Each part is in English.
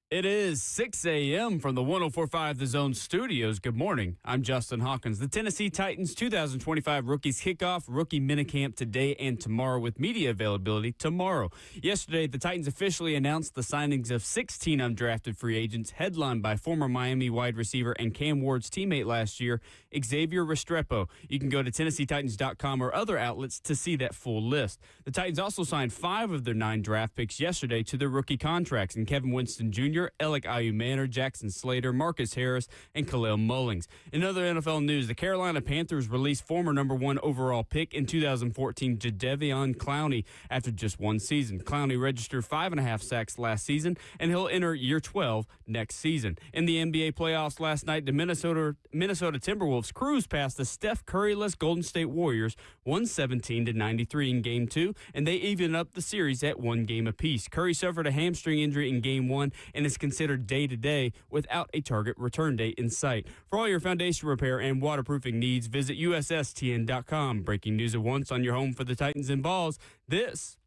It is 6 a.m. from the 104.5 The Zone studios. Good morning. I'm Justin Hawkins. The Tennessee Titans 2025 Rookies Kickoff, rookie minicamp today and tomorrow with media availability tomorrow. Yesterday, the Titans officially announced the signings of 16 undrafted free agents, headlined by former Miami wide receiver and Cam Ward's teammate last year, Xavier Restrepo. You can go to TennesseeTitans.com or other outlets to see that full list. The Titans also signed 5 of their 9 draft picks yesterday to their rookie contracts, and Kevin Winston Jr., Alec Ayumanor, Jackson Slater, Marcus Harris, and Khalil Mullings. In other NFL news, the Carolina Panthers released former number 1 overall pick in 2014, Jadeveon Clowney, after just one season. Clowney registered 5.5 sacks last season, and he'll enter year 12 next season. In the NBA playoffs last night, the Minnesota Timberwolves cruised past the Steph Curry-less Golden State Warriors 117-93 in Game 2, and they evened up the series at 1 game apiece. Curry suffered a hamstring injury in Game 1 and is considered day-to-day without a target return date in sight. For all your foundation repair and waterproofing needs, visit USSTN.com. Breaking news at once on your home for the Titans and Balls. This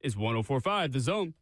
is 104.5 The Zone.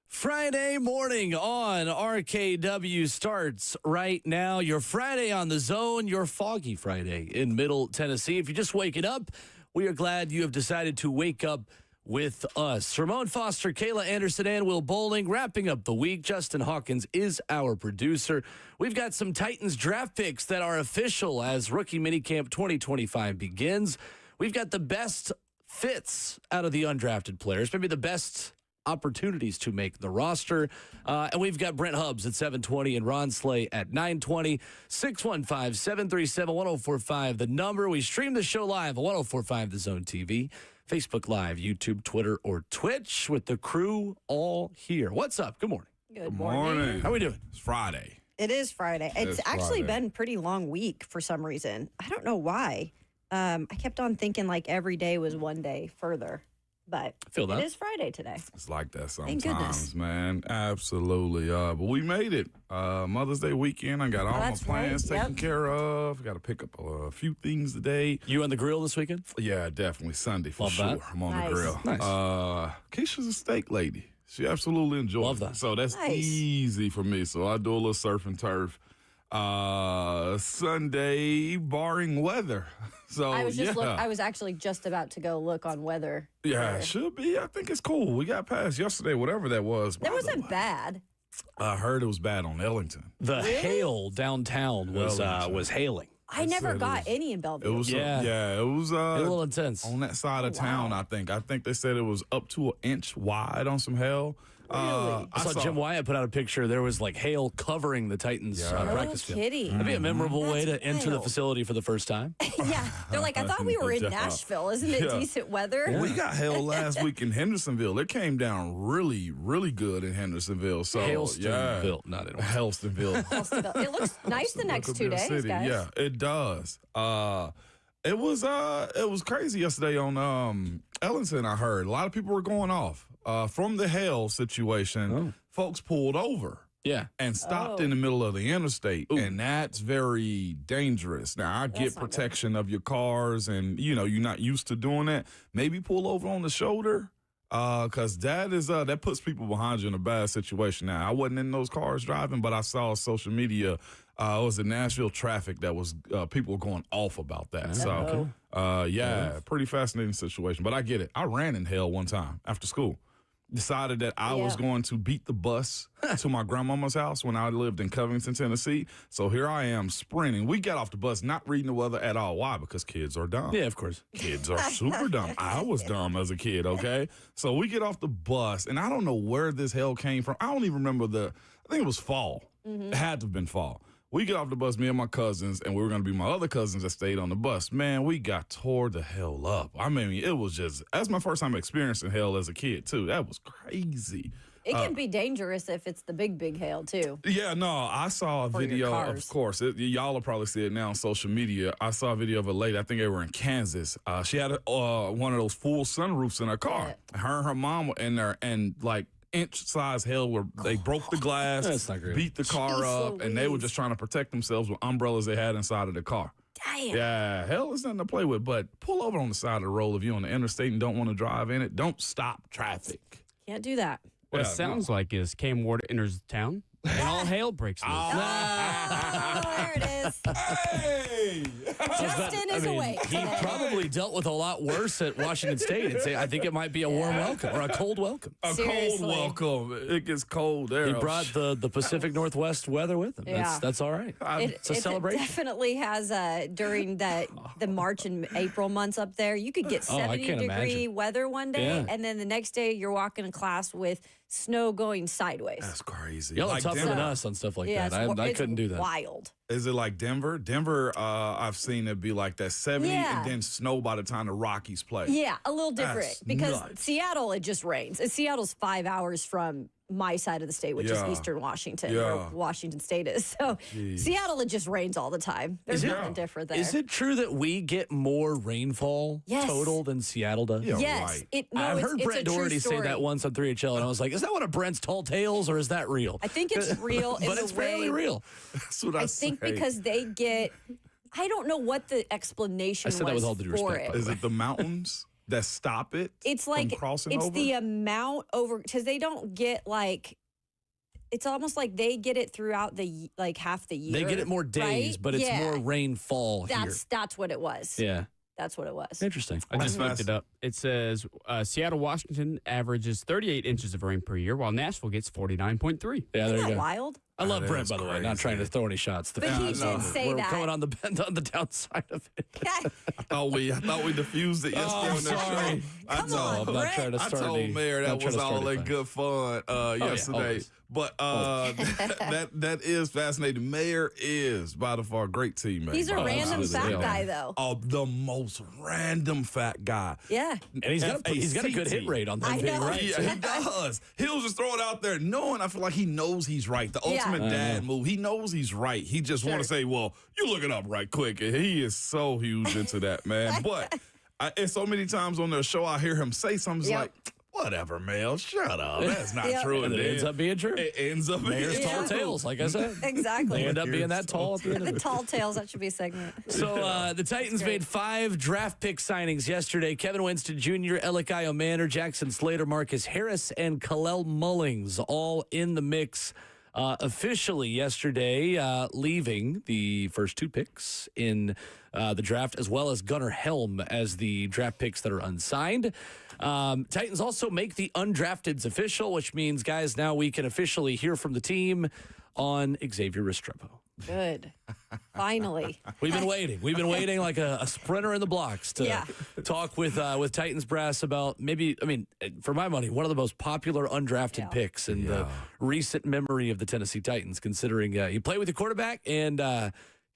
Friday morning on RKW starts right now. Your Friday on the Zone, your foggy Friday in Middle Tennessee. If you're just waking up, we are glad you have decided to wake up with us. Ramon Foster, Kayla Anderson, and Will Bowling wrapping up the week. Justin Hawkins is our producer. We've got some Titans draft picks that are official as rookie minicamp 2025 begins. We've got the best fits out of the undrafted players, maybe the best opportunities to make the roster. And we've got Brent Hubbs at 7:20 and Ron Slay at 9:20. 615-737-1045, the number. We stream the show live on 1045 The Zone TV, Facebook Live, YouTube, Twitter, or Twitch with the crew all here. What's up? Good morning. Good morning. How we doing? It's Friday. It is Friday. It's actually been a pretty long week for some reason. I don't know why. I kept on thinking like every day was one day further. But Feel that. It is Friday today. It's like that Thank goodness. sometimes, man. Absolutely. But we made it. Mother's Day weekend. I got all my plans taken care of. Got to pick up a few things today. You on the grill this weekend? Yeah, definitely. Sunday for Love sure. that. I'm on the grill. Nice. Keisha's a steak lady. She absolutely enjoys Love that. it. So that's easy for me. So I do a little surf and turf. Sunday, barring weather. So I was actually just about to go look on weather. Yeah, it should be. I think it's cool. We got past yesterday, whatever that was. That wasn't bad. I heard it was bad on Ellington. The hail downtown was hailing. I never got any in Bellevue. It was it was a little intense on that side of town. I think they said it was up to an inch wide on some hail. Really? I saw Jim Wyatt put out a picture. There was like hail covering the Titans practice field. Kidding. That'd be a memorable way to enter the wild. facility for the first time. Yeah. They're like, I thought we were in Good job. Nashville. Isn't it decent weather? Well, we got hail last week in Hendersonville. It came down really, really good in Hendersonville. So Hailstonville, not in Helstonville. It looks nice the next 2 days, City. guys. Yeah, it does. It was crazy yesterday on Ellington. I heard a lot of people were going off from the hail situation. Folks pulled over. Yeah. And stopped in the middle of the interstate. Ooh. And that's very dangerous. Now, I get protection of your cars and, you're not used to doing that. Maybe pull over on the shoulder because that puts people behind you in a bad situation. Now, I wasn't in those cars driving, but I saw social media. It was the Nashville traffic that was people were going off about that. So, pretty fascinating situation. But I get it. I ran in hell one time after school. Decided that I was going to beat the bus to my grandmama's house when I lived in Covington, Tennessee. So here I am sprinting. We got off the bus not reading the weather at all. Why? Because kids are dumb. Yeah, of course. Kids are super dumb. I was dumb as a kid, okay? So we get off the bus, and I don't know where this hell came from. I don't even remember I think it was fall. It had to have been fall. We get off the bus, me and my cousins, and we were going to be my other cousins that stayed on the bus. Man, we got tore the hell up. I mean, it was that's my first time experiencing hell as a kid, too. That was crazy. It can be dangerous if it's the big hail, too. Yeah, no, I saw a video, of course. Y'all will probably see it now on social media. I saw a video of a lady, I think they were in Kansas. She had one of those full sunroofs in her car. Yeah. Her and her mom were in there, and like inch-size hail, where they broke the glass, That's not great. beat the car up, and they were just trying to protect themselves with umbrellas they had inside of the car. Damn. Yeah, hell is nothing to play with, but pull over on the side of the road if you're on the interstate and don't want to drive in it. Don't stop traffic. Can't do that. What it sounds like is Cam Ward enters town and all hail breaks loose. There it is. Hey! Justin is awake. He probably dealt with a lot worse at Washington State. I think it might be a warm welcome or a cold welcome. Seriously. Cold welcome. It gets cold there. He brought the Pacific Northwest weather with him. Yeah. That's all right. It's a celebration. It definitely has during the March and April months up there. You could get 70-degree weather one day, and then the next day you're walking in class with snow going sideways. That's crazy. Y'all are tougher than us on stuff like that. I couldn't do that. Wild. Is it like Denver? Denver, I've seen it be like that 70 and then snow by the time the Rockies play. Yeah, a little different. That's because nuts. Seattle, it just rains. Seattle's 5 hours from my side of the state, which is Eastern Washington, where Washington State is. So Seattle, it just rains all the time. There's nothing different there. Is it true that we get more rainfall total than Seattle does? Yeah, yes. right. I've heard Brent Doherty say that once on 3HL, and I was like, is that one of Brent's tall tales, or is that real? I think it's real. But it's fairly real. That's what I think because they get, I don't know what the explanation was that with all due for respect, it. Is it the mountains that stop it It's like, from crossing it's over? the amount over, because they don't get like, it's almost like they get it throughout the half the year. They get it more days, right? but it's more rainfall here. That's what it was. Yeah. That's what it was. Interesting. I just looked it up. It says Seattle, Washington averages 38 inches of rain per year, while Nashville gets 49.3. Yeah, there Isn't you that go. wild? I love Brent, by the way. Not trying to throw any shots. But he did say We're that. coming on the downside of it. I thought we diffused it yesterday on that sorry. show. Come on, I'm not trying to I start told any- Mayor not that trying was to start all in anything. good fun yesterday. always. But that is fascinating. Mayor is by far a great teammate. He's a random absolutely. fat guy, though. Oh, the most random fat guy. Yeah. And he's got a good hit rate on that I thing, know. right? Yeah, he does. He'll just throw it out there knowing, I feel like he knows he's right. The ultimate dad move. He knows he's right. He just want to say, well, you look it up right quick. And he is so huge into that, man. But and so many times on the show, I hear him say something like, whatever, Mel, shut up. That's not true. And it ends up being true. It ends up being Mayor's tall tales, like I said. Exactly. They end up being that tall at the end of The it. tall tales, that should be a segment. So the Titans made 5 draft pick signings yesterday. Kevin Winston Jr., Elikai Manor, Jackson Slater, Marcus Harris, and Kalel Mullings all in the mix officially yesterday, leaving the first 2 picks in the draft, as well as Gunnar Helm as the draft picks that are unsigned. Titans also make the undrafteds official, which means, guys, now we can officially hear from the team on Xavier Restrepo. Good. Finally. We've been waiting. We've been waiting like a sprinter in the blocks to talk with Titans brass about for my money, one of the most popular undrafted picks in the recent memory of the Tennessee Titans, considering he played with the quarterback and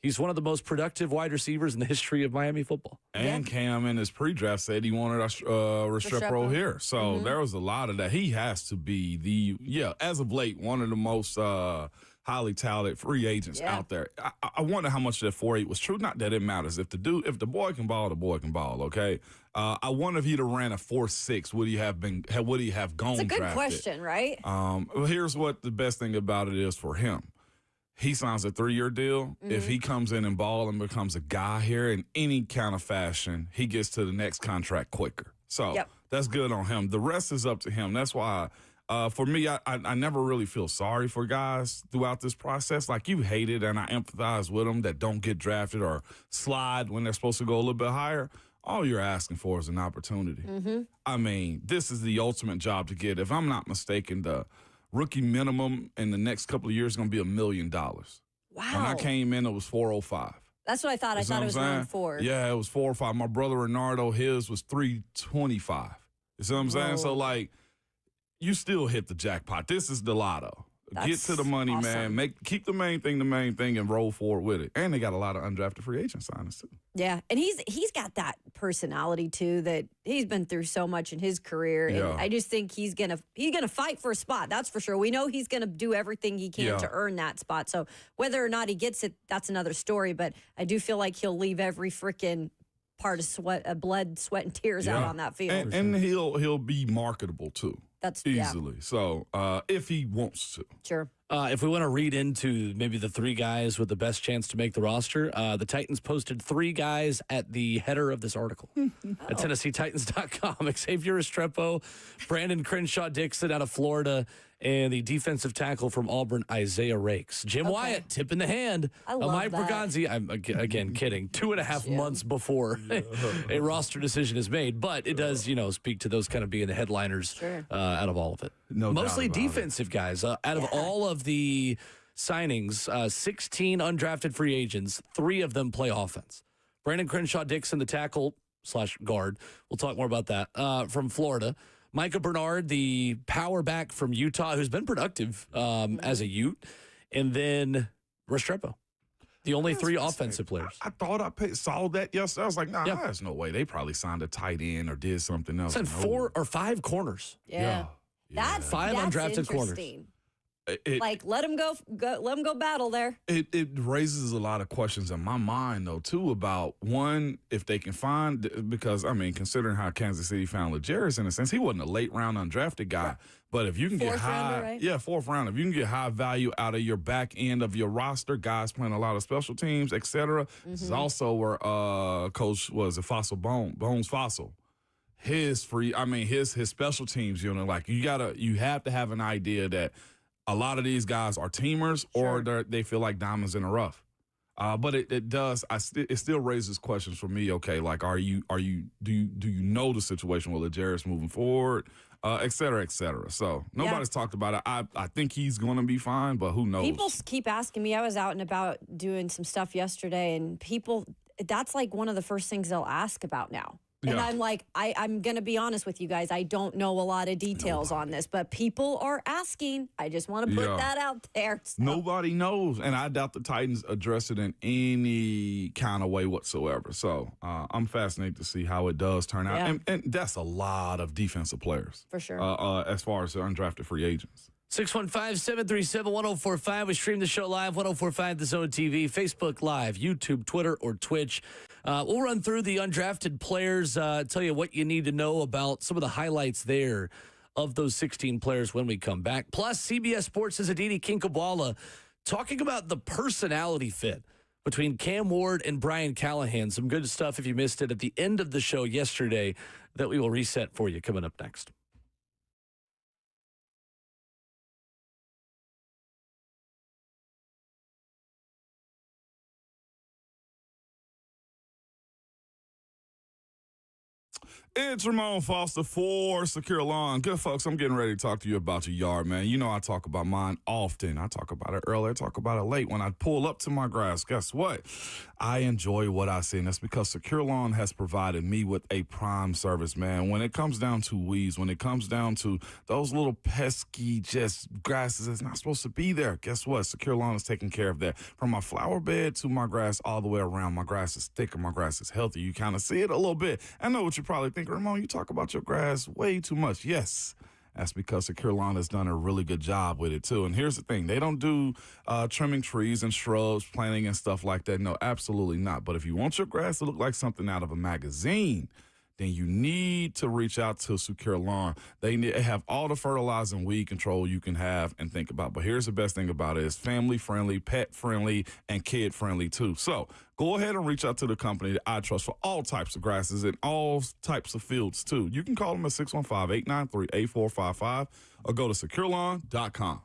he's one of the most productive wide receivers in the history of Miami football. And Cam in his pre-draft said he wanted Restrepo here. So there was a lot of that. He has to be as of late, one of the most highly talented free agents out there. I wonder how much of that 4.8 was true. Not that it matters. If the boy can ball, the boy can ball. Okay. I wonder if he'd have ran a 4.6, would he have gone? It's a good drafted? question, right? Well, here's what the best thing about it is for him. He signs a 3-year deal. If he comes in and ball and becomes a guy here in any kind of fashion, he gets to the next contract quicker. So that's good on him. The rest is up to him. That's why, for me, I never really feel sorry for guys throughout this process. Like, you hate it, and I empathize with them that don't get drafted or slide when they're supposed to go a little bit higher. All you're asking for is an opportunity. I mean, this is the ultimate job to get. If I'm not mistaken, the rookie minimum in the next couple of years is going to be $1 million. Wow. When I came in, it was 405. That's what I thought. I thought it was around 4. Yeah, it was 4 or 5. My brother Renardo, his was 325. You see what I'm saying? So, like, you still hit the jackpot. This is the lotto. Get to the money, awesome. man. Keep the main thing, and roll forward with it. And they got a lot of undrafted free agent signings too. Yeah, and he's got that personality too that he's been through so much in his career, and I just think he's gonna fight for a spot. That's for sure. We know he's gonna do everything he can to earn that spot. So whether or not he gets it, that's another story. But I do feel like he'll leave every freaking part of blood, sweat, and tears out on that field, and he'll be marketable too. That's easily. So if he wants to. Sure. If we want to read into maybe the three guys with the best chance to make the roster, the Titans posted three guys at the header of this article at TennesseeTitans.com. Xavier Restrepo, Brandon Crenshaw-Dixon out of Florida, and the defensive tackle from Auburn, Isaiah Rakes. Jim Wyatt tipping the hand of Mike Berganzi. I'm again kidding. 2.5 months before a roster decision is made, but it does, speak to those kind of being the headliners out of all of it. Mostly defensive guys. Out of all of the signings, 16 undrafted free agents, 3 of them play offense. Brandon Crenshaw-Dixon, the tackle/guard. We'll talk more about that. From Florida. Micah Bernard, the power back from Utah, who's been productive as a Ute. And then Restrepo. The only 3 offensive players. I thought I saw that yesterday. I was like, there's no way. They probably signed a tight end or did something else. Signed 4 or 5 corners. Yeah. That's 5 undrafted corners. Let him go battle there. It raises a lot of questions in my mind, though, too, about, one, if they can find, because, considering how Kansas City found L'Jarius, in a sense, he wasn't a late-round undrafted guy. But if you can get high, right? Fourth round, if you can get high value out of your back end of your roster, guys playing a lot of special teams, et cetera. This is also where Coach Bones Fossil. His special teams, you have to have an idea that a lot of these guys are teamers or they feel like diamonds in the rough. But it still raises questions for me. Okay, like, do you know the situation with L'Jarius moving forward, et cetera, et cetera. So nobody's talked about it. I think he's going to be fine, but who knows? People keep asking me. I was out and about doing some stuff yesterday, and that's like one of the first things they'll ask about now. And I'm like, I'm going to be honest with you guys. I don't know a lot of details on this, but people are asking. I just want to put that out there. So. Nobody knows, and I doubt the Titans address it in any kind of way whatsoever. So I'm fascinated to see how it does turn out. And that's a lot of defensive players. For sure. As far as the undrafted free agents. 615-737-1045. We stream the show live, 1045 The Zone TV, Facebook Live, YouTube, Twitter, or Twitch. We'll run through the undrafted players, tell you what you need to know about some of the highlights there of those 16 players when we come back. Plus, CBS Sports' Aditi Kinkhabwala talking about the personality fit between Cam Ward and Brian Callahan. Some good stuff if you missed it at the end of the show yesterday that we will reset for you coming up next. It's Ramon Foster for Secure Lawn. Good folks, I'm getting ready to talk to you about your yard, man. You know I talk about mine often. I talk about it early, I talk about it late. When I pull up to my grass, guess what? I enjoy what I see, and that's because Secure Lawn has provided me with a prime service, man. When it comes down to weeds, when it comes down to those little pesky just grasses that's not supposed to be there, guess what? Secure Lawn is taking care of that. From my flower bed to my grass all the way around, my grass is thicker, my grass is healthy. You kind of see it a little bit. I know what you're probably thinking, Ramon, you talk about your grass way too much. Yes, that's because Secure Lawn has done a really good job with it, too. And here's the thing. They don't do trimming trees and shrubs, planting and stuff like that. No, absolutely not. But if you want your grass to look like something out of a magazine, then you need to reach out to Secure Lawn. They have all the fertilizer and weed control you can have and think about. But here's the best thing about it. It's family-friendly, pet-friendly, and kid-friendly, too. So go ahead and reach out to the company that I trust for all types of grasses and all types of fields, too. You can call them at 615-893-8455 or go to securelawn.com.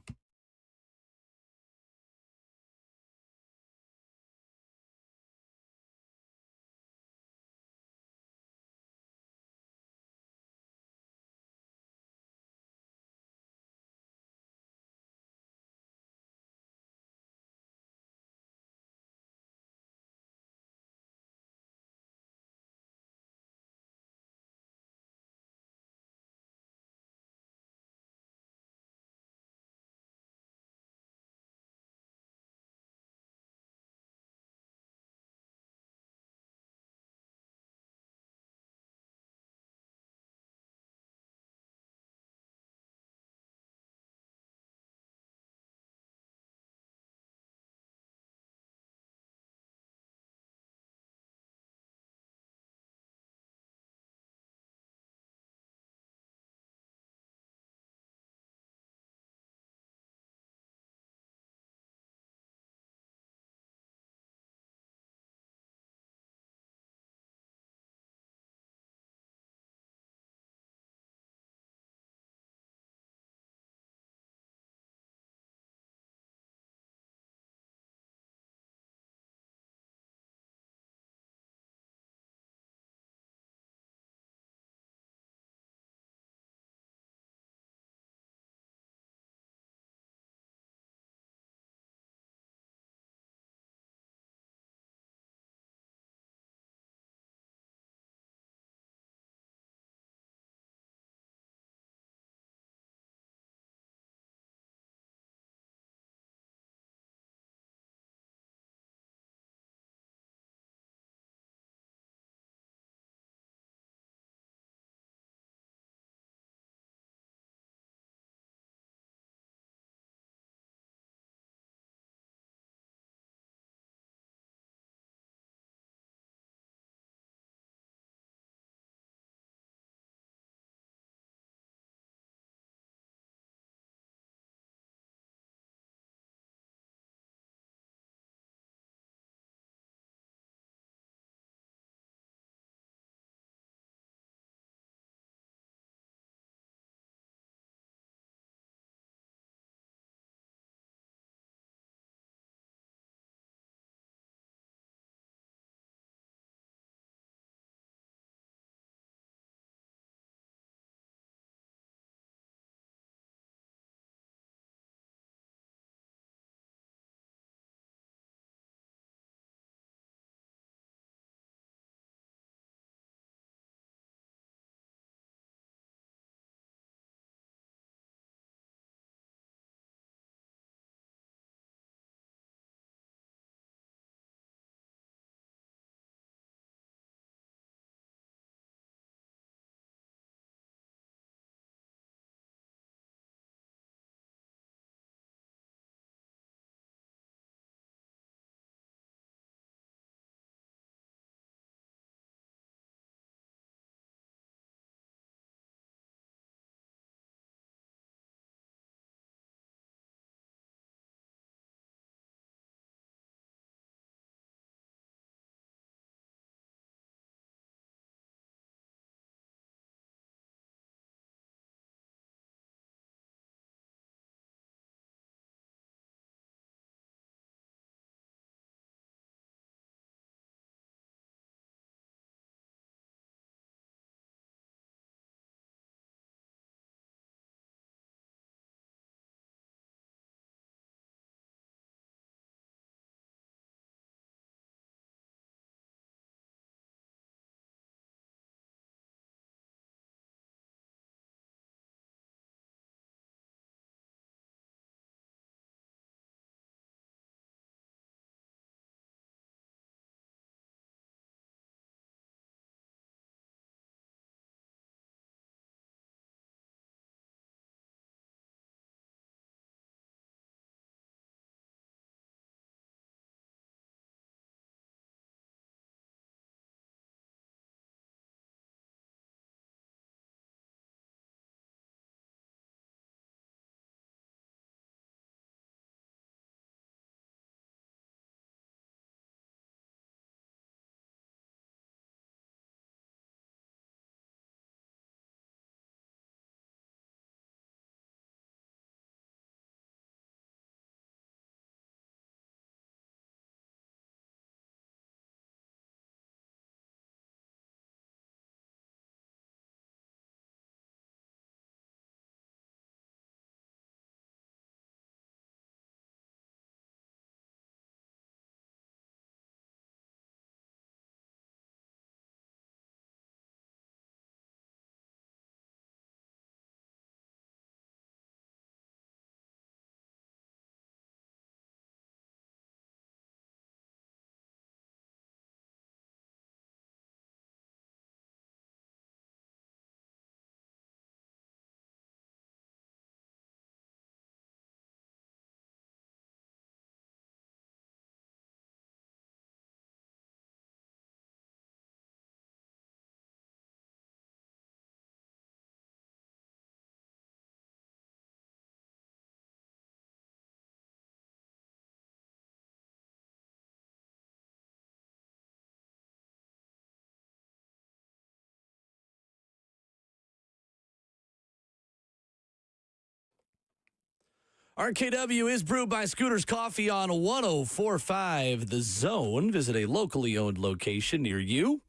RKW is brewed by Scooter's Coffee on 104.5 The Zone. Visit a locally owned location near you.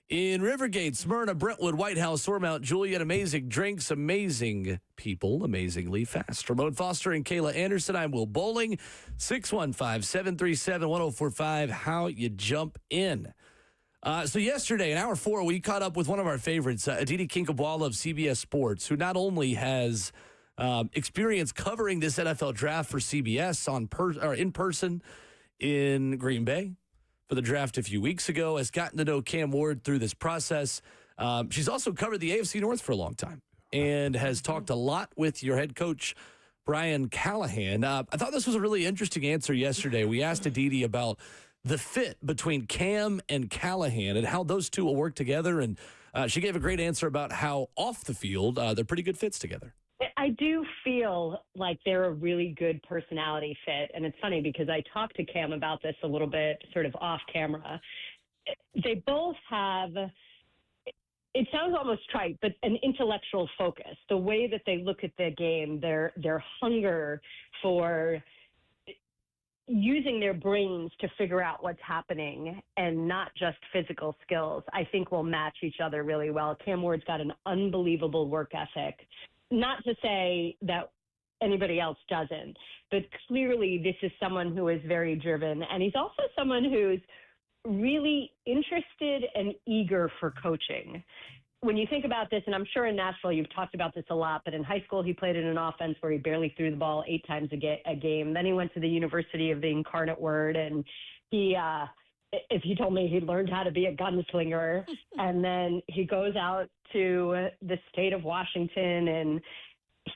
In Rivergate, Smyrna, Brentwood, White House, Ormont, Juliet, amazing drinks, amazing people, amazingly fast. Ramon Foster and Kayla Anderson, I'm Will Bowling. 615-737-1045, how you jump in. So yesterday, in hour 4, we caught up with one of our favorites, Aditi Kinkhabwala of CBS Sports, who not only has experience covering this NFL draft for CBS in person in Green Bay for the draft a few weeks ago, has gotten to know Cam Ward through this process. She's also covered the AFC North for a long time and has talked a lot with your head coach, Brian Callahan. I thought this was a really interesting answer yesterday. We asked Aditi about the fit between Cam and Callahan and how those two will work together, and she gave a great answer about how off the field they're pretty good fits together. I do feel like they're a really good personality fit. And it's funny because I talked to Cam about this a little bit sort of off camera. They both have, it sounds almost trite, but an intellectual focus. The way that they look at the game, their hunger for using their brains to figure out what's happening and not just physical skills, I think will match each other really well. Cam Ward's got an unbelievable work ethic. Not to say that anybody else doesn't, but clearly this is someone who is very driven. And he's also someone who's really interested and eager for coaching. When you think about this, and I'm sure in Nashville you've talked about this a lot, but in high school he played in an offense where he barely threw the ball 8 times a game. Then he went to the University of the Incarnate Word, and if he told me he learned how to be a gunslinger, and then he goes out to the state of Washington, and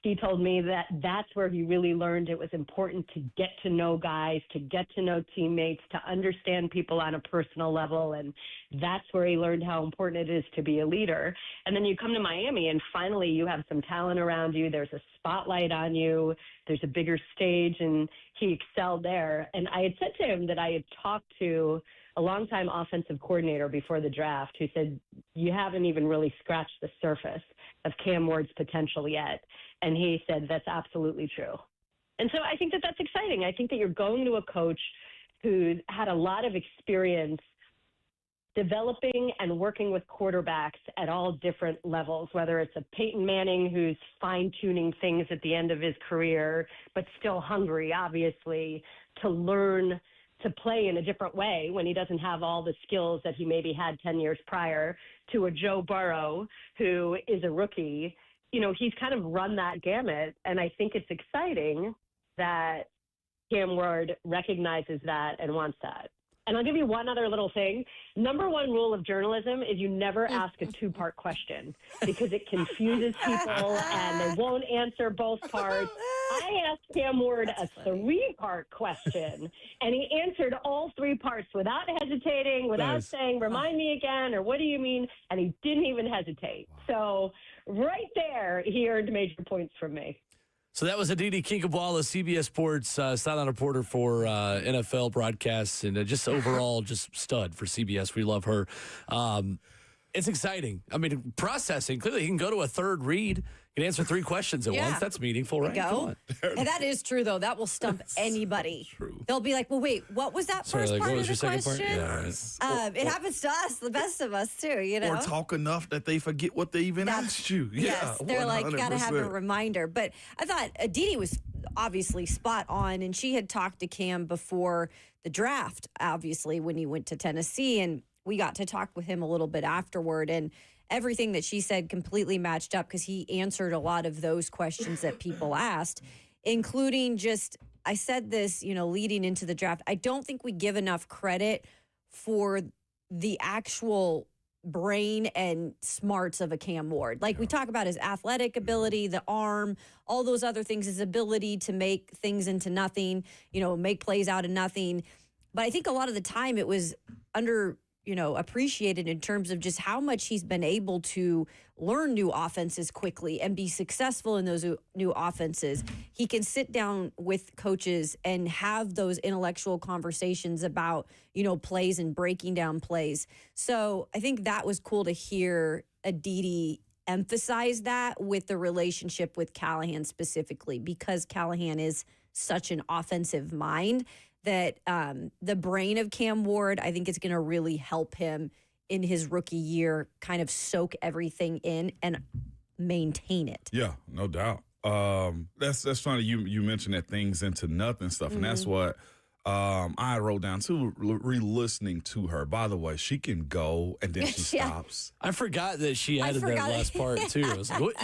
he told me that that's where he really learned it was important to get to know guys, to get to know teammates, to understand people on a personal level, and that's where he learned how important it is to be a leader. And then you come to Miami, and finally you have some talent around you. There's a spotlight on you. There's a bigger stage, and he excelled there. And I had said to him that I had talked to a longtime offensive coordinator before the draft who said, you haven't even really scratched the surface of Cam Ward's potential yet. And he said, that's absolutely true. And so I think that that's exciting. I think that you're going to a coach who's had a lot of experience developing and working with quarterbacks at all different levels, whether it's a Peyton Manning who's fine-tuning things at the end of his career, but still hungry, obviously, to learn to play in a different way when he doesn't have all the skills that he maybe had 10 years prior, to a Joe Burrow who is a rookie. You know, he's kind of run that gamut, and I think it's exciting that Cam Ward recognizes that and wants that. And I'll give you one other little thing. Number one rule of journalism is you never ask a 2-part question because it confuses people and they won't answer both parts. I asked Cam Ward a 3-part question, and he answered all 3 parts without hesitating, without saying, remind me again, or what do you mean? And he didn't even hesitate. So right there, he earned major points from me. So that was Aditi Kinkhabwala, CBS Sports sideline reporter for NFL broadcasts, and just overall just stud for CBS. We love her. It's exciting. I mean, processing. Clearly, he can go to a third read. He can answer 3 questions at once. That's meaningful, right? Go. And that is true, though. That will stump anybody. True. They'll be like, well, wait, what was that first part of the question? Yeah. It happens to us, the best of us, too, you know? Or talk enough that they forget what they even asked you. Yes, they're 100%. like, got to have a reminder. But I thought Aditi was obviously spot on, and she had talked to Cam before the draft, obviously, when he went to Tennessee, and we got to talk with him a little bit afterward, and everything that she said completely matched up because he answered a lot of those questions that people asked, including just, I said this, you know, leading into the draft, I don't think we give enough credit for the actual brain and smarts of a Cam Ward. Like we talk about his athletic ability, the arm, all those other things, his ability to make things into nothing, you know, make plays out of nothing. But I think a lot of the time it was appreciated in terms of just how much he's been able to learn new offenses quickly and be successful in those new offenses. He can sit down with coaches and have those intellectual conversations about, you know, plays and breaking down plays. So I think that was cool to hear Aditi emphasize that with the relationship with Callahan specifically, because Callahan is such an offensive mind that the brain of Cam Ward, I think, is going to really help him in his rookie year kind of soak everything in and maintain it. Yeah, no doubt. That's funny. You mentioned that things into nothing stuff, and that's what I wrote down too. Re-listening to her. By the way, she can go and then she stops. I forgot that she added that last part too. I was like, what?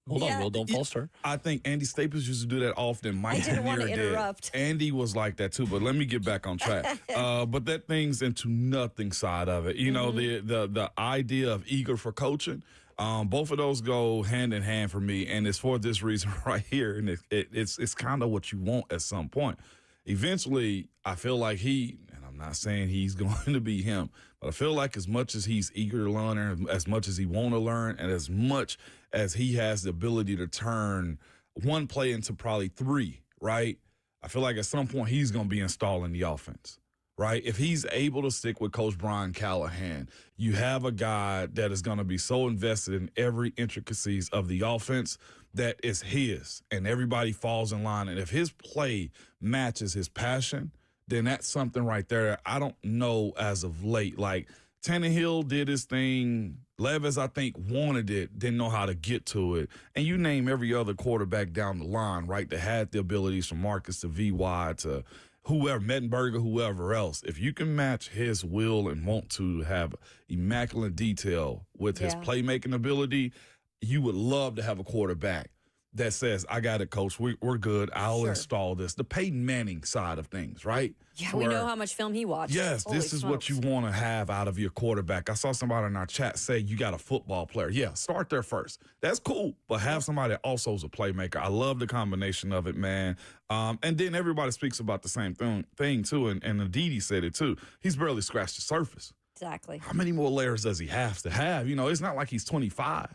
Hold on, Will, don't false start. I think Andy Staples used to do that often. Mike I didn't want to interrupt. Andy was like that too, but let me get back on track. But that thing's into nothing side of it. You know, the idea of eager for coaching. Both of those go hand in hand for me, and it's for this reason right here. And it's kind of what you want at some point. Eventually, I feel like and I'm not saying he's going to be him, but I feel like as much as he's eager to learn, as much as he want to learn, and as much as he has the ability to turn one play into probably three, right? I feel like at some point he's going to be installing the offense, right? If he's able to stick with Coach Brian Callahan, you have a guy that is going to be so invested in every intricacies of the offense that is his, and everybody falls in line. And if his play matches his passion, then that's something right there. I don't know as of late. Like, Tannehill did his thing. Levis, I think, wanted it, didn't know how to get to it. And you name every other quarterback down the line, right, that had the abilities from Marcus to VY to whoever, Mettenberger, whoever else. If you can match his will and want to have immaculate detail with his playmaking ability, you would love to have a quarterback that says, I got it, coach. We're good. I'll install this. The Peyton Manning side of things, right? Yeah, we know how much film he watched. Yes, this is what you want to have out of your quarterback. I saw somebody in our chat say you got a football player. Yeah, start there first. That's cool, but have somebody that also is a playmaker. I love the combination of it, man. And then everybody speaks about the same thing too, and Aditi said it too. He's barely scratched the surface. Exactly. How many more layers does he have to have? You know, it's not like he's 25.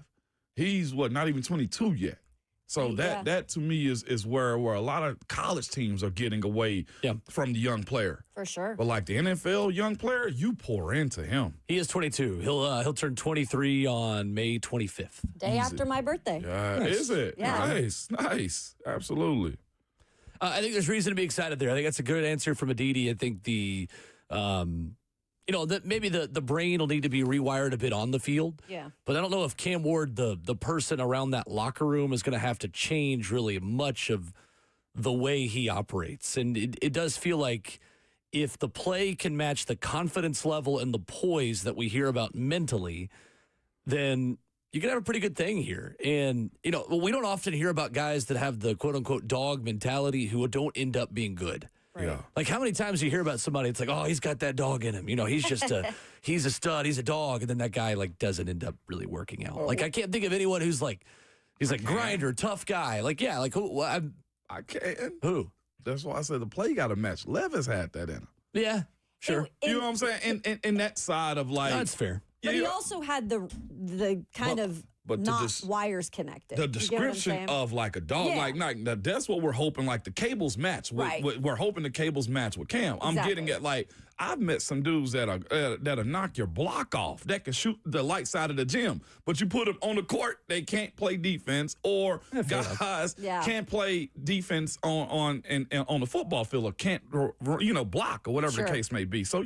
He's, not even 22 yet. So that to me is where a lot of college teams are getting away from the young player. For sure. But like the NFL young player, you pour into him. He is 22. He'll turn 23 on May 25th. Day after my birthday. Is it? Yeah. Nice. Absolutely. I think there's reason to be excited there. I think that's a good answer from Aditi. I think that maybe the brain will need to be rewired a bit on the field. Yeah. But I don't know if Cam Ward, the person around that locker room, is going to have to change really much of the way he operates. And it does feel like if the play can match the confidence level and the poise that we hear about mentally, then you can have a pretty good thing here. And, we don't often hear about guys that have the quote-unquote dog mentality who don't end up being good. Right. Yeah. Like, how many times do you hear about somebody, it's like, oh, he's got that dog in him. He's just he's a stud, he's a dog. And then that guy, doesn't end up really working out. Like, I can't think of anyone who's he's like grinder, tough guy. Who? I can. Who? That's why I said the play got to match. Levis had that in him. Yeah, sure. You know what I'm saying? And that side of That's fair. But he also had the kind of not wires connected. The description of like a dog, that's what we're hoping. Like the cables match. We're hoping the cables match with Cam. I'm getting at I've met some dudes that'll knock your block off, that can shoot the light side of the gym, but you put them on the court, they can't play defense, or guys can't play defense on the football field, or can't block, or whatever the case may be. So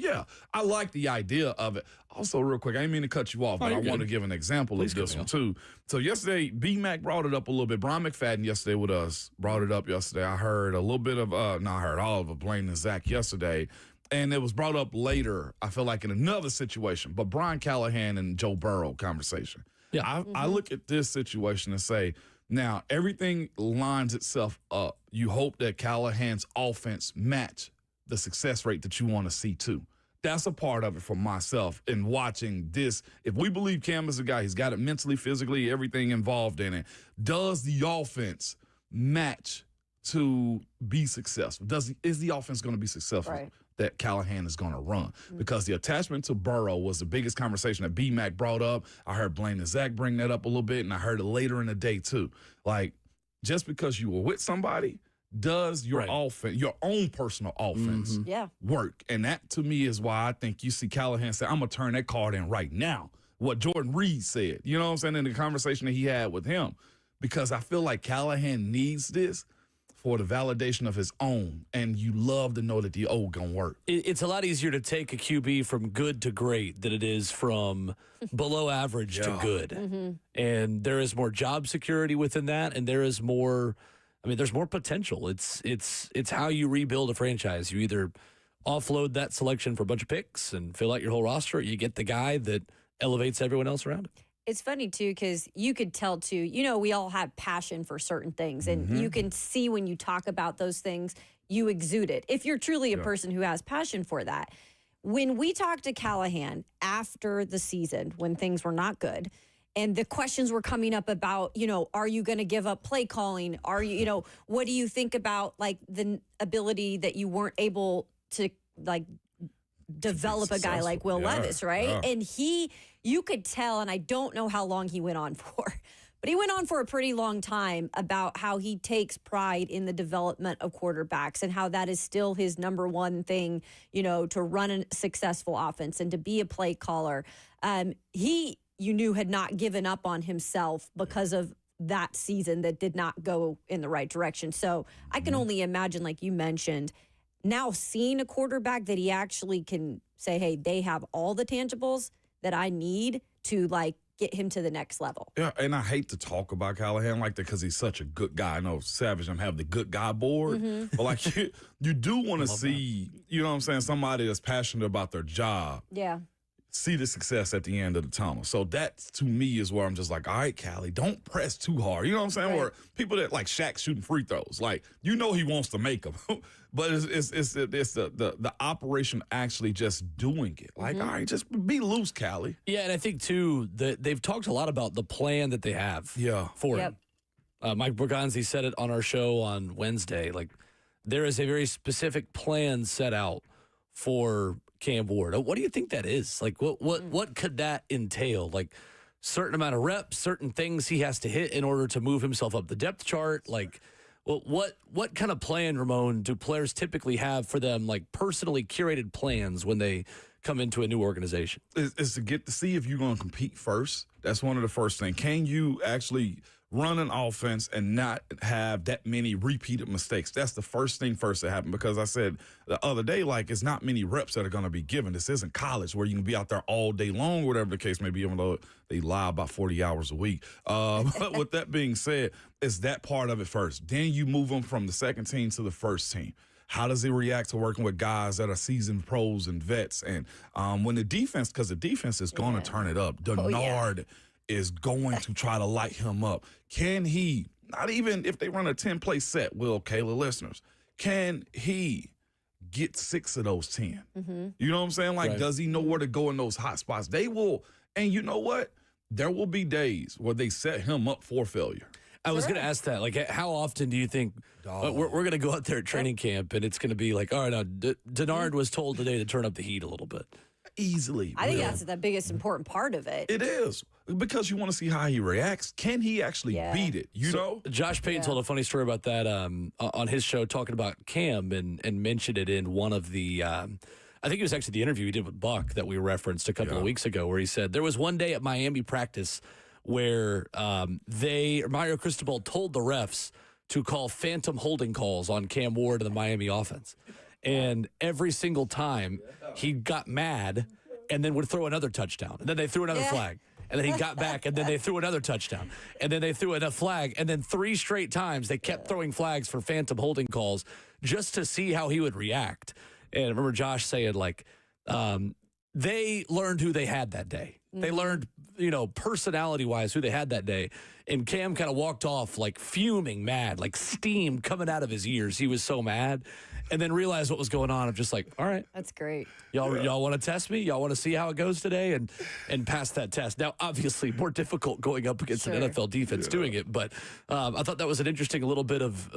I like the idea of it. Also, real quick, I didn't mean to cut you off, but I want to give an example of this one too. So yesterday, B-Mac brought it up a little bit. Brian McFadden yesterday with us brought it up yesterday. I heard a little bit of, I heard all of it, Blaine and Zach yesterday. And it was brought up later, I feel like in another situation, but Brian Callahan and Joe Burrow conversation. Yeah, I look at this situation and say, now everything lines itself up. You hope that Callahan's offense match the success rate that you want to see too. That's a part of it for myself in watching this. If we believe Cam is a guy, he's got it mentally, physically, everything involved in it. Does the offense match to be successful? Is the offense going to be successful that Callahan is going to run? Because the attachment to Burrow was the biggest conversation that B-Mac brought up. I heard Blaine and Zach bring that up a little bit, and I heard it later in the day too. Like, just because you were with somebody, does your offense, your own personal offense, work? And that to me is why I think you see Callahan say, I'm going to turn that card in right now what Jordan Reed said, you know what I'm saying, in the conversation that he had with him, because I feel like Callahan needs this for the validation of his own, and you love to know that the old gonna work. It's a lot easier to take a QB from good to great than it is from below average to good. Mm-hmm. And there is more job security within that, and there is more, I mean, there's more potential. It's how you rebuild a franchise. You either offload that selection for a bunch of picks and fill out your whole roster, or you get the guy that elevates everyone else around it. It's funny, too, because you could tell, too, we all have passion for certain things, and you can see when you talk about those things, you exude it. If you're truly a person who has passion for that. When we talked to Callahan after the season, when things were not good, and the questions were coming up about, are you going to give up play calling? Are you, what do you think about, like, the ability that you weren't able to, like, develop a guy like Will Levis, right? Yeah. And you could tell, and I don't know how long he went on for, but he went on for a pretty long time about how he takes pride in the development of quarterbacks and how that is still his number one thing, to run a successful offense and to be a play caller. You knew had not given up on himself because of that season that did not go in the right direction. So I can only imagine, like you mentioned, now seeing a quarterback that he actually can say, hey, they have all the tangibles that I need to, like, get him to the next level. Yeah, and I hate to talk about Callahan like that because he's such a good guy. I know Savage and have the good guy board, but, like, you do want to see, somebody that's passionate about their job. Yeah. See the success at the end of the tunnel. So that, to me, is where I'm just like, all right, Callie, don't press too hard. You know what I'm saying? Right. Or people that, like, Shaq shooting free throws. Like, he wants to make them. But it's the operation actually just doing it. Like, all right, just be loose, Callie. Yeah, and I think, too, that they've talked a lot about the plan that they have for him. Mike Borgonzi said it on our show on Wednesday. Like, there is a very specific plan set out for Cam Ward. What do you think that is? Like, what could that entail? Like, certain amount of reps, certain things he has to hit in order to move himself up the depth chart? Like, what kind of plan, Ramon, do players typically have for them, like, personally curated plans when they come into a new organization? Is to get to see if you're going to compete first. That's one of the first things. Can you actually run an offense and not have that many repeated mistakes? That's the first thing first that happened, because I said the other day, like, it's not many reps that are going to be given. This isn't college where you can be out there all day long, whatever the case may be, even though they lie about 40 hours a week. But with that being said, it's that part of it first. Then you move them from the second team to the first team. How does he react to working with guys that are seasoned pros and vets? And when the defense, because the defense is going to turn it up. Denard is going to try to light him up. Can he, not even if they run a 10-play set, Kayla listeners, can he get 6 of those 10? You know what I'm saying? Like, does he know where to go in those hot spots? They will, and you know what? There will be days where they set him up for failure. I was going to ask that. Like, how often do you think we're going to go out there at training camp and it's going to be like, all right, now, Denard was told today to turn up the heat a little bit? Easily. I think that's the biggest important part of it. It is, because you want to see how he reacts. Can he actually beat it? Josh Payne told a funny story about that on his show, talking about Cam, and mentioned it in one of the I think it was actually the interview he did with Buck that we referenced a couple of weeks ago, where he said there was one day at Miami practice where Mario Cristobal told the refs to call phantom holding calls on Cam Ward and the Miami offense. And every single time he got mad and then would throw another touchdown. And then they threw another flag. And then he got back, and then they threw another touchdown. And then they threw a flag. And then 3 straight times they kept throwing flags for phantom holding calls just to see how he would react. And I remember Josh saying, like, they learned who they had that day. They learned, personality-wise who they had that day. And Cam kind of walked off, like, fuming mad, like steam coming out of his ears. He was so mad. And then realized what was going on. I'm just like, all right. That's great. Y'all want to test me? Y'all want to see how it goes today? And pass that test. Now, obviously, more difficult going up against an NFL defense doing it. But I thought that was an interesting little bit of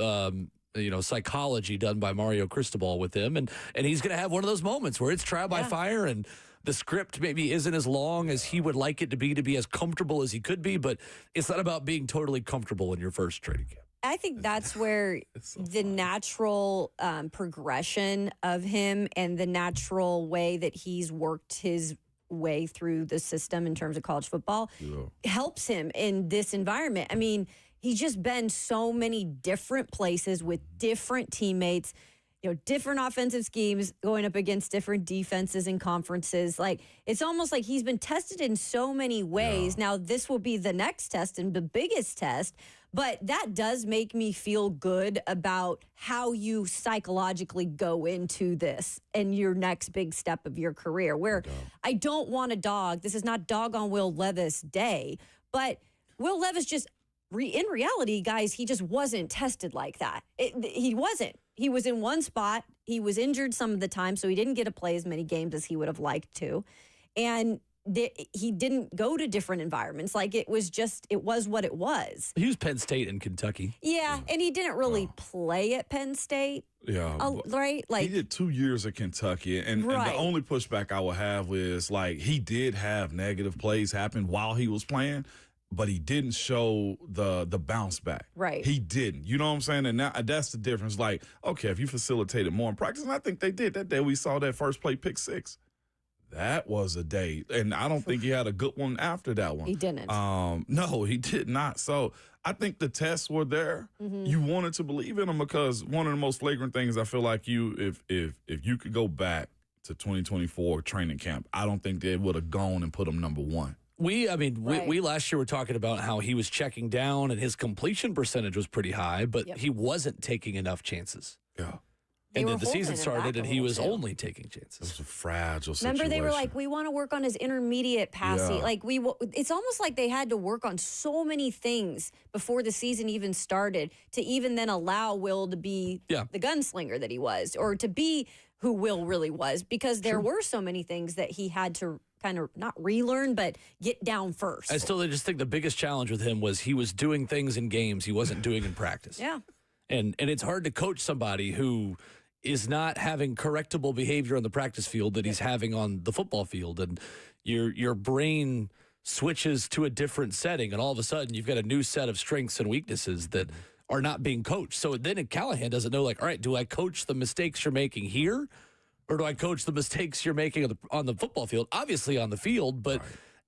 psychology done by Mario Cristobal with him. And he's going to have one of those moments where it's trial by fire, and the script maybe isn't as long as he would like it to be as comfortable as he could be. But it's not about being totally comfortable in your first training camp. I think that's where the natural progression of him and the natural way that he's worked his way through the system in terms of college football helps him in this environment. I mean, he's just been so many different places with different teammates, different offensive schemes going up against different defenses and conferences. Like, it's almost like he's been tested in so many ways. Yeah. Now, this will be the next test and the biggest test, but that does make me feel good about how you psychologically go into this and your next big step of your career, where I don't want a dog. This is not dog on Will Levis day, but Will Levis just, in reality, guys, he just wasn't tested like that. He wasn't. He was in one spot. He was injured some of the time, so he didn't get to play as many games as he would have liked to. And he didn't go to different environments. Like, it was what it was. He was Penn State and Kentucky. Yeah, and he didn't really play at Penn State. Yeah. Right? Like, he did 2 years at Kentucky. And the only pushback I would have is, like, he did have negative plays happen while he was playing, but he didn't show the bounce back. Right. He didn't. You know what I'm saying? And now that's the difference. Like, okay, if you facilitated more in practice, and I think they did. That day we saw that first play pick six. That was a day. And I don't think he had a good one after that one. He didn't. No, he did not. So I think the tests were there. Mm-hmm. You wanted to believe in them because one of the most flagrant things I feel like if you could go back to 2024 training camp, I don't think they would have gone and put him number one. We last year were talking about how he was checking down and his completion percentage was pretty high, but he wasn't taking enough chances. Yeah. And then the season started and he was only taking chances. It was a fragile situation. Remember, they were like, we want to work on his intermediate passing. Yeah. Like, it's almost like they had to work on so many things before the season even started to even then allow Will to be the gunslinger that he was, or to be who Will really was, because there were so many things that he had to kind of not relearn, but get down first. I just think the biggest challenge with him was he was doing things in games he wasn't doing in practice. Yeah. And it's hard to coach somebody who is not having correctable behavior on the practice field that he's having on the football field. And your brain switches to a different setting, and all of a sudden you've got a new set of strengths and weaknesses that are not being coached. So then Callahan doesn't know, like, all right, do I coach the mistakes you're making here, or do I coach the mistakes you're making on the football field? Obviously on the field, but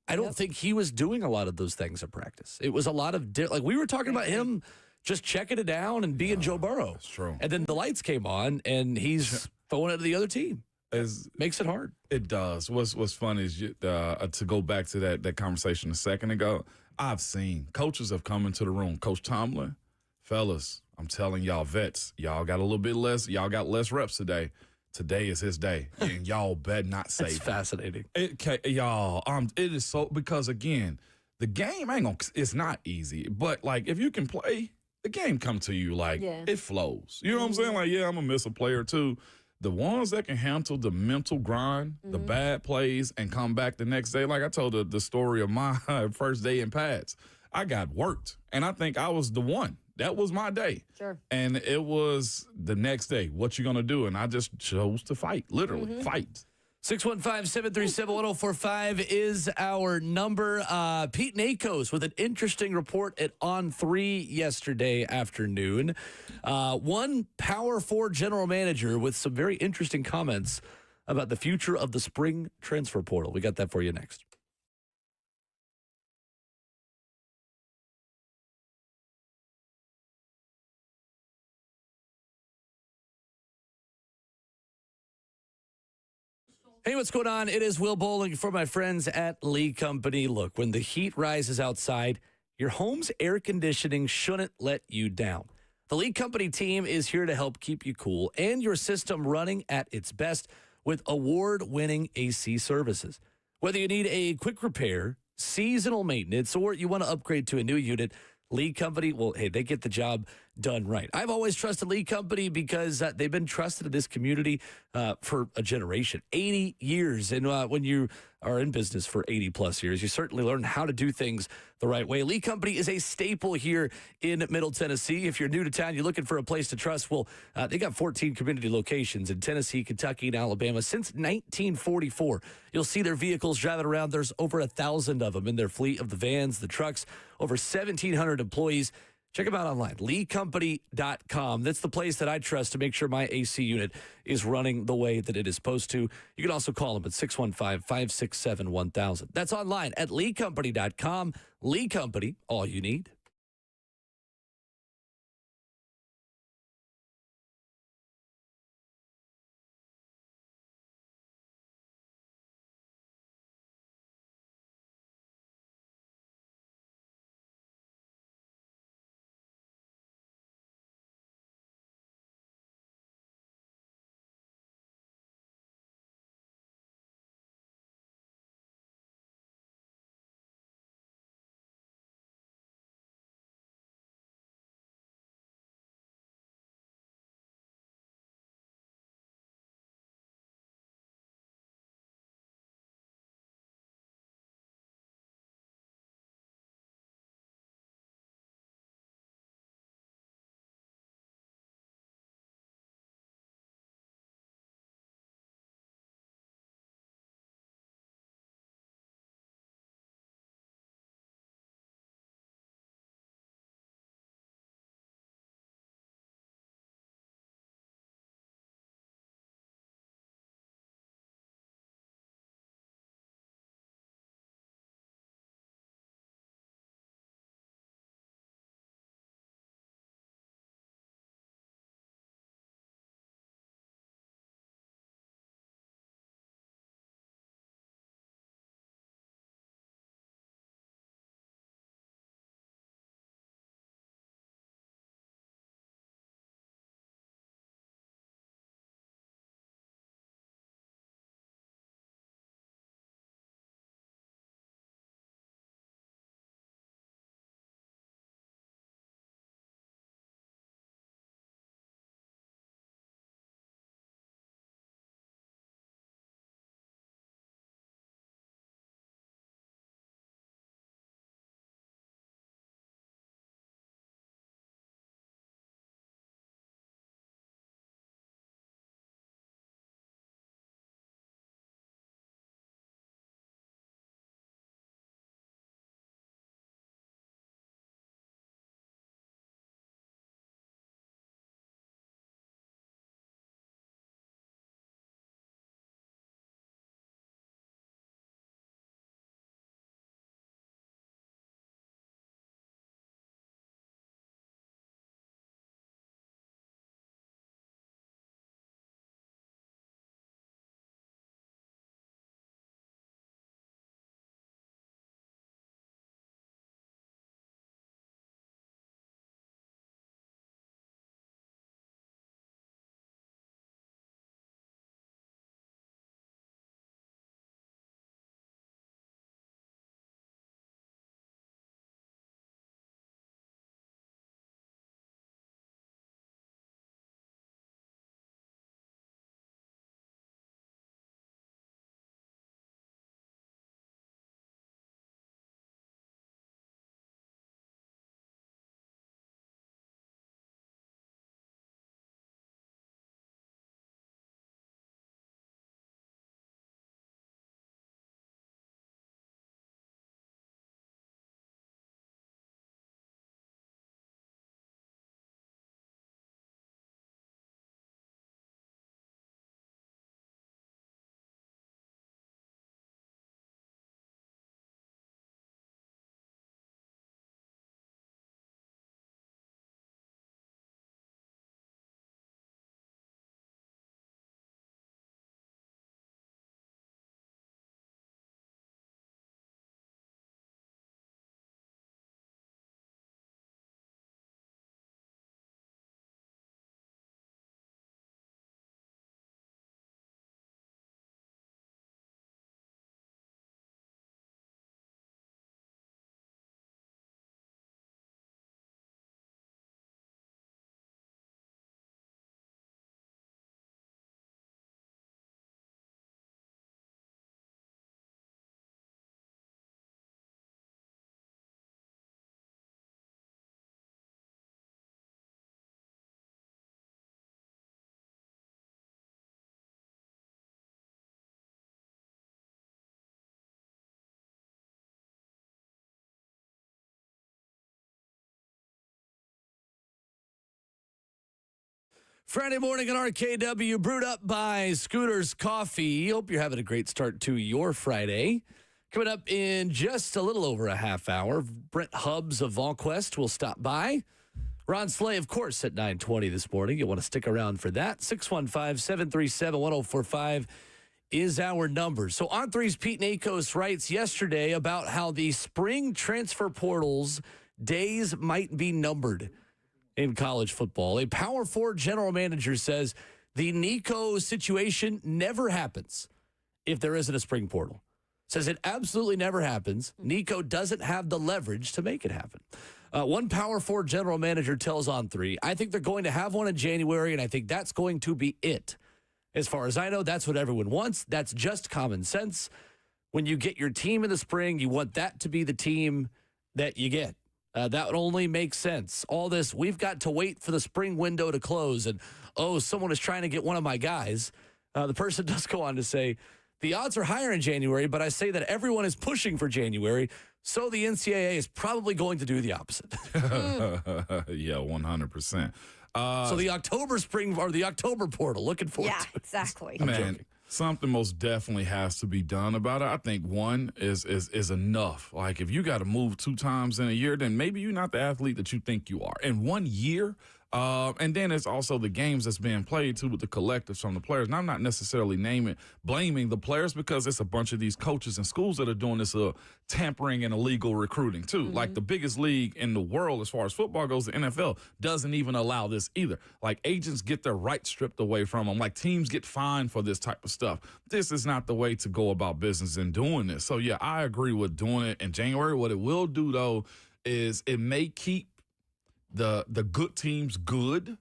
I don't think he was doing a lot of those things in practice. It was a lot of like we were talking about him just checking it down and being Joe Burrow. That's true. And then the lights came on, and he's throwing it to the other team. Makes it hard. It does. What's funny is to go back to that conversation a second ago. I've seen coaches have come into the room. Coach Tomlin, fellas, I'm telling y'all, vets, y'all got a little bit less. Y'all got less reps today. Today is his day, and y'all bet not say. It's fascinating. Y'all, it is so, because again, the game it's not easy, but like if you can play, the game come to you like it flows. You know what I'm saying? Like, I'm gonna miss a play or two. The ones that can handle the mental grind, the bad plays, and come back the next day. Like I told the story of my first day in pads. I got worked, and I think I was the one. That was my day. Sure. And it was the next day. What you going to do? And I just chose to fight, literally fight. 615-737-1045 is our number. Pete Nakos with an interesting report at On 3 yesterday afternoon. One Power 4 general manager with some very interesting comments about the future of the spring transfer portal. We got that for you next. Hey, what's going on? It is Will Bowling for my friends at Lee Company. Look, when the heat rises outside, your home's air conditioning shouldn't let you down. The Lee Company team is here to help keep you cool and your system running at its best with award-winning AC services. Whether you need a quick repair, seasonal maintenance, or you want to upgrade to a new unit, Lee Company, well, hey, they get the job done right. I've always trusted Lee Company because they've been trusted in this community for a generation, 80 years. And when you are in business for 80 plus years, you certainly learn how to do things the right way. Lee Company is a staple here in Middle Tennessee. If you're new to town, you're looking for a place to trust, well, they got 14 community locations in Tennessee, Kentucky, and Alabama since 1944. You'll see their vehicles driving around. There's over 1,000 of them in their fleet of the vans, the trucks, over 1,700 employees. Check them out online, leecompany.com. That's the place that I trust to make sure my AC unit is running the way that it is supposed to. You can also call them at 615-567-1000. That's online at leecompany.com. Lee Company, all you need. Friday morning at RKW, brewed up by Scooter's Coffee. Hope you're having a great start to your Friday. Coming up in just a little over a half hour, Brent Hubbs of Vquest will stop by. Ron Slay, of course, at 9:20 this morning. You'll want to stick around for that. 615-737-1045 is our number. So On Three's Pete Nakos writes yesterday about how the spring transfer portal's days might be numbered in college football. A Power 4 general manager says the Nico situation never happens if there isn't a spring portal. Says it absolutely never happens. Nico doesn't have the leverage to make it happen. One Power 4 general manager tells On Three, I think they're going to have one in January, and I think that's going to be it. As far as I know, that's what everyone wants. That's just common sense. When you get your team in the spring, you want that to be the team that you get. That only makes sense. All this, we've got to wait for the spring window to close, and, someone is trying to get one of my guys. The person does go on to say, the odds are higher in January, but I say that everyone is pushing for January, so the NCAA is probably going to do the opposite. Yeah, 100%. So the October portal, looking forward to it. Yeah, exactly. Man, something most definitely has to be done about it. I think one is enough. Like, if you got to move 2 times in a year, then maybe you're not the athlete that you think you are. In 1 year, and then it's also the games that's being played, too, with the collectives from the players. And I'm not necessarily blaming the players, because it's a bunch of these coaches and schools that are doing this tampering and illegal recruiting, too. Mm-hmm. Like, the biggest league in the world as far as football goes, the NFL, doesn't even allow this either. Like, agents get their rights stripped away from them. Like, teams get fined for this type of stuff. This is not the way to go about business in doing this. So, yeah, I agree with doing it in January. What it will do, though, is it may keep the good teams good,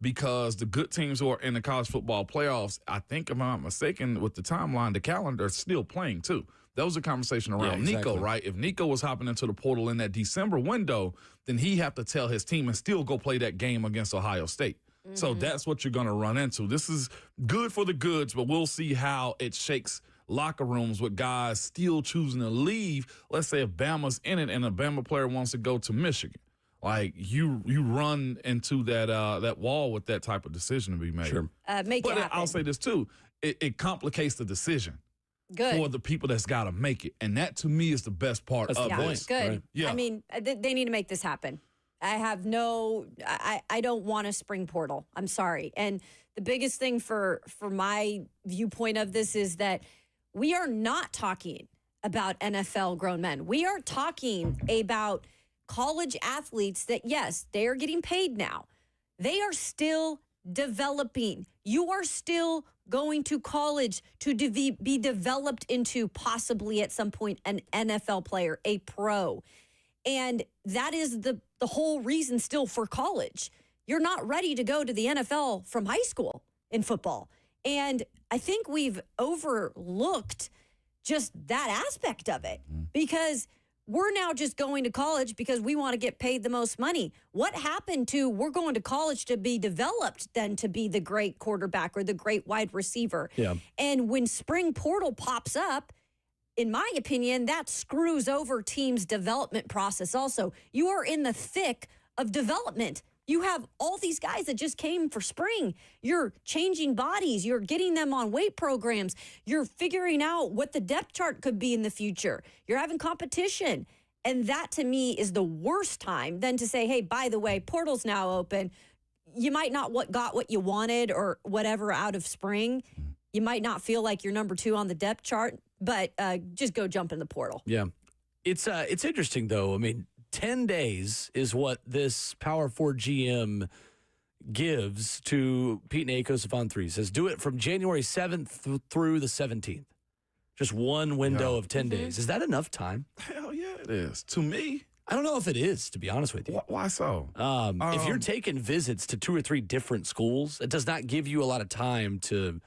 because the good teams who are in the college football playoffs, I think, if I'm not mistaken, with the timeline, the calendar, are still playing too. That was a conversation around Nico, right? If Nico was hopping into the portal in that December window, then he have to tell his team and still go play that game against Ohio State. Mm-hmm. So that's what you're going to run into. This is good for the goods, but we'll see how it shakes locker rooms with guys still choosing to leave. Let's say if Bama's in it and a Bama player wants to go to Michigan. Like, you run into that wall with that type of decision to be made. Sure. But I'll say this, too. It complicates the decision. Good. For the people that's got to make it. And that, to me, is the best part of this. Good. Right. Yeah. I mean, they need to make this happen. I don't want a spring portal. I'm sorry. And the biggest thing for my viewpoint of this is that we are not talking about NFL grown men. We are talking about college athletes that, yes, they are getting paid now. They are still developing. You are still going to college to be developed into possibly at some point an NFL player, a pro. And that is the whole reason still for college. You're not ready to go to the NFL from high school in football. And I think we've overlooked just that aspect of it, because we're now just going to college because we want to get paid the most money. What happened to we're going to college to be developed than to be the great quarterback or the great wide receiver? Yeah. And when spring portal pops up, in my opinion, that screws over teams' development process also. You are in the thick of development. You have all these guys that just came for spring. You're changing bodies. You're getting them on weight programs. You're figuring out what the depth chart could be in the future. You're having competition. And that, to me, is the worst time than to say, hey, by the way, portal's now open. You might not got what you wanted or whatever out of spring. You might not feel like you're number 2 on the depth chart, but just go jump in the portal. Yeah. It's interesting, though. I mean, 10 days is what this Power 4 GM gives to Pete Nakos of On Three. Says do it from January 7th through the 17th. Just one window of 10 days. Is that enough time? Hell yeah, it is. To me. I don't know if it is, to be honest with you. Why so? If you're taking visits to 2 or 3 different schools, it does not give you a lot of time to...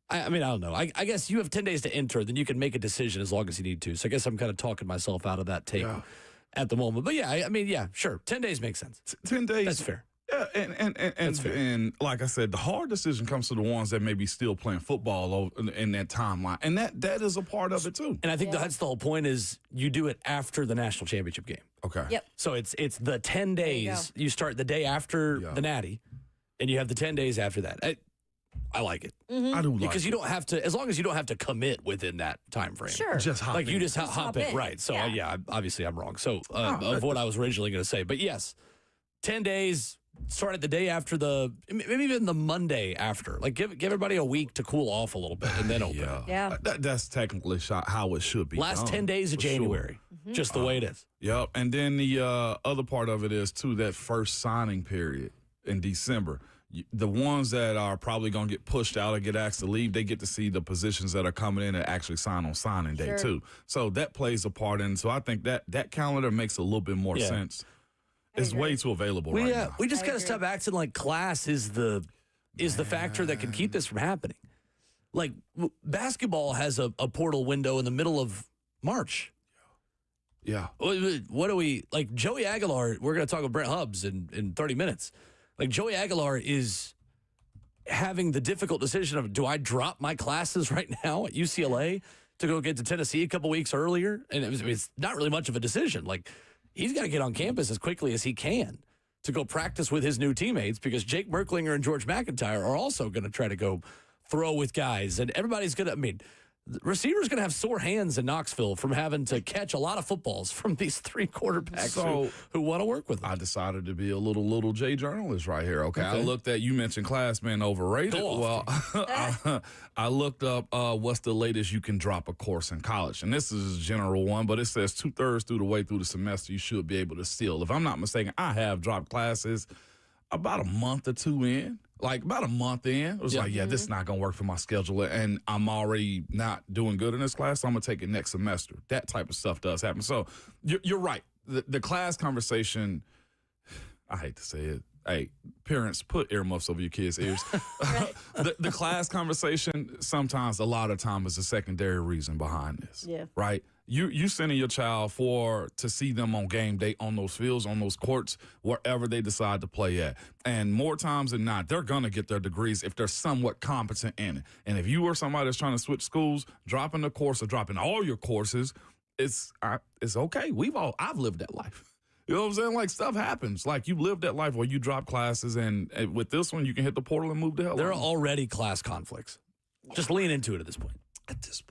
I mean, I don't know. I guess you have 10 days to enter, then you can make a decision as long as you need to. So I guess I'm kind of talking myself out of that take at the moment. But yeah, I mean, yeah, sure. 10 days makes sense. 10 days. That's fair. Yeah, and like I said, the hard decision comes to the ones that may be still playing football in that timeline. And that is a part of it, too. And I think that's the whole point is you do it after the national championship game. Okay. Yep. So it's the 10 days. You start the day after the Natty. and you have the 10 days after that. I like it. I do like because you don't have to, as long as you don't have to commit within that time frame. Sure. just hop Like in. you just hop in. Right. So, obviously I'm wrong. So, of what I was originally going to say. But yes, 10 days, start at the day after maybe even the Monday after. Like give everybody a week to cool off a little bit and then open it. Yeah. That's technically how it should be Last done, 10 days of for January. sure. Just the way it is. Yep. And then the other part of it is, too, that first signing period in December. The ones that are probably going to get pushed out or get asked to leave, they get to see the positions that are coming in and actually sign on signing day, too. So that plays a part in. So I think that calendar makes a little bit more sense. It's way too available right now. We just got to stop acting like class is the factor that can keep this from happening. Like, basketball has a portal window in the middle of March. Yeah. What do we, like, Joey Aguilar, we're going to talk with Brent Hubbs in 30 minutes. Like, Joey Aguilar is having the difficult decision of, do I drop my classes right now at UCLA to go get to Tennessee a couple weeks earlier? And it's not really much of a decision. Like, he's got to get on campus as quickly as he can to go practice with his new teammates, because Jake Merklinger and George McIntyre are also going to try to go throw with guys. And everybody's going to, the receiver's going to have sore hands in Knoxville from having to catch a lot of footballs from these three quarterbacks who want to work with them. I decided to be a little J journalist right here. Okay. I looked at, you mentioned classmen overrated. Well, I looked up what's the latest you can drop a course in college. And this is a general one, but it says 2/3 through the way through the semester, you should be able to steal. If I'm not mistaken, I have dropped classes about a month or two in. Like about a month in, it was like, this is not going to work for my schedule, and I'm already not doing good in this class, so I'm going to take it next semester. That type of stuff does happen. So you're right. The class conversation, I hate to say it. Hey, parents, put earmuffs over your kids' ears. The class conversation, sometimes, a lot of time, is a secondary reason behind this. Yeah. Right? You sending your child to see them on game day, on those fields, on those courts, wherever they decide to play at. And more times than not, they're going to get their degrees if they're somewhat competent in it. And if you are somebody that's trying to switch schools, dropping the course or dropping all your courses, it's okay. I've lived that life. You know what I'm saying? Like, stuff happens. Like, you lived that life where you drop classes, and with this one, you can hit the portal and move the hell There on. are already class conflicts. Just lean into it at this point. At this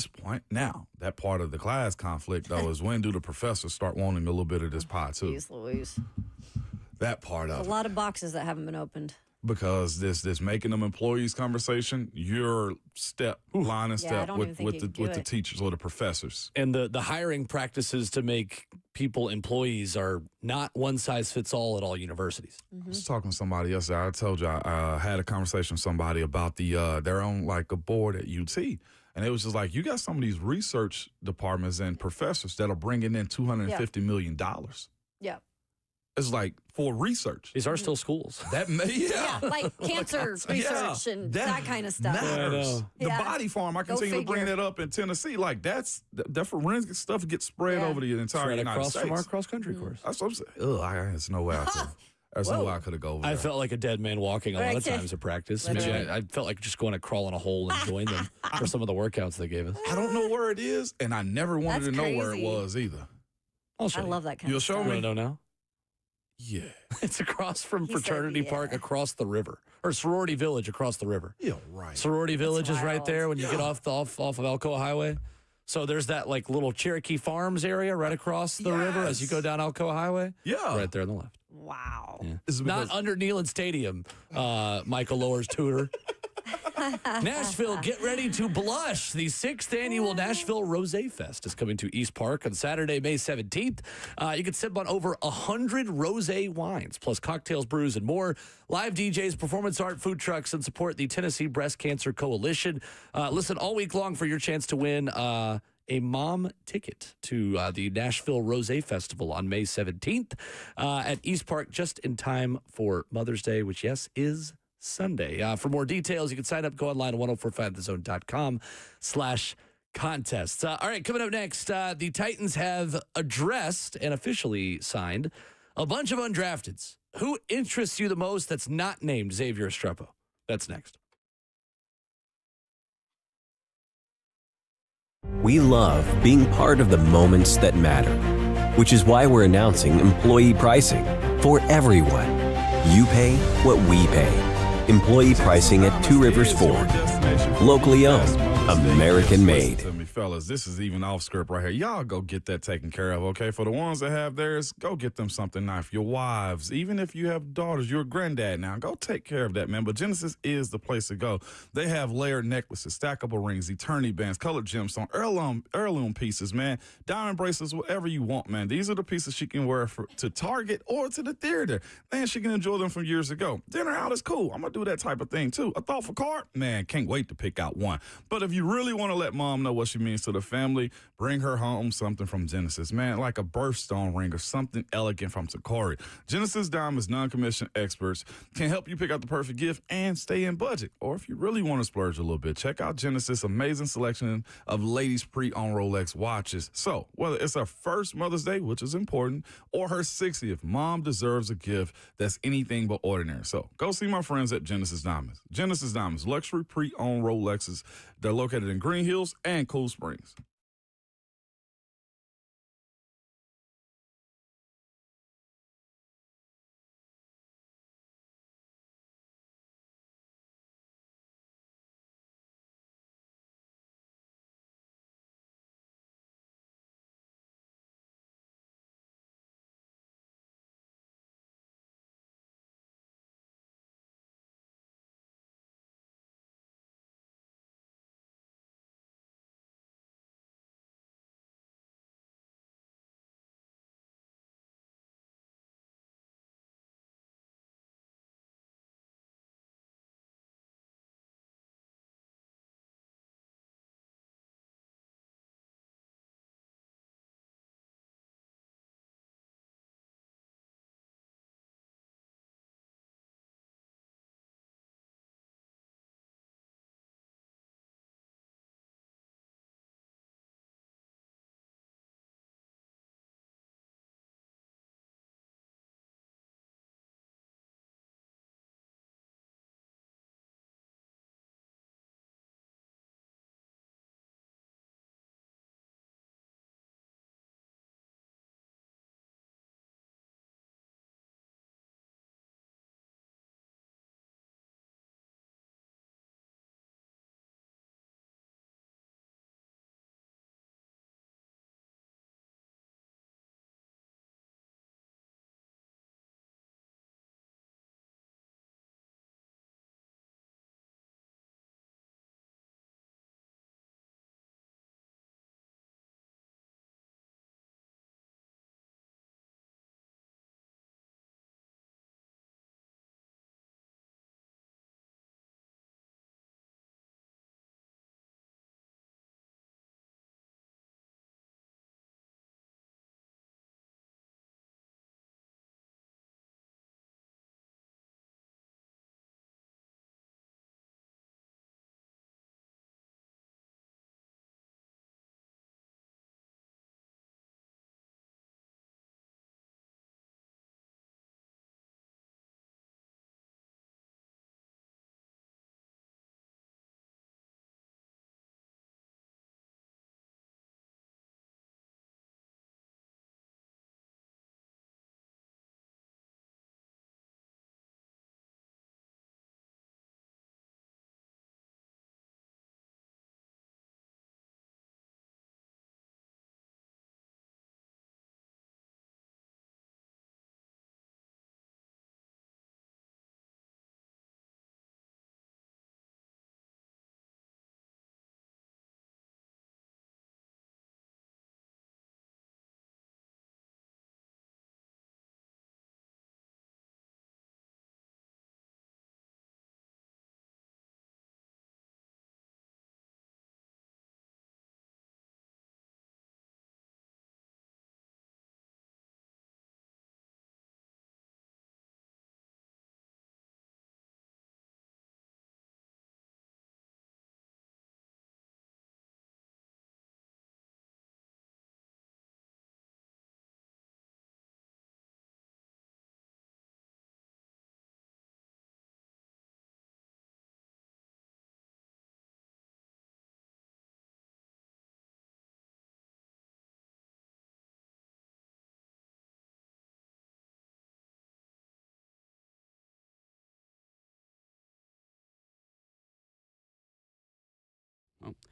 point. Now, that part of the class conflict, though, is when do the professors start wanting a little bit of this pie, too? Jeez Louise. That part of it. A lot of boxes that haven't been opened. Because this making them employees conversation, your line and step with the teachers or the professors. And the hiring practices to make people employees are not one size fits all at all universities. I was talking to somebody yesterday. I told you I had a conversation with somebody about their own, like, a board at UT. And it was just like, you got some of these research departments and professors that are bringing in $250 million. Yeah. It's like, for research. These are still schools. Yeah, like cancer research and that kind of stuff. Matters. The body farm, I continue to bring that up in Tennessee. Like, that forensic stuff gets spread over the entire United across States. from our cross-country course. That's what I'm saying. There's no way I could. There's no way I could have gone over there. I felt like a dead man walking a lot of times at practice. Maybe I felt like just going to crawl in a hole and join them for some of the workouts they gave us. I don't know where it is, and I never wanted to know where it was either. I'll show you. I love that kind You'll of stuff. show me? You want to know now? Yeah. It's across from Fraternity Park across the river, or Sorority Village across the river. Yeah, right. Sorority Village is right there when you get off of Alcoa Highway. So there's that, like, little Cherokee Farms area right across the river as you go down Alcoa Highway. Yeah. Right there on the left. Wow. Yeah. Not under Neyland Stadium, Michael Lower's tutor. Nashville, get ready to blush. The 6th annual Nashville Rosé Fest is coming to East Park on Saturday, May 17th. You can sip on over 100 rosé wines, plus cocktails, brews, and more. Live DJs, performance art, food trucks, and support the Tennessee Breast Cancer Coalition. Listen all week long for your chance to win a mom ticket to the Nashville Rosé Festival on May 17th at East Park, just in time for Mother's Day, which, yes, is Sunday. For more details, you can sign up, go online at 1045thezone.com/contests. All right, coming up next, the Titans have addressed and officially signed a bunch of undrafteds. Who interests you the most that's not named Xavier Estrepo? That's next. We love being part of the moments that matter, which is why we're announcing employee pricing for everyone. You pay what we pay. Employee pricing at Two Rivers Ford. Locally owned. American made. To me, fellas, this is even off script right here. Y'all go get that taken care of, okay? For the ones that have theirs, go get them something nice. Your wives, even if you have daughters, you're a granddad now, go take care of that, man. But Genesis is the place to go. They have layered necklaces, stackable rings, eternity bands, colored gemstones, heirloom pieces, man, diamond bracelets, whatever you want, man. These are the pieces she can wear to Target or to the theater. Man, she can enjoy them from years ago. Dinner out is cool. I'm going to do that type of thing, too. A thoughtful card? Man, can't wait to pick out one. But if you really want to let mom know what she means to the family, bring her home something from Genesis, man, like a birthstone ring or something elegant from Sakura. Genesis Diamonds non-commissioned experts can help you pick out the perfect gift and stay in budget. Or if you really want to splurge a little bit, check out Genesis' amazing selection of ladies' pre-owned Rolex watches. So whether it's her first Mother's Day, which is important, or her 60th, mom deserves a gift that's anything but ordinary. So go see my friends at Genesis Diamonds. Genesis Diamonds, luxury pre-owned Rolexes. They're located in Green Hills and Cool Springs.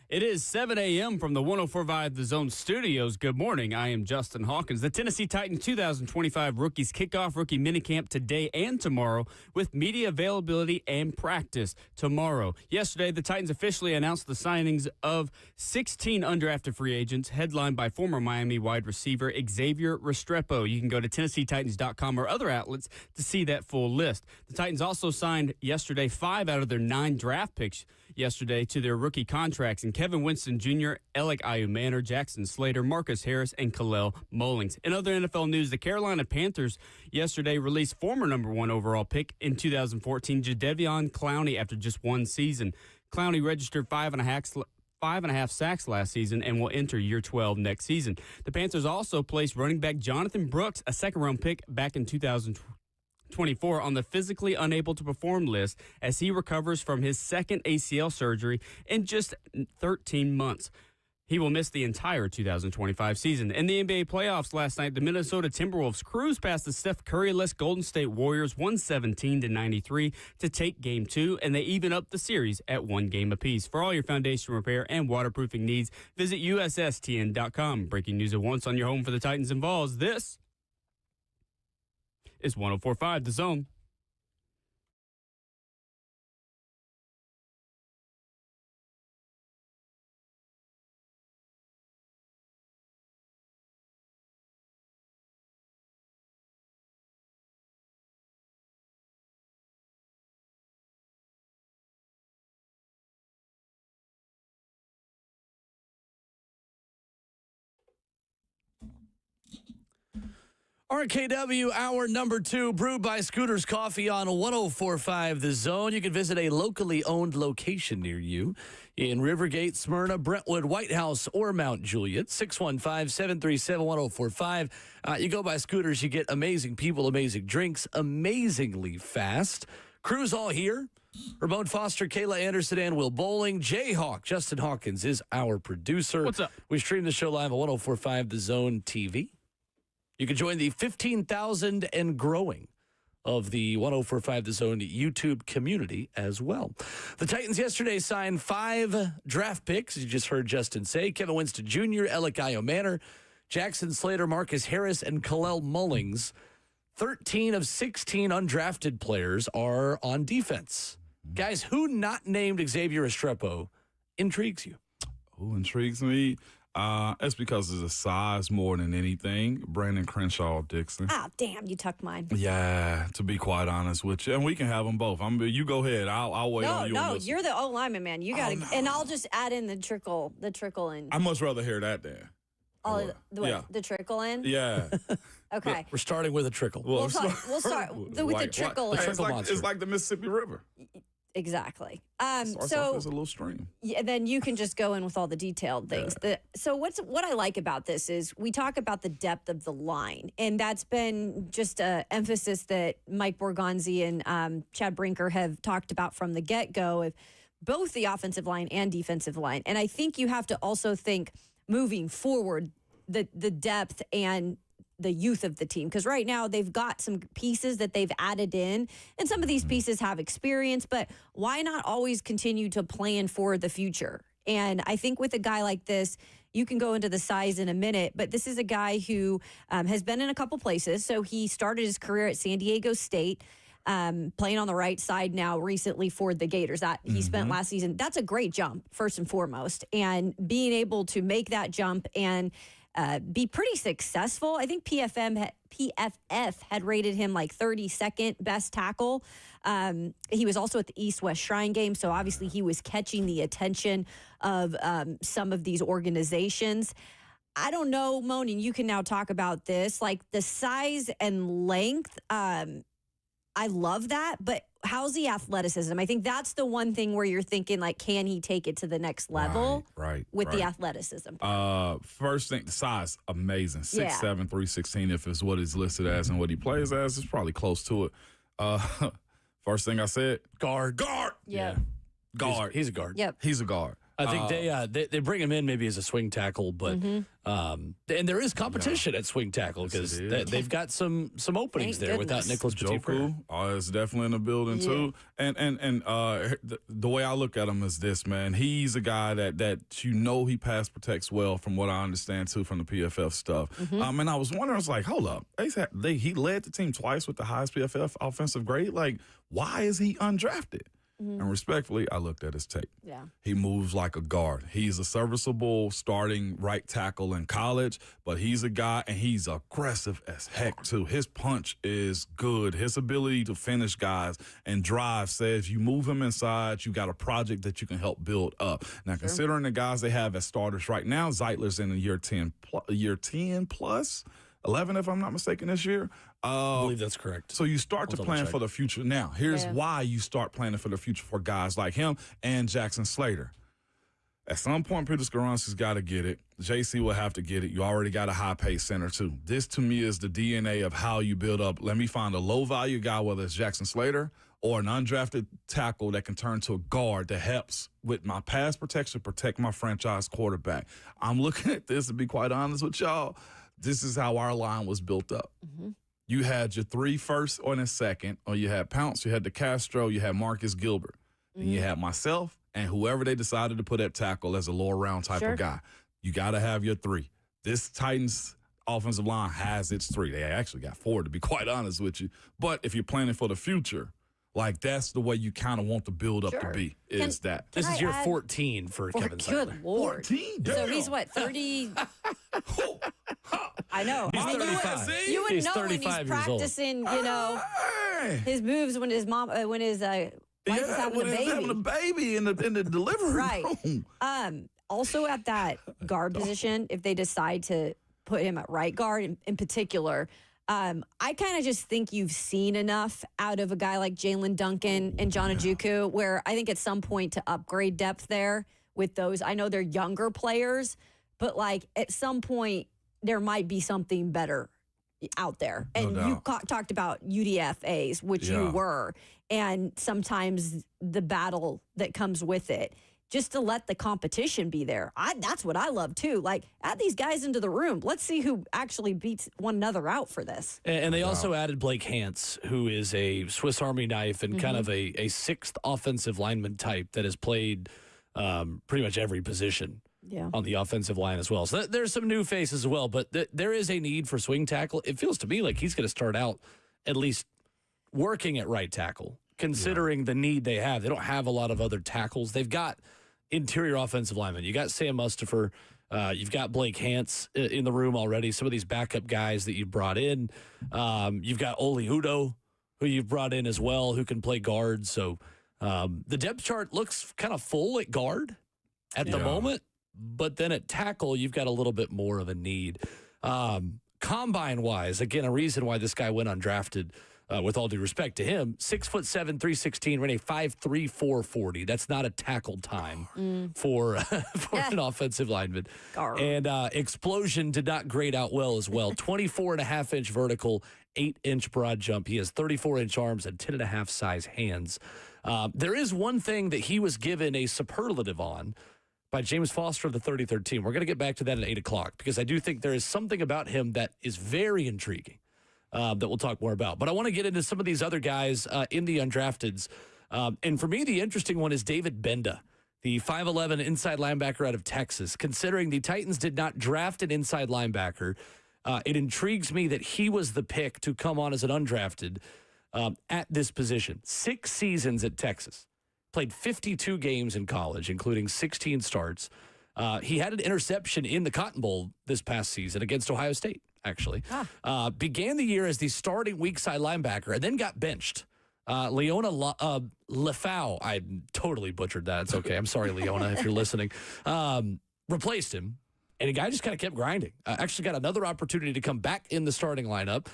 It is 7 a.m. from the 104.5 The Zone Studios. Good morning. I am Justin Hawkins. The Tennessee Titans 2025 Rookies Kickoff Rookie Minicamp today and tomorrow with media availability and practice tomorrow. Yesterday, the Titans officially announced the signings of 16 undrafted free agents headlined by former Miami wide receiver Xavier Restrepo. You can go to TennesseeTitans.com or other outlets to see that full list. The Titans also signed yesterday 5 out of their 9 draft picks yesterday to their rookie contracts, and Kevin Winston Jr., Alec Ayumanor, Jackson Slater, Marcus Harris, and Kalel Mullings. In other NFL news, the Carolina Panthers yesterday released former number 1 overall pick in 2014, Jadeveon Clowney, after just 1 season. Clowney registered 5.5 sacks last season and will enter year 12 next season. The Panthers also placed running back Jonathan Brooks, a second-round pick back in 2024, on the physically unable to perform list as he recovers from his second ACL surgery in just 13 months. He will miss the entire 2025 season. In the NBA playoffs last night, the Minnesota Timberwolves cruised past the Steph Curry-less Golden State Warriors 117-93 to take Game 2, and they even up the series at 1 game apiece. For all your foundation repair and waterproofing needs, visit USSTN.com. Breaking news at once on your home for the Titans and Vols. This is 104.5 The Zone. RKW, hour number 2, brewed by Scooters Coffee on 104.5 The Zone. You can visit a locally owned location near you in Rivergate, Smyrna, Brentwood, White House, or Mount Juliet. 615-737-1045. You go by Scooters, you get amazing people, amazing drinks, amazingly fast. Crew's all here. Ramon Foster, Kayla Anderson, and Will Bowling. Jayhawk, Justin Hawkins is our producer. What's up? We stream the show live at 104.5 The Zone TV. You can join the 15,000 and growing of the 104.5 The Zone YouTube community as well. The Titans yesterday signed 5 draft picks, as you just heard Justin say. Kevin Winston Jr., Alec Ayumanor, Jackson Slater, Marcus Harris, and Kalel Mullings. 13 of 16 undrafted players are on defense. Guys, who not named Xavier Restrepo intrigues you? Who intrigues me? It's because of the size more than anything. Brandon Crenshaw Dixon. Ah, damn, you tucked mine. Yeah, to be quite honest with you. And we can have them both. You go ahead. I'll wait on you. No, you're the O-lineman, man. You got to, and I'll just add in the trickle in. I'd much rather hear that then. The trickle in? Yeah. Okay. We're starting with a trickle. We'll start with the trickle in. It's like the Mississippi River. Exactly. Starts off as a little stream. Yeah, then you can just go in with all the detailed things. Yeah. What I like about this is we talk about the depth of the line, and that's been just an emphasis that Mike Borgonzi and Chad Brinker have talked about from the get-go of both the offensive line and defensive line. And I think you have to also think moving forward the depth and the youth of the team, because right now they've got some pieces that they've added in, and some of these pieces have experience, but why not always continue to plan for the future? And I think with a guy like this, you can go into the size in a minute, but this is a guy who has been in a couple places. So he started his career at San Diego State, playing on the right side now recently for the Gators. That he spent last season. That's a great jump, first and foremost, and being able to make that jump and be pretty successful. I think PFF had rated him like 32nd best tackle. He was also at the East-West Shrine game, so obviously he was catching the attention of some of these organizations. I don't know, Moan, and you can now talk about this, like the size and length. I love that, but how's the athleticism? I think that's the one thing where you're thinking, like, can he take it to the next level with the athleticism? First thing, the size, amazing. 6'7", 316 if it's what he's listed as and what he plays as. It's probably close to it. First thing I said, guard. Yeah. Guard. He's a guard. Yep. He's a guard. I think they bring him in maybe as a swing tackle, but and there is competition at swing tackle because they've got some openings there without Nicholas Petit-Frere. Is definitely in the building too. And the way I look at him is this, man. He's a guy that he pass protects well, from what I understand too from the PFF stuff. And I was wondering, I was like, hold up, he led the team twice with the highest PFF offensive grade. Like, why is he undrafted? And respectfully, I looked at his tape. Yeah. He moves like a guard. He's a serviceable starting right tackle in college, but he's a guy, and he's aggressive as heck, too. His punch is good. His ability to finish guys and drive says you move him inside, you got a project that you can help build up. Now, considering the guys they have as starters right now, Zeitler's in year 10 plus, 11 if I'm not mistaken this year. I believe that's correct. So you start to plan for the future. Now, here's why you start planning for the future for guys like him and Jackson Slater. At some point, Peter Skoronski's got to get it. JC will have to get it. You already got a high-paid center, too. This, to me, is the DNA of how you build up. Let me find a low-value guy, whether it's Jackson Slater or an undrafted tackle that can turn to a guard that helps with my pass protection, protect my franchise quarterback. I'm looking at this, to be quite honest with y'all. This is how our line was built up. You had your 3 first or a second, or you had Pounce, you had DeCastro, you had Marcus Gilbert. Then you had myself and whoever they decided to put at tackle as a lower round type of guy. You got to have your 3. This Titans offensive line has its 3. They actually got 4, to be quite honest with you. But if you're planning for the future, like, that's the way you kind of want the build up to be, is that. This is your 14 for Kevin Zeitler. Good Lord. 14? Damn. So he's what, 30? I know. He's 35. You would He's know when 35 he's years old. practicing, his moves when his mom, when his wife is having a baby. He's having a baby in the delivery room. Also at that guard position, if they decide to put him at right guard in particular, I kind of just think you've seen enough out of a guy like Jalen Duncan and John Ojukwu, where I think at some point to upgrade depth there with those. I know they're younger players, but like at some point there might be something better out there. And you talked about UDFAs, which you were, and sometimes the battle that comes with it. Just to let the competition be there. That's what I love, too. Like, add these guys into the room. Let's see who actually beats one another out for this. And they also added Blake Hance, who is a Swiss Army knife and kind of a 6th offensive lineman type that has played pretty much every position on the offensive line as well. So there's some new faces as well, but there is a need for swing tackle. It feels to me like he's going to start out at least working at right tackle, considering the need they have. They don't have a lot of other tackles. They've got interior offensive linemen. You got Sam Mustipher. You've got Blake Hance in the room already. Some of these backup guys that you brought in. You've got Oli Udoh, who you've brought in as well, who can play guard. So the depth chart looks kind of full at guard at the moment, but then at tackle, you've got a little bit more of a need. Combine-wise, again, a reason why this guy went undrafted, with all due respect to him, 6'7", 316, ran a 5.3 440. That's not a tackle time for an offensive lineman. And explosion did not grade out well as well. 24.5-inch vertical, 8-inch broad jump. He has 34-inch arms and 10.5 size hands. There is one thing that he was given a superlative on by James Foster of the 33rd team. We're going to get back to that at 8 o'clock because I do think there is something about him that is very intriguing. That we'll talk more about. But I want to get into some of these other guys in the undrafteds. And for me, the interesting one is David Benda, the 5'11" inside linebacker out of Texas. Considering the Titans did not draft an inside linebacker, it intrigues me that he was the pick to come on as an undrafted at this position. 6 seasons at Texas. Played 52 games in college, including 16 starts. He had an interception in the Cotton Bowl this past season against Ohio State, actually. Began the year as the starting weak side linebacker and then got benched. Leona Lefau, I totally butchered that. It's okay. I'm sorry, Leona, if you're listening. Replaced him, and the guy just kind of kept grinding. Actually got another opportunity to come back in the starting lineup.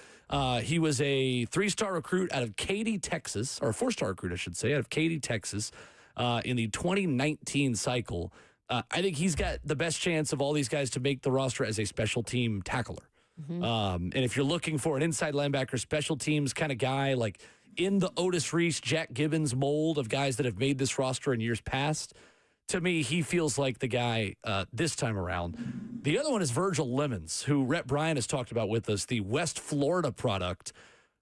He was a 3-star recruit out of Katy, Texas, or a 4-star recruit, I should say, out of Katy, Texas, in the 2019 cycle. I think he's got the best chance of all these guys to make the roster as a special team tackler. And if you're looking for an inside linebacker, special teams kind of guy, like in the Otis Reese, Jack Gibbons mold of guys that have made this roster in years past, to me, he feels like the guy this time around. The other one is Virgil Lemons, who Rhett Bryan has talked about with us, the West Florida product,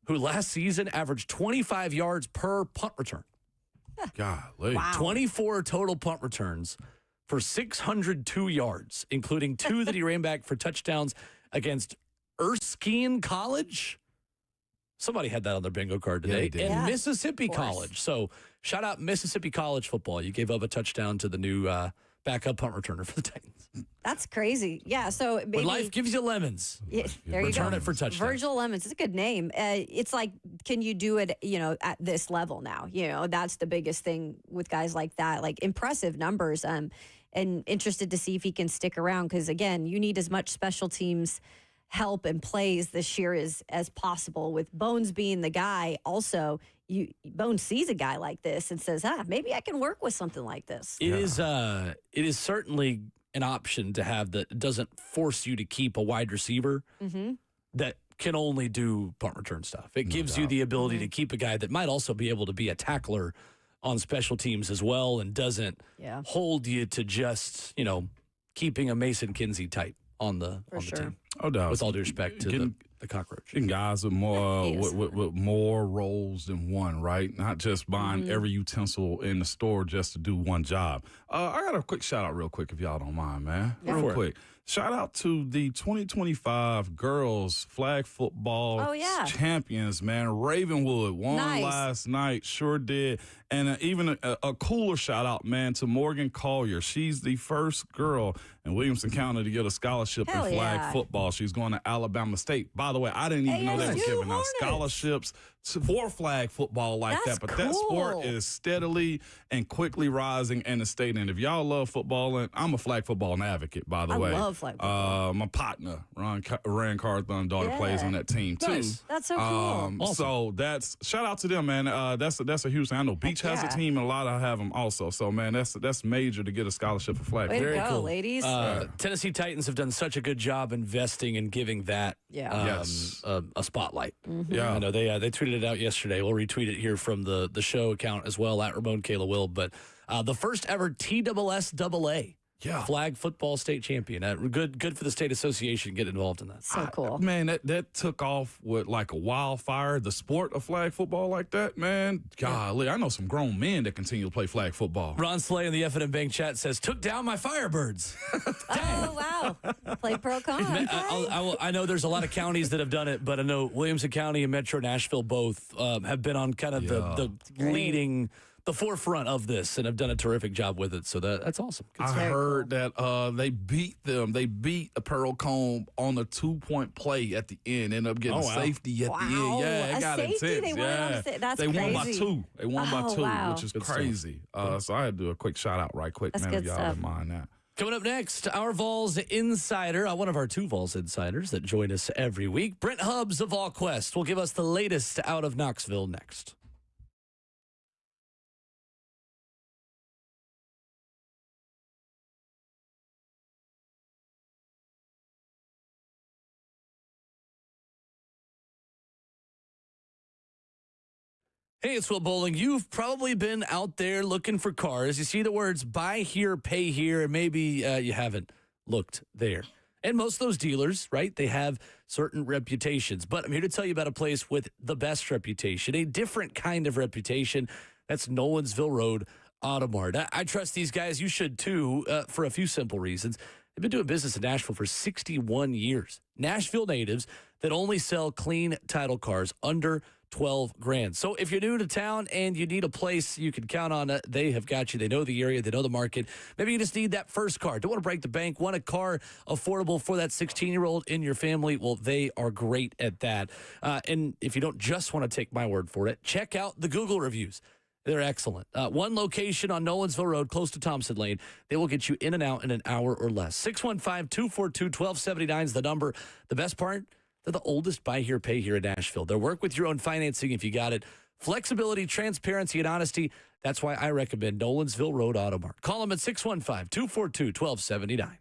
who last season averaged 25 yards per punt return. Golly. Wow. 24 total punt returns for 602 yards, including 2 that he ran back for touchdowns against Erskine College. Somebody had that on their bingo card today. And Mississippi College. So shout out Mississippi College football. You gave up a touchdown to the new backup punt returner for the Titans. That's crazy. Yeah, so maybe When life gives you lemons, there you go. return it for touchdowns. Virgil Lemons, it's a good name. It's like, can you do it, at this level now? That's the biggest thing with guys like that. Like, impressive numbers. And interested to see if he can stick around because, again, you need as much special teams help and plays this year as possible. With Bones being the guy, also, Bones sees a guy like this and says, maybe I can work with something like this. It is certainly an option to have that doesn't force you to keep a wide receiver that can only do punt return stuff. It gives you the ability to keep a guy that might also be able to be a tackler on special teams as well and doesn't hold you to just, keeping a Mason Kinsey type on the team. Oh, no. With all due respect to the cockroach. Getting guys with more with more roles than one, right? Not just buying every utensil in the store just to do one job. I got a quick shout out real quick if y'all don't mind, man. Real quick. Shout out to the 2025 girls flag football champions, man. Ravenwood won last night, sure did. And even a cooler shout out, man, to Morgan Collier. She's the first girl in Williamson County to get a scholarship in flag football. She's going to Alabama State. By the way, I didn't even know they were giving out scholarships for flag football like that. But that sport is steadily and quickly rising in the state. And if y'all love footballing, I'm a flag football advocate, by the way. I love flag football. My partner, Rand Carthon, daughter, plays on that team, too. Nice. That's so cool. Awesome. So that's shout out to them, man. That's a huge thing. I know Beach has a team, and a lot of have them also. So, man, that's major to get a scholarship for flag. Way Very to go, cool. ladies. Tennessee Titans have done such a good job investing and giving that a spotlight. Yeah, I know they tweeted it out yesterday. We'll retweet it here from the show account as well at Ramon Kayla Will. But the first ever TSSAA flag football state champion. Good for the state association getting involved in that. So cool. Man, that took off with like a wildfire. The sport of flag football like that, man. Golly, I know some grown men that continue to play flag football. Ron Slay in the F&M Bank chat says, took down my Firebirds. Oh, wow. Play pro con. I know there's a lot of counties that have done it, but I know Williamson County and Metro Nashville both have been on kind of the leading, the forefront of this and have done a terrific job with it. So that's awesome. I heard that they beat them. They beat a Pearl Combe on a 2-point play at the end. Ended up getting safety at the end. Yeah, it got intense. That's they crazy. won by 2. They won by 2, wow. which is crazy. So I had to do a quick shout out right quick, That's man, good if y'all stuff. don't mind that. Coming up next, our Vols insider, one of our 2 Vols insiders that join us every week, Brent Hubbs of Vquest, will give us the latest out of Knoxville next. Hey, it's Will Bowling. You've probably been out there looking for cars. You see the words buy here, pay here, and maybe you haven't looked there. And most of those dealers, right, they have certain reputations. But I'm here to tell you about a place with the best reputation, a different kind of reputation. That's Nolensville Road Automart. I trust these guys. You should too, for a few simple reasons. They've been doing business in Nashville for 61 years. Nashville natives that only sell clean title cars under 12 grand. So if you're new to town and you need a place you can count on, they have got you. They know the area. They know the market. Maybe you just need that first car. Don't want to break the bank. Want a car affordable for that 16-year-old in your family? Well, they are great at that. And if you don't just want to take my word for it, check out the Google reviews. They're excellent. One location on Nolensville Road, close to Thompson Lane. They will get you in and out in an hour or less. 615-242-1279 is the number. The best part, they're the oldest buy here, pay here in Nashville. They'll work with your own financing if you got it. Flexibility, transparency, and honesty. That's why I recommend Nolensville Road Automart. Call them at 615-242-1279.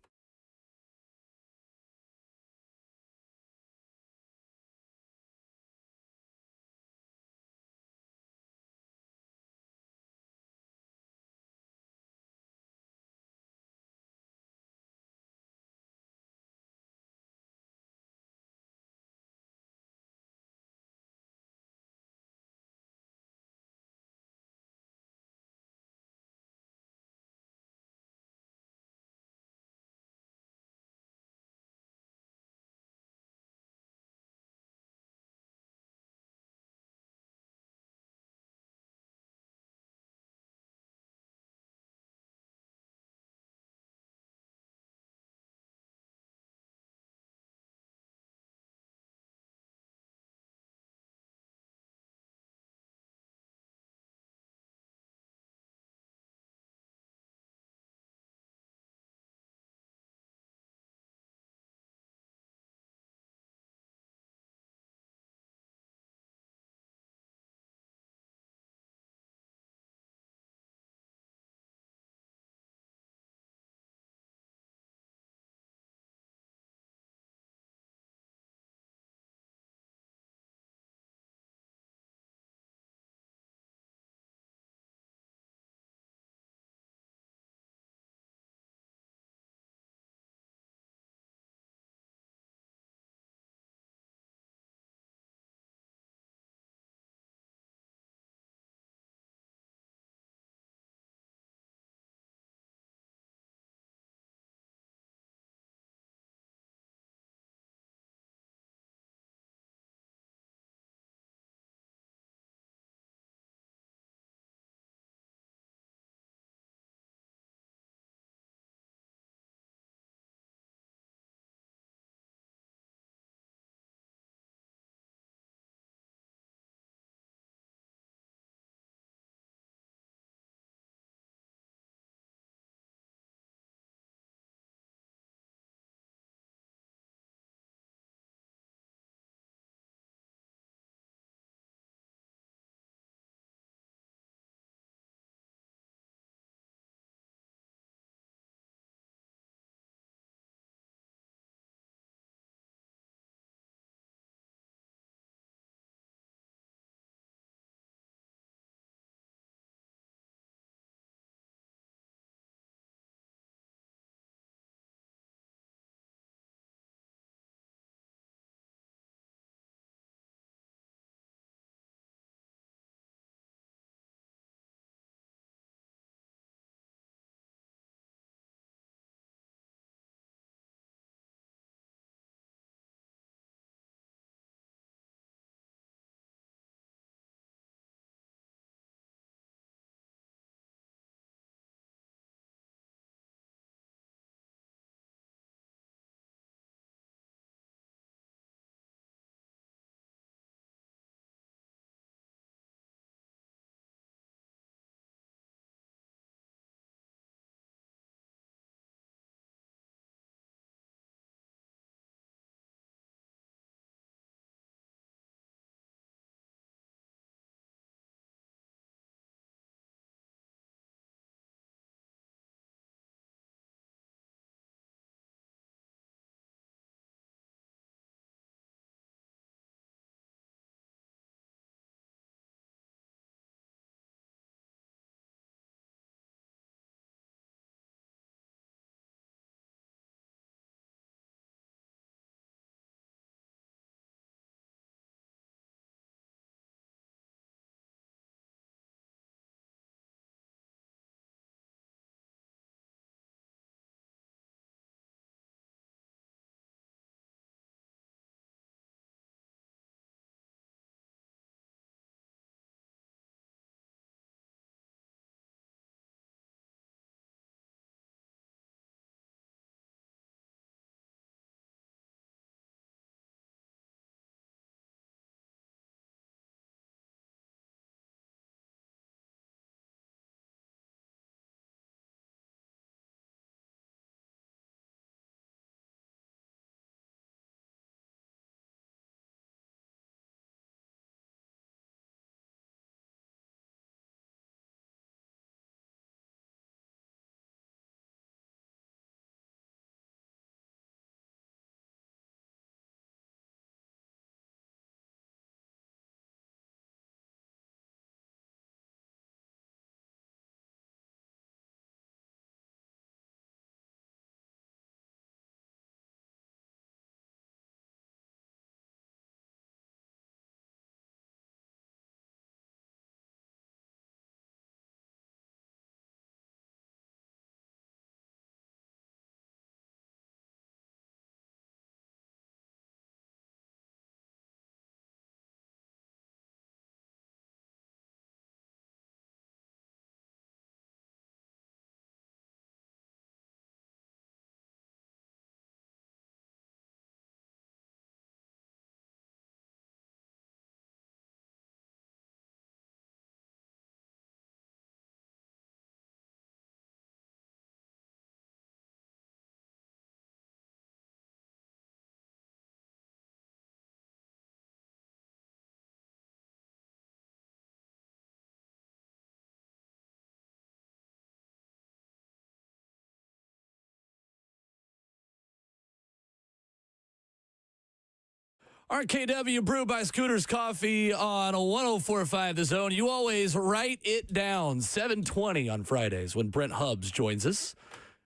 RKW Brew by Scooters Coffee on 104.5 The Zone. You always write it down. 7:20 on Fridays when Brent Hubbs joins us.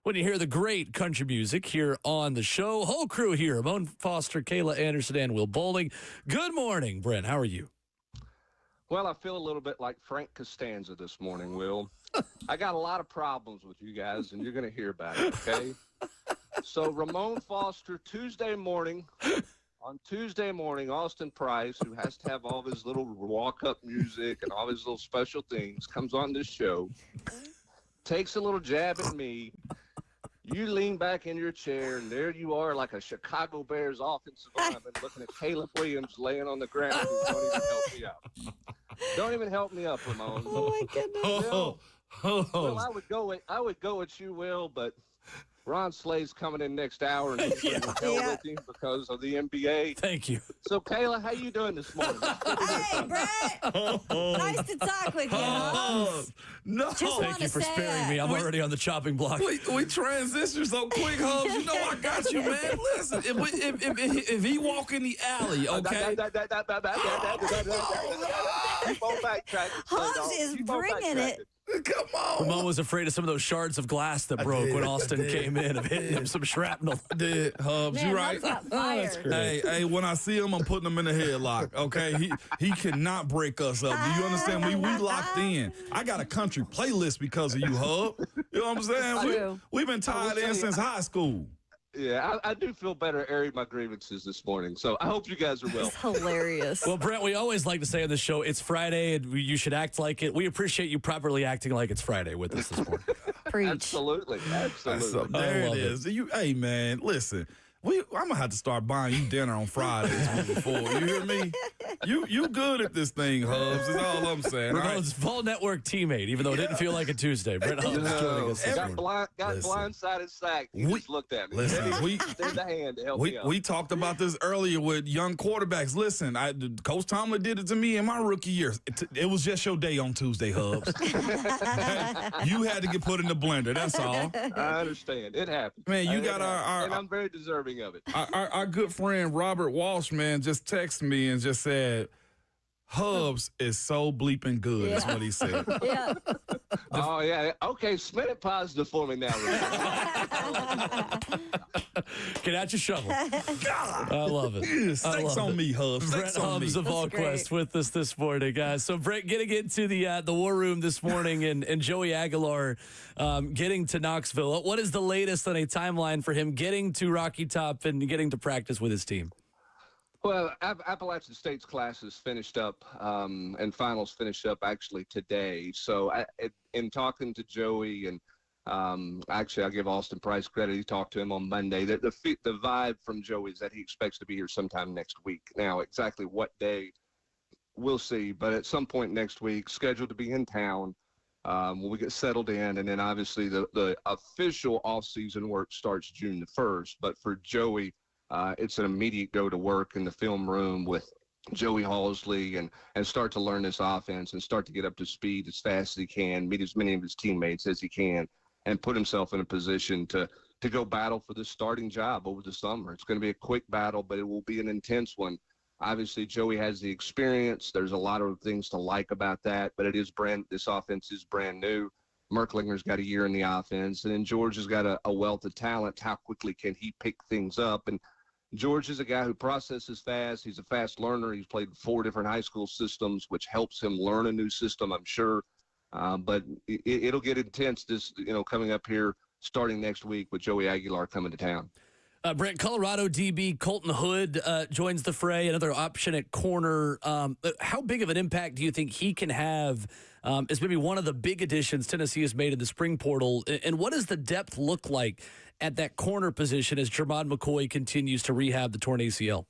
When you hear the great country music here on the show, whole crew here, Ramon Foster, Kayla Anderson, and Will Bowling. Good morning, Brent. How are you? Well, I feel a little bit like Frank Costanza this morning, Will. I got a lot of problems with you guys, and you're going to hear about it, okay? So Ramon Foster, On Tuesday morning, Austin Price, who has to have all of his little walk-up music and all his little special things, comes on this show, takes a little jab at me. You lean back in your chair, and there you are like a Chicago Bears offensive lineman looking at Caleb Williams laying on the ground who don't even help me out. Don't even help me up, Ramon. Oh, my goodness. Well, I would go with you, Will, but Ron Slay's coming in next hour, and he's going to hell with him because of the NBA. Thank you. So, Kayla, how you doing this morning? Hey, Brett. Nice to talk with you. No. Thank you for sparing me. I'm already on the chopping block. We transition so quick, Hubs. You know I got you, man. Listen, if he walk in the alley, okay? Hubs is bringing it. Come on. Ramon was afraid of some of those shards of glass that broke when Austin came in of hitting him some shrapnel. I did, Hubs. Man, You right. Hubs got fired. Hey, when I see him, I'm putting him in a headlock, okay? He cannot break us up. Do you understand? We locked in. I got a country playlist because of you, Hub. You know what I'm saying? We've been tied in since high school. Yeah, I do feel better airing my grievances this morning, so I hope you guys are well. It's hilarious. Well, Brent, we always like to say on the show, it's Friday, and you should act like it. We appreciate you properly acting like it's Friday with us this morning. Preach. Absolutely. There it is. Hey, man, listen. I'm gonna have to start buying you dinner on Fridays moving forward. You hear me? You good at this thing, Hubs. That's all I'm saying. Ramon's Vol Network teammate, even though it didn't feel like a Tuesday. Brent Hubbs joining us this morning. Got blindsided sacked. He just looked at me. Listen, extend the hand to help me out. We talked about this earlier with young quarterbacks. Listen, Coach Tomlin did it to me in my rookie year. It was just your day on Tuesday, Hubs. You had to get put in the blender. That's all. I understand. It happened. Man, you got our and I'm very deserving of it. Our good friend Robert Walsh, man, just texted me and just said, Hubs is so bleeping good, is what he said. Yeah. Oh, yeah. Okay, spin it positive for me now. Get out your shovel. I love it. Stakes on me, Hubs. Brent Hubbs of Vquest with us this morning, guys. So, Brent, getting into the war room this morning and Joey Aguilar getting to Knoxville. What is the latest on a timeline for him getting to Rocky Top and getting to practice with his team? Well, Appalachian State's classes finished up and finals finished up actually today. So in talking to Joey and actually I'll give Austin Price credit. He talked to him on Monday. The vibe from Joey is that he expects to be here sometime next week. Now, exactly what day, we'll see. But at some point next week, scheduled to be in town when we get settled in. And then obviously the official off-season work starts June the 1st. But for Joey, it's an immediate go to work in the film room with Joey Halsley and start to learn this offense and start to get up to speed as fast as he can, meet as many of his teammates as he can, and put himself in a position to go battle for the starting job over the summer. It's going to be a quick battle, but it will be an intense one. Obviously, Joey has the experience. There's a lot of things to like about that, but this offense is brand new. Merklinger's got a year in the offense, and then George has got a wealth of talent. How quickly can he pick things up? And George is a guy who processes fast. He's a fast learner. He's played 4 different high school systems, which helps him learn a new system, I'm sure. But it'll get intense coming up here starting next week with Joey Aguilar coming to town. Brent, Colorado DB Colton Hood joins the fray, another option at corner. How big of an impact do you think he can have as maybe one of the big additions Tennessee has made in the spring portal? And what does the depth look like at that corner position as Jermon McCoy continues to rehab the torn ACL?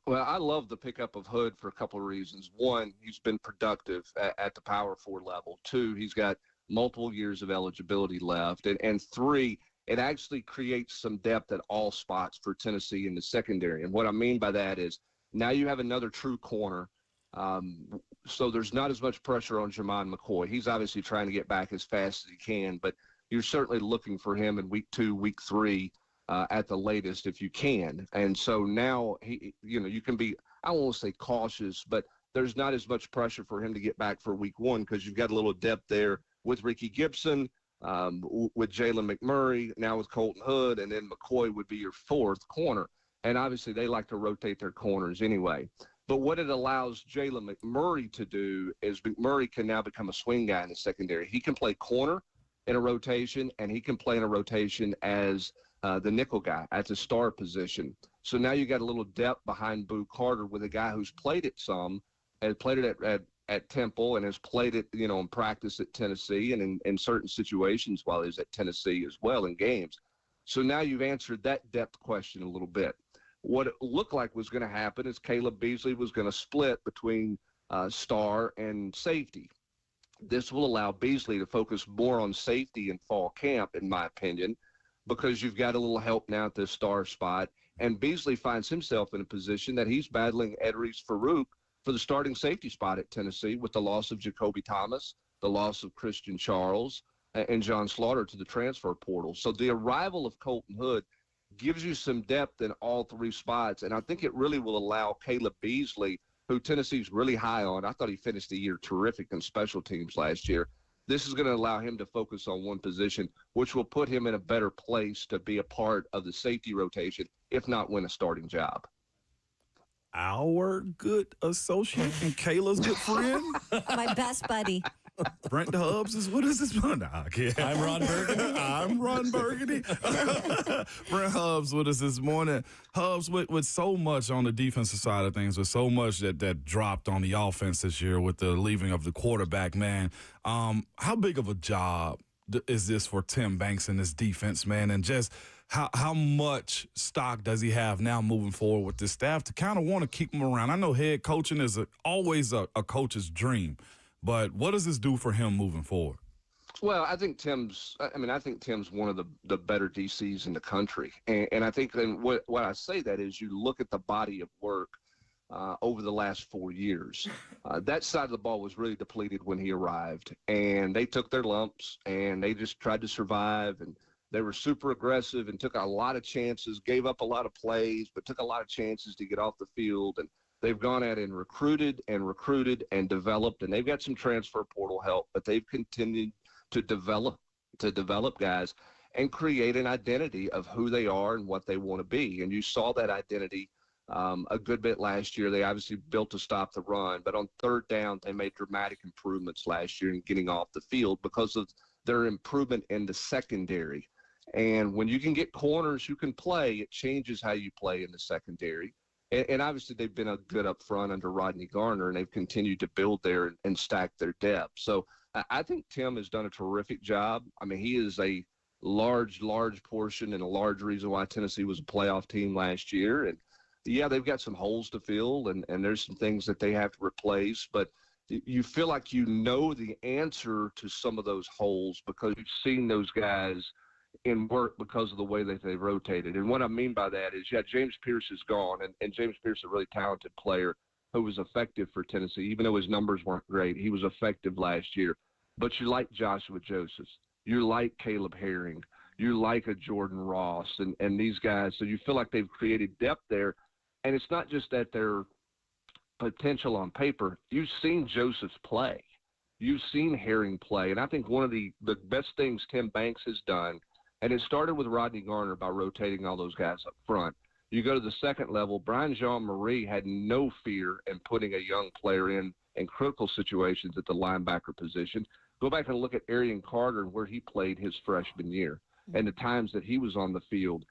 Well, I love the pickup of Hood for a couple of reasons. One, he's been productive at the Power 4 level. 2, he's got multiple years of eligibility left. And 3, it actually creates some depth at all spots for Tennessee in the secondary. And what I mean by that is now you have another true corner. So there's not as much pressure on Jermon McCoy. He's obviously trying to get back as fast as he can, but you're certainly looking for him in week 2, week 3 at the latest if you can. And so now you can be, I won't say cautious, but there's not as much pressure for him to get back for week one because you've got a little depth there with Ricky Gibson, with Jalen McMurray, now with Colton Hood, and then McCoy would be your fourth corner. And obviously they like to rotate their corners anyway. But what it allows Jalen McMurray to do is McMurray can now become a swing guy in the secondary. He can play corner in a rotation, and he can play in a rotation as the nickel guy at the star position. So now you got a little depth behind Boo Carter with a guy who's played it some, has played it at Temple, and has played it, in practice at Tennessee and in certain situations while he was at Tennessee as well in games. So now you've answered that depth question a little bit. What it looked like was going to happen is Caleb Beasley was going to split between star and safety. This will allow Beasley to focus more on safety in fall camp, in my opinion, because you've got a little help now at this star spot. And Beasley finds himself in a position that he's battling Edris Farouk for the starting safety spot at Tennessee with the loss of Jacoby Thomas, the loss of Christian Charles, and John Slaughter to the transfer portal. So the arrival of Colton Hood gives you some depth in all three spots, and I think it really will allow Caleb Beasley, who Tennessee's really high on. I thought he finished the year terrific in special teams last year. This is going to allow him to focus on one position, which will put him in a better place to be a part of the safety rotation, if not win a starting job. Our good associate and Kayla's good friend. My best buddy. Brent Hubbs is what is this? Nah, I'm Ron Burgundy. I'm Ron Burgundy. Brent Hubbs with us this morning. Hubbs, with so much on the defensive side of things, with so much that dropped on the offense this year with the leaving of the quarterback, man, how big of a job is this for Tim Banks and this defense, man? And just how much stock does he have now moving forward with this staff to kind of want to keep him around? I know head coaching is always a coach's dream. But what does this do for him moving forward? Well, I think Tim's one of the better DCs in the country. And I think what I say that is you look at the body of work over the last 4 years. That side of the ball was really depleted when he arrived. And they took their lumps, and they just tried to survive. And they were super aggressive and took a lot of chances, gave up a lot of plays, but took a lot of chances to get off the field. And they've gone out and recruited and developed, and they've got some transfer portal help, but they've continued to develop guys and create an identity of who they are and what they want to be. And you saw that identity a good bit last year. They obviously built to stop the run, but on third down, they made dramatic improvements last year in getting off the field because of their improvement in the secondary. And when you can get corners who can play, it changes how you play in the secondary. And obviously they've been a good up front under Rodney Garner, and they've continued to build there and stack their depth. So I think Tim has done a terrific job. I mean, he is a large portion and a large reason why Tennessee was a playoff team last year. And, yeah, they've got some holes to fill, and there's some things that they have to replace. But you feel like you know the answer to some of those holes because you've seen those guys in work because of the way that they've rotated. And what I mean by that is, James Pierce is gone, and James Pierce is a really talented player who was effective for Tennessee. Even though his numbers weren't great, he was effective last year. But you like Joshua Joseph. You like Caleb Herring. You like a Jordan Ross and these guys. So you feel like they've created depth there. And it's not just that they're potential on paper. You've seen Joseph play. You've seen Herring play. And I think one of the best things Tim Banks has done, and it started with Rodney Garner by rotating all those guys up front. You go to the second level, Brian Jean-Marie had no fear in putting a young player in critical situations at the linebacker position. Go back and look at Arian Carter and where he played his freshman year and the times that he was on the field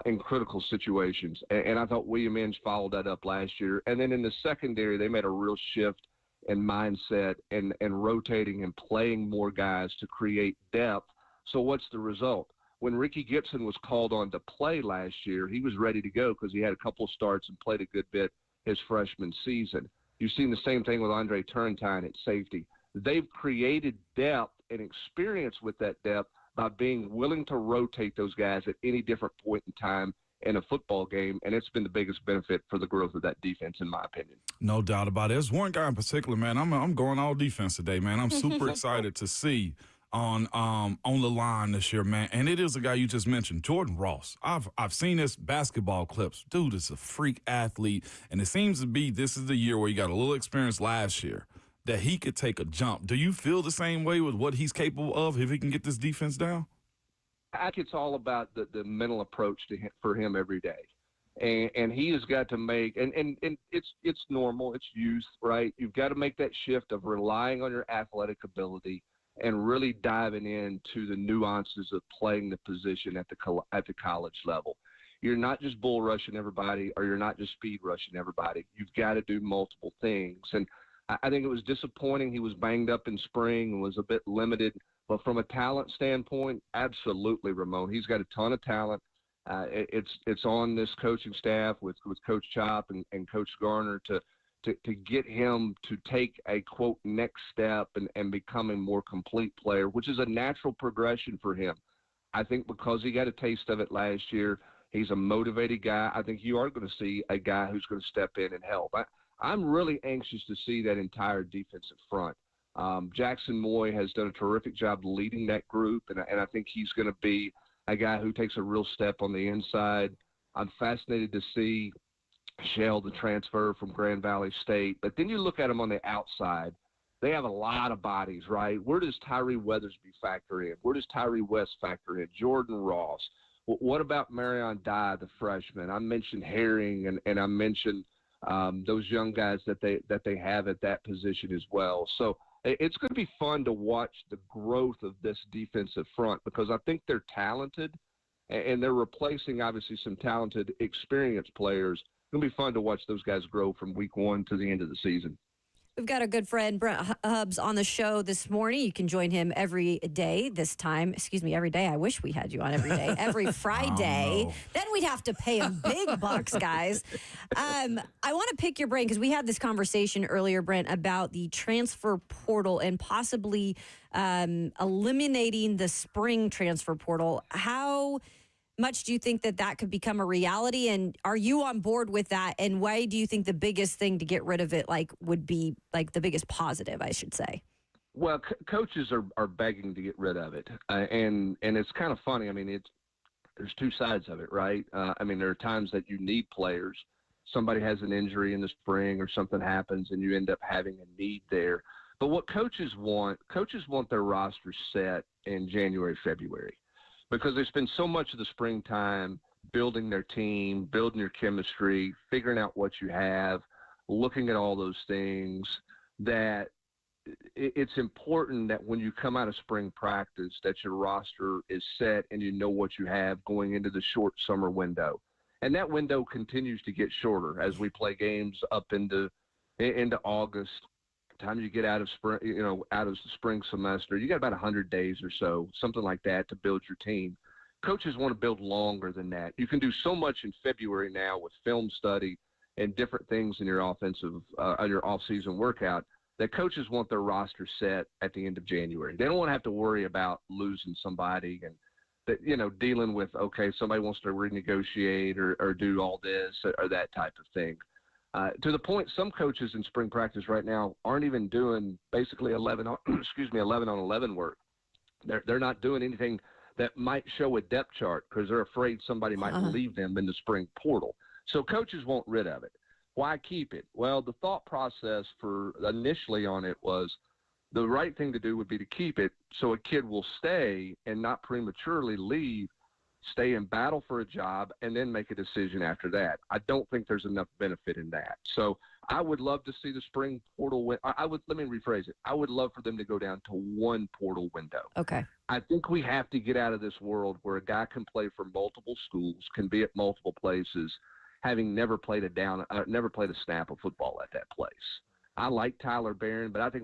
in critical situations. And I thought William Inge followed that up last year. And then in the secondary, they made a real shift in mindset and rotating and playing more guys to create depth. So what's the result? When Ricky Gibson was called on to play last year, he was ready to go because he had a couple of starts and played a good bit his freshman season. You've seen the same thing with Andre Turrentine at safety. They've created depth and experience with that depth by being willing to rotate those guys at any different point in time in a football game, and it's been the biggest benefit for the growth of that defense, in my opinion. No doubt about it. There's one guy in particular, man. I'm going all defense today, man. I'm super excited to see on the line this year, man. And it is a guy you just mentioned, Jordan Ross. I've seen his basketball clips. Dude is a freak athlete, and it seems to be this is the year where he got a little experience last year that he could take a jump. Do you feel the same way with what he's capable of if he can get this defense down? I think it's all about the mental approach for him every day. And he has got to make, and it's normal, it's youth, right? You've got to make that shift of relying on your athletic ability and really diving into the nuances of playing the position at the college level. You're not just bull rushing everybody, or you're not just speed rushing everybody. You've got to do multiple things. And I think it was disappointing. He was banged up in spring and was a bit limited. But from a talent standpoint, absolutely, Ramon. He's got a ton of talent. It's on this coaching staff with Coach Chop and Coach Garner to get him to take a, quote, next step and become a more complete player, which is a natural progression for him. I think because he got a taste of it last year, he's a motivated guy. I think you are going to see a guy who's going to step in and help. I'm really anxious to see that entire defensive front. Jackson Moy has done a terrific job leading that group, and I think he's going to be a guy who takes a real step on the inside. I'm fascinated to see Shell, the transfer from Grand Valley State. But then you look at them on the outside. They have a lot of bodies, right? Where does Tyree Weathersby factor in? Where does Tyree West factor in? Jordan Ross. What about Marion Dye, the freshman? I mentioned Herring, and I mentioned those young guys that they have at that position as well. So it's going to be fun to watch the growth of this defensive front, because I think they're talented, and they're replacing obviously some talented, experienced players. It's going to be fun to watch those guys grow from week one to the end of the season. We've got a good friend, Brent Hubbs, on the show this morning. You can join him every day this time. Excuse me, every day. I wish we had you on every day. Every Friday. Oh, no. Then we'd have to pay him big bucks, guys. I want to pick your brain because we had this conversation earlier, Brent, about the transfer portal and possibly eliminating the spring transfer portal. How much do you think that could become a reality, and are you on board with that, and why do you think the biggest thing to get rid of it would be the biggest positive, I should say? Well, coaches are begging to get rid of it, and it's kind of funny. I mean, there's two sides of it, right? I mean, there are times that you need players. Somebody has an injury in the spring or something happens and you end up having a need there. But what coaches want their roster set in January, February, because they spend so much of the springtime building their team, building your chemistry, figuring out what you have, looking at all those things, that it's important that when you come out of spring practice that your roster is set and you know what you have going into the short summer window. And that window continues to get shorter as we play games up into August. Time you get out of spring, out of the spring semester, you got about 100 days or so, something like that, to build your team. Coaches want to build longer than that. You can do so much in February now with film study and different things in your your off-season workout, that coaches want their roster set at the end of January. They don't want to have to worry about losing somebody and that, dealing with, okay, somebody wants to renegotiate or do all this or that type of thing. To the point, some coaches in spring practice right now aren't even doing basically 11 on 11 work. They're not doing anything that might show a depth chart because they're afraid somebody might leave them in the spring portal. So coaches want rid of it. Why keep it? Well, the thought process for initially on it was the right thing to do would be to keep it so a kid will stay and not prematurely leave, stay in battle for a job, and then make a decision after that. I don't think there's enough benefit in that. So I would love to see the spring portal let me rephrase it. I would love for them to go down to one portal window. Okay. I think we have to get out of this world where a guy can play for multiple schools, can be at multiple places, having never played a snap of football at that place. I like Tyler Barron, but I think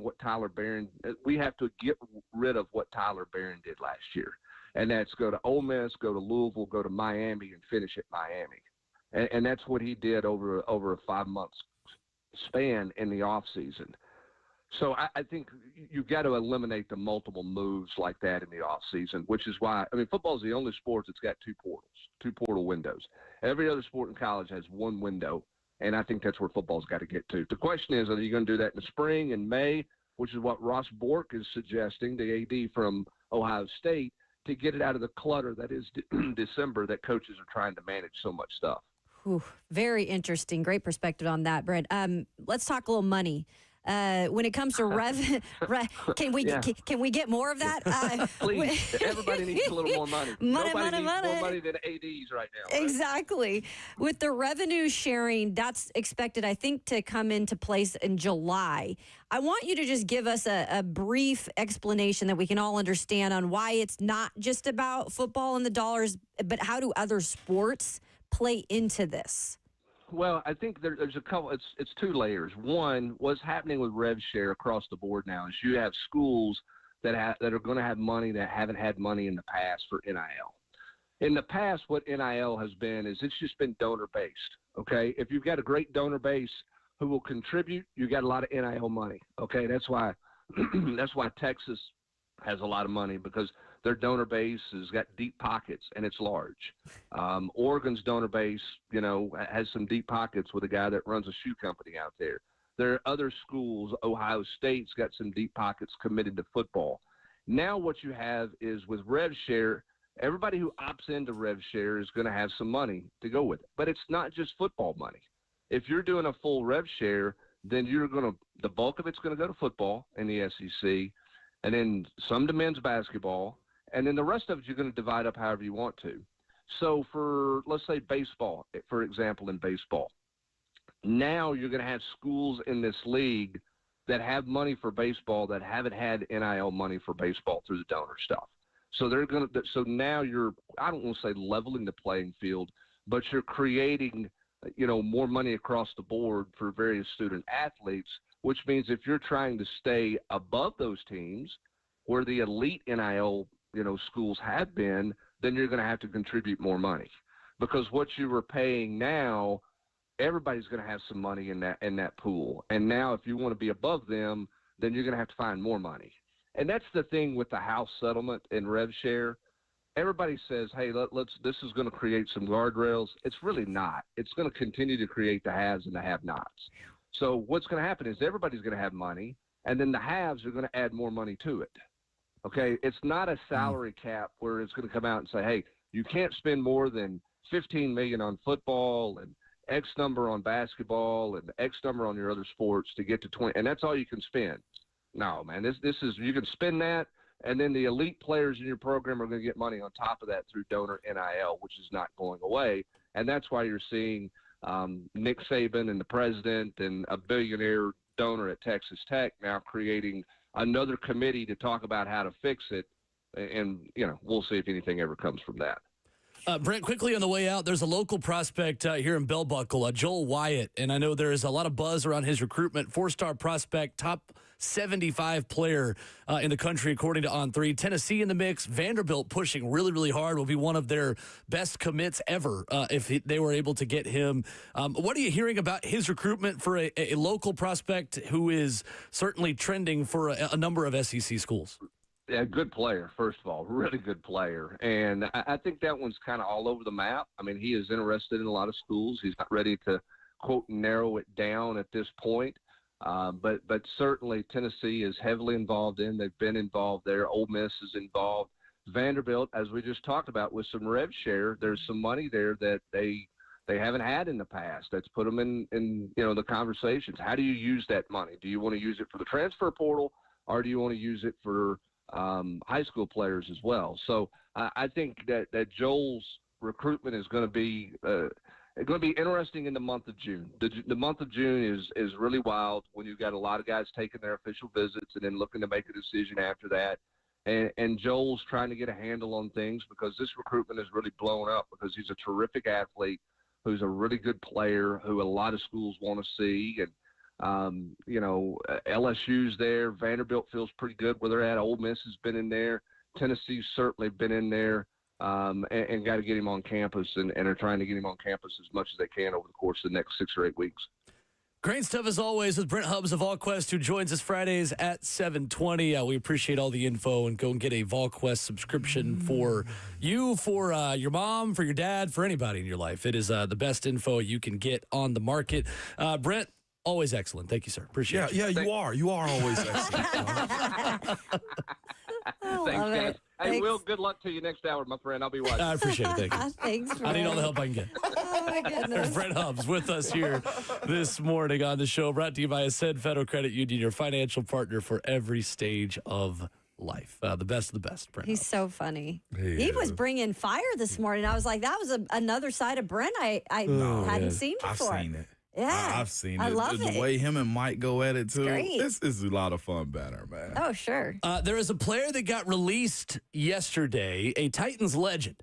we have to get rid of what Tyler Barron did last year. And that's go to Ole Miss, go to Louisville, go to Miami, and finish at Miami. And that's what he did over a 5-month span in the offseason. So I think you've got to eliminate the multiple moves like that in the offseason, which is why, football is the only sport that's got two portal windows. Every other sport in college has one window, and I think that's where football's got to get to. The question is, are you going to do that in the spring and May, which is what Ross Bork is suggesting, the AD from Ohio State to get it out of the clutter that is December that coaches are trying to manage so much stuff. Ooh, very interesting. Great perspective on that, Brent. Let's talk a little money. When it comes to can we get more of that? Please, everybody needs a little more money. Nobody needs more money than ADs right now. Right? Exactly. With the revenue sharing, that's expected, I think, to come into place in July. I want you to just give us a brief explanation that we can all understand on why it's not just about football and the dollars, but how do other sports play into this? Well, I think there's a couple. It's two layers. One, what's happening with rev share across the board now is you have schools that are going to have money that haven't had money in the past for NIL. In the past, what NIL has been is it's just been donor based. Okay, if you've got a great donor base who will contribute, you got a lot of NIL money. Okay, that's why Texas has a lot of money, because their donor base has got deep pockets and it's large. Oregon's donor base, has some deep pockets with a guy that runs a shoe company out there. There are other schools. Ohio State's got some deep pockets committed to football. Now what you have is with rev share, everybody who opts into rev share is going to have some money to go with it. But it's not just football money. If you're doing a full rev share, then the bulk of it's going to go to football in the SEC, and then some to men's basketball, and then the rest of it you're going to divide up however you want to. So for, let's say, baseball, for example, in baseball, now you're going to have schools in this league that have money for baseball that haven't had NIL money for baseball through the donor stuff. So so now I don't want to say leveling the playing field, but you're creating, more money across the board for various student athletes, which means if you're trying to stay above those teams where the elite NIL schools have been, then you're going to have to contribute more money, because what you were paying now, everybody's going to have some money in that pool. And now if you want to be above them, then you're going to have to find more money. And that's the thing with the House settlement and rev share. Everybody says, hey, this is going to create some guardrails. It's really not. It's going to continue to create the haves and the have-nots. So what's going to happen is everybody's going to have money, and then the haves are going to add more money to it. Okay, it's not a salary cap where it's going to come out and say, hey, you can't spend more than $15 million on football and X number on basketball and X number on your other sports to get to 20, and that's all you can spend. No, man, this is, you can spend that, and then the elite players in your program are going to get money on top of that through donor NIL, which is not going away. And that's why you're seeing Nick Saban and the president and a billionaire donor at Texas Tech now creating another committee to talk about how to fix it. And, we'll see if anything ever comes from that. Brent, quickly on the way out, there's a local prospect here in Bell Buckle, Joel Wyatt, and I know there is a lot of buzz around his recruitment. 4-star prospect, top 75 player in the country, according to On3. Tennessee in the mix. Vanderbilt pushing really, really hard. Will be one of their best commits ever if they were able to get him. What are you hearing about his recruitment for a local prospect who is certainly trending for a number of SEC schools? Yeah, good player, first of all, really good player. And I think that one's kind of all over the map. I mean, he is interested in a lot of schools. He's not ready to, quote, narrow it down at this point. But certainly Tennessee is heavily involved in. They've been involved there. Ole Miss is involved. Vanderbilt, as we just talked about, with some rev share, there's some money there that they haven't had in the past. That's put them in the conversations. How do you use that money? Do you want to use it for the transfer portal, or do you want to use it for high school players as well? So I think that Joel's recruitment is going to be interesting in the month of June. The month of June is really wild when you've got a lot of guys taking their official visits and then looking to make a decision after that. And Joel's trying to get a handle on things, because this recruitment is really blown up, because he's a terrific athlete who's a really good player who a lot of schools want to see. And LSU's there. Vanderbilt feels pretty good where they're at. Ole Miss has been in there. Tennessee's certainly been in there, and got to get him on campus, and are trying to get him on campus as much as they can over the course of the next 6 or 8 weeks. Great stuff as always with Brent Hubbs of Vquest, who joins us Fridays at 7:20. We appreciate all the info, and go and get a Vquest subscription for you, for your mom, for your dad, for anybody in your life. It is the best info you can get on the market. Brent, Always excellent. Thank you, sir. Appreciate you. Yeah, you are. You are always excellent. Thanks, guys. Hey, Thanks. Will, good luck to you next hour, my friend. I'll be watching. I appreciate it. Thank you. Thanks, I need all the Brent. help I can get. Oh, my There's goodness. Brent Hubbs with us here this morning on the show, brought to you by Ascend Federal Credit Union, your financial partner for every stage of life. The best of the best, Brent. He's Hubbs. so funny. He He was is. bringing fire this morning. I was like, that was another side of Brent I hadn't seen I've before. seen it. Yeah. I've seen it. I love the it. way him and Mike go at it, too. great. This is a lot of fun banner, man. Oh, sure. There is a player that got released yesterday, a Titans legend,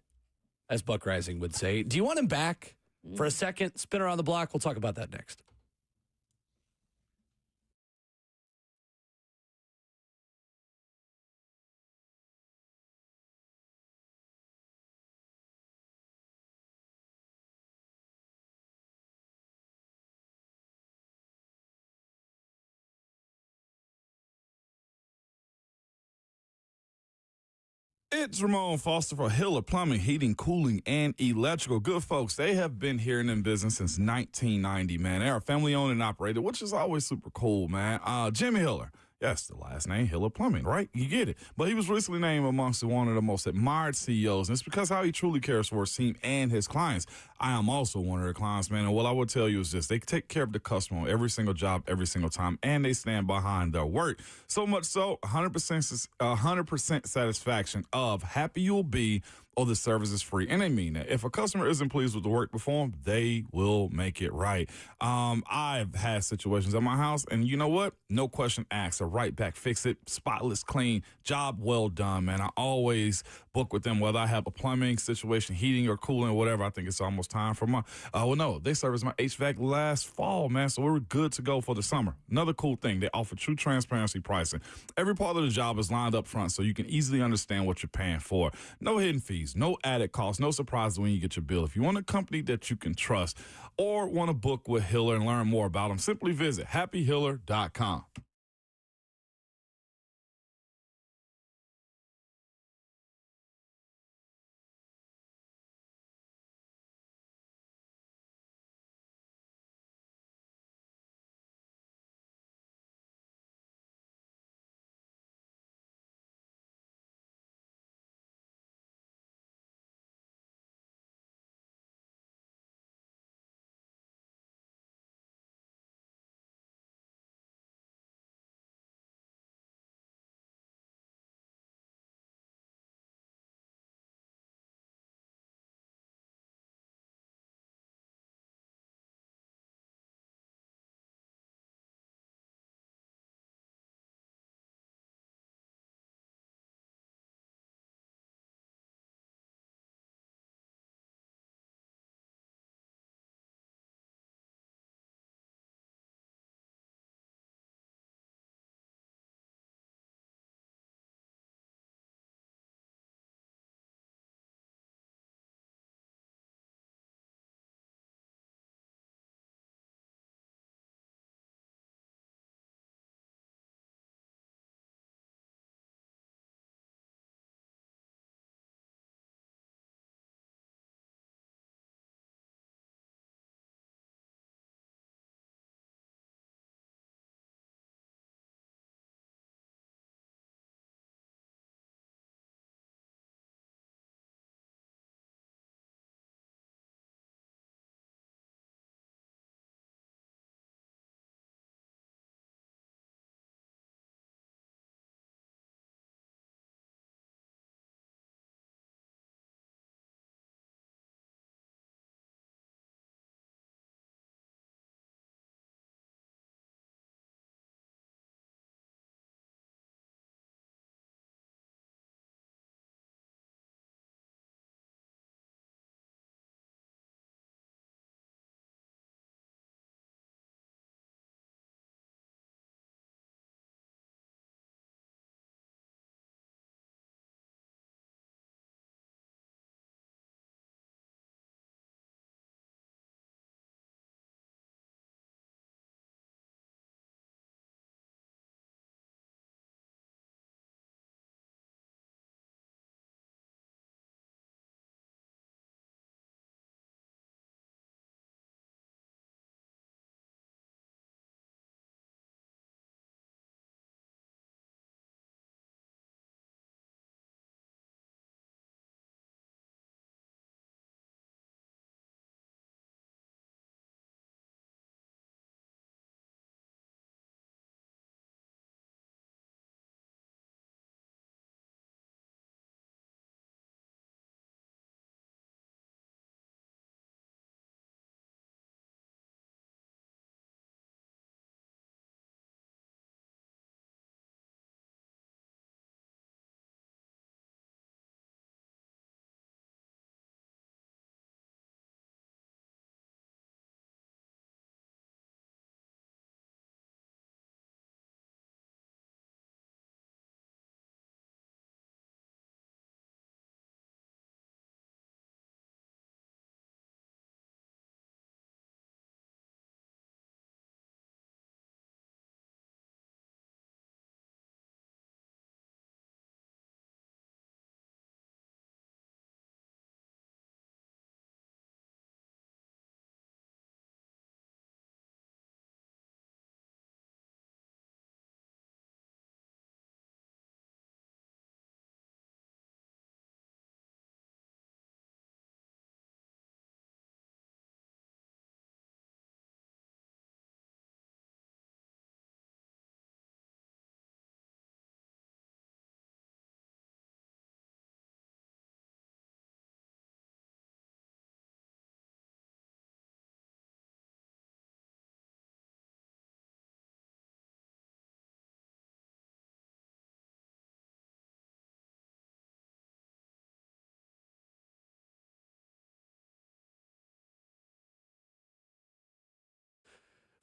as Buck Rising would say. Do you want him back for a second? Spin around the block. We'll talk about that next. It's Ramon Foster for Hiller Plumbing, Heating, Cooling, and Electrical. Good folks, they have been here and in business since 1990, man. They are family owned and operated, which is always super cool, man. Jimmy Hiller. Yes, the last name, Hiller Plumbing, right? You get it. But he was recently named amongst one of the most admired CEOs, and it's because how he truly cares for his team and his clients. I am also one of their clients, man, and what I will tell you is this. They take care of the customer on every single job, every single time, and they stand behind their work. So much so, 100% satisfaction of happy you'll be or the service is free. And they mean that. If a customer isn't pleased with the work performed, they will make it right. I've had situations at my house, and you know what? No question asked. So right back, fix it, spotless, clean, job well done, man. I always book with them, whether I have a plumbing situation, heating or cooling or whatever. I think it's almost time for my, no, they serviced my HVAC last fall, man. So we were good to go for the summer. Another cool thing, they offer true transparency pricing. Every part of the job is lined up front so you can easily understand what you're paying for. No hidden fees. No added costs, no surprises when you get your bill. If you want a company that you can trust or want to book with Hiller and learn more about them, simply visit happyhiller.com.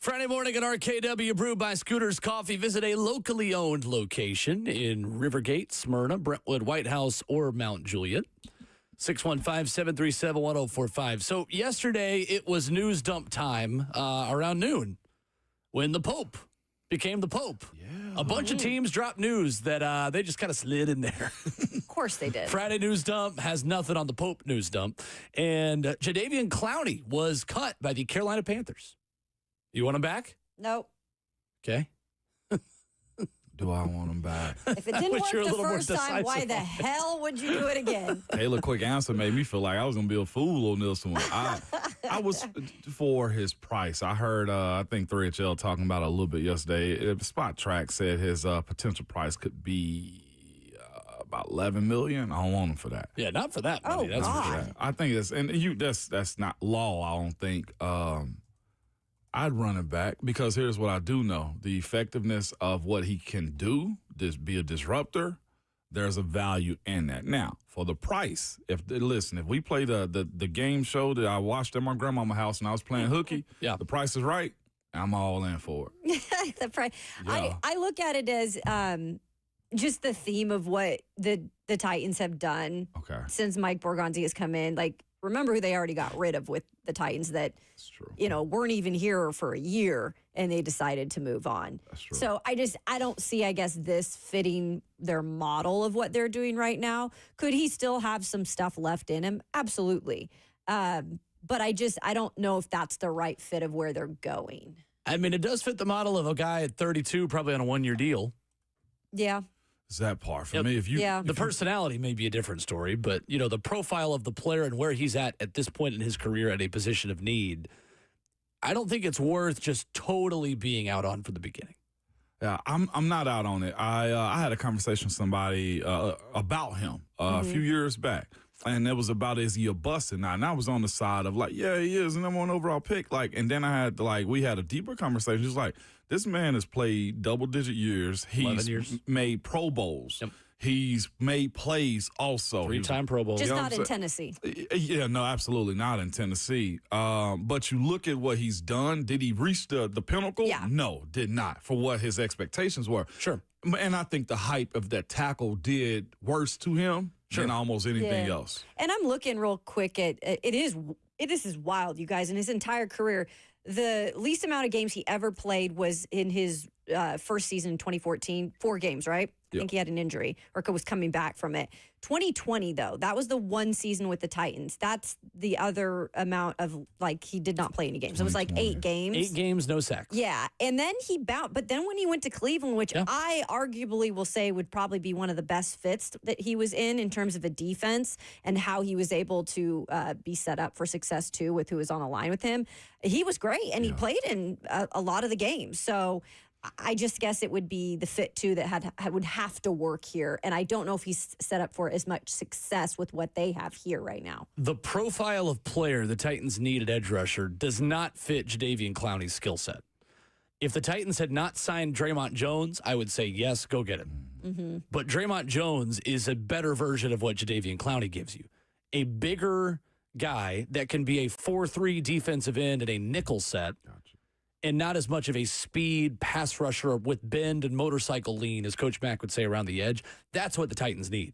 Friday morning at RKW, brewed by Scooters Coffee. Visit a locally owned location in Rivergate, Smyrna, Brentwood, White House, or Mount Juliet. 615-737-1045. So yesterday it was news dump time around noon when the Pope became the Pope. Yeah. A bunch of teams dropped news that they just kind of slid in there. Of course they did. Friday news dump has nothing on the Pope news dump. And Jadeveon Clowney was cut by the Carolina Panthers. You want him back? Nope. Okay. Do I want him back? If it didn't work the first time, why the hell would you do it again? Taylor, quick answer made me feel like I was going to be a fool on this one. I was for his price. I heard, I think 3HL talking about it a little bit yesterday. Spot Track said his potential price could be about $11 million. I don't want him for that. Yeah, not for that money. That's for sure. I think that's not law, I don't think. I'd run it back because here's what I do know. The effectiveness of what he can do, just be a disruptor, there's a value in that. Now, for the price, if we play the game show that I watched at my grandmama's house and I was playing hooky, the price is right, I'm all in for it. The price. Yeah. I look at it as just the theme of what the Titans have done since Mike Borgonzi has come in. Like, remember who they already got rid of with the Titans that, weren't even here for a year and they decided to move on. That's true. So I don't see, I guess, this fitting their model of what they're doing right now. Could he still have some stuff left in him? Absolutely. But I don't know if that's the right fit of where they're going. I mean, it does fit the model of a guy at 32, probably on a one-year deal. Yeah. Is that part for me? The personality may be a different story, but the profile of the player and where he's at this point in his career at a position of need, I don't think it's worth just totally being out on from the beginning. Yeah, I'm not out on it. I had a conversation with somebody about him a few years back, and it was about, is he a bust or not? And I was on the side of like, yeah, he is, and number one overall pick. Like, and then we had a deeper conversation. Just like, this man has played double-digit years. He's made Pro Bowls. Yep. He's made plays also. 3-time Pro Bowl. Just not in Tennessee. Yeah, no, absolutely not in Tennessee. But you look at what he's done. Did he reach the pinnacle? Yeah. No, did not, for what his expectations were. Sure. And I think the hype of that tackle did worse to him than almost anything else. And I'm looking real quick at this is wild, you guys. In his entire career, the least amount of games he ever played was in his first season in 2014, 4 games, right? I think he had an injury or was coming back from it. 2020, though, that was the one season with the Titans. That's the other amount of, he did not play any games. It was 8 games. 8 games, no sacks. Yeah. And then he bounced. But then when he went to Cleveland, which I arguably will say would probably be one of the best fits that he was in terms of a defense and how he was able to be set up for success, too, with who was on the line with him. He was great, and he played in a lot of the games. So I just guess it would be the fit, too, that would have to work here. And I don't know if he's set up for as much success with what they have here right now. The profile of player the Titans need at edge rusher does not fit Jadeveon Clowney's skill set. If the Titans had not signed Draymond Jones, I would say, yes, go get him. Mm-hmm. But Draymond Jones is a better version of what Jadeveon Clowney gives you. A bigger guy that can be a 4-3 defensive end and a nickel set. And not as much of a speed pass rusher with bend and motorcycle lean, as Coach Mack would say, around the edge. That's what the Titans need,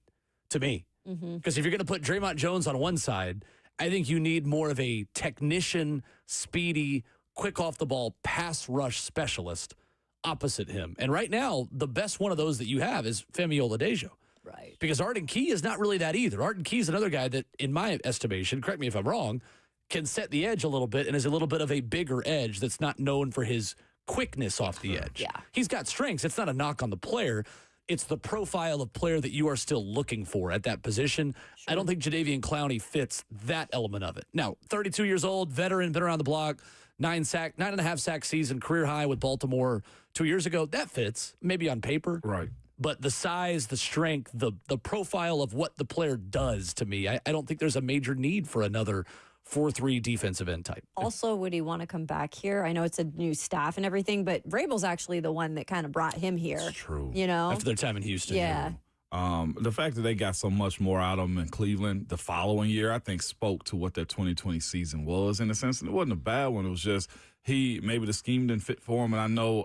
to me. Because if you're going to put Draymond Jones on one side, I think you need more of a technician, speedy, quick off the ball pass rush specialist opposite him. And right now, the best one of those that you have is Femi Oladejo. Right. Because Arden Key is not really that either. Arden Key is another guy that, in my estimation, correct me if I'm wrong, can set the edge a little bit and is a little bit of a bigger edge that's not known for his quickness off the edge. Yeah. He's got strengths. It's not a knock on the player. It's the profile of player that you are still looking for at that position. Sure. I don't think Jadeveon Clowney fits that element of it. Now, 32 years old, veteran, been around the block, 9.5 sack season, career high with Baltimore 2 years ago. That fits, maybe on paper. Right. But the size, the strength, the profile of what the player does to me, I don't think there's a major need for another 4-3 defensive end type. Also, would he want to come back here? I know it's a new staff and everything, but Vrabel's actually the one that kind of brought him here. It's true. You know? After their time in Houston. Yeah. The fact that they got so much more out of him in Cleveland the following year, I think spoke to what their 2020 season was in a sense. And it wasn't a bad one. It was just maybe the scheme didn't fit for him. And I know,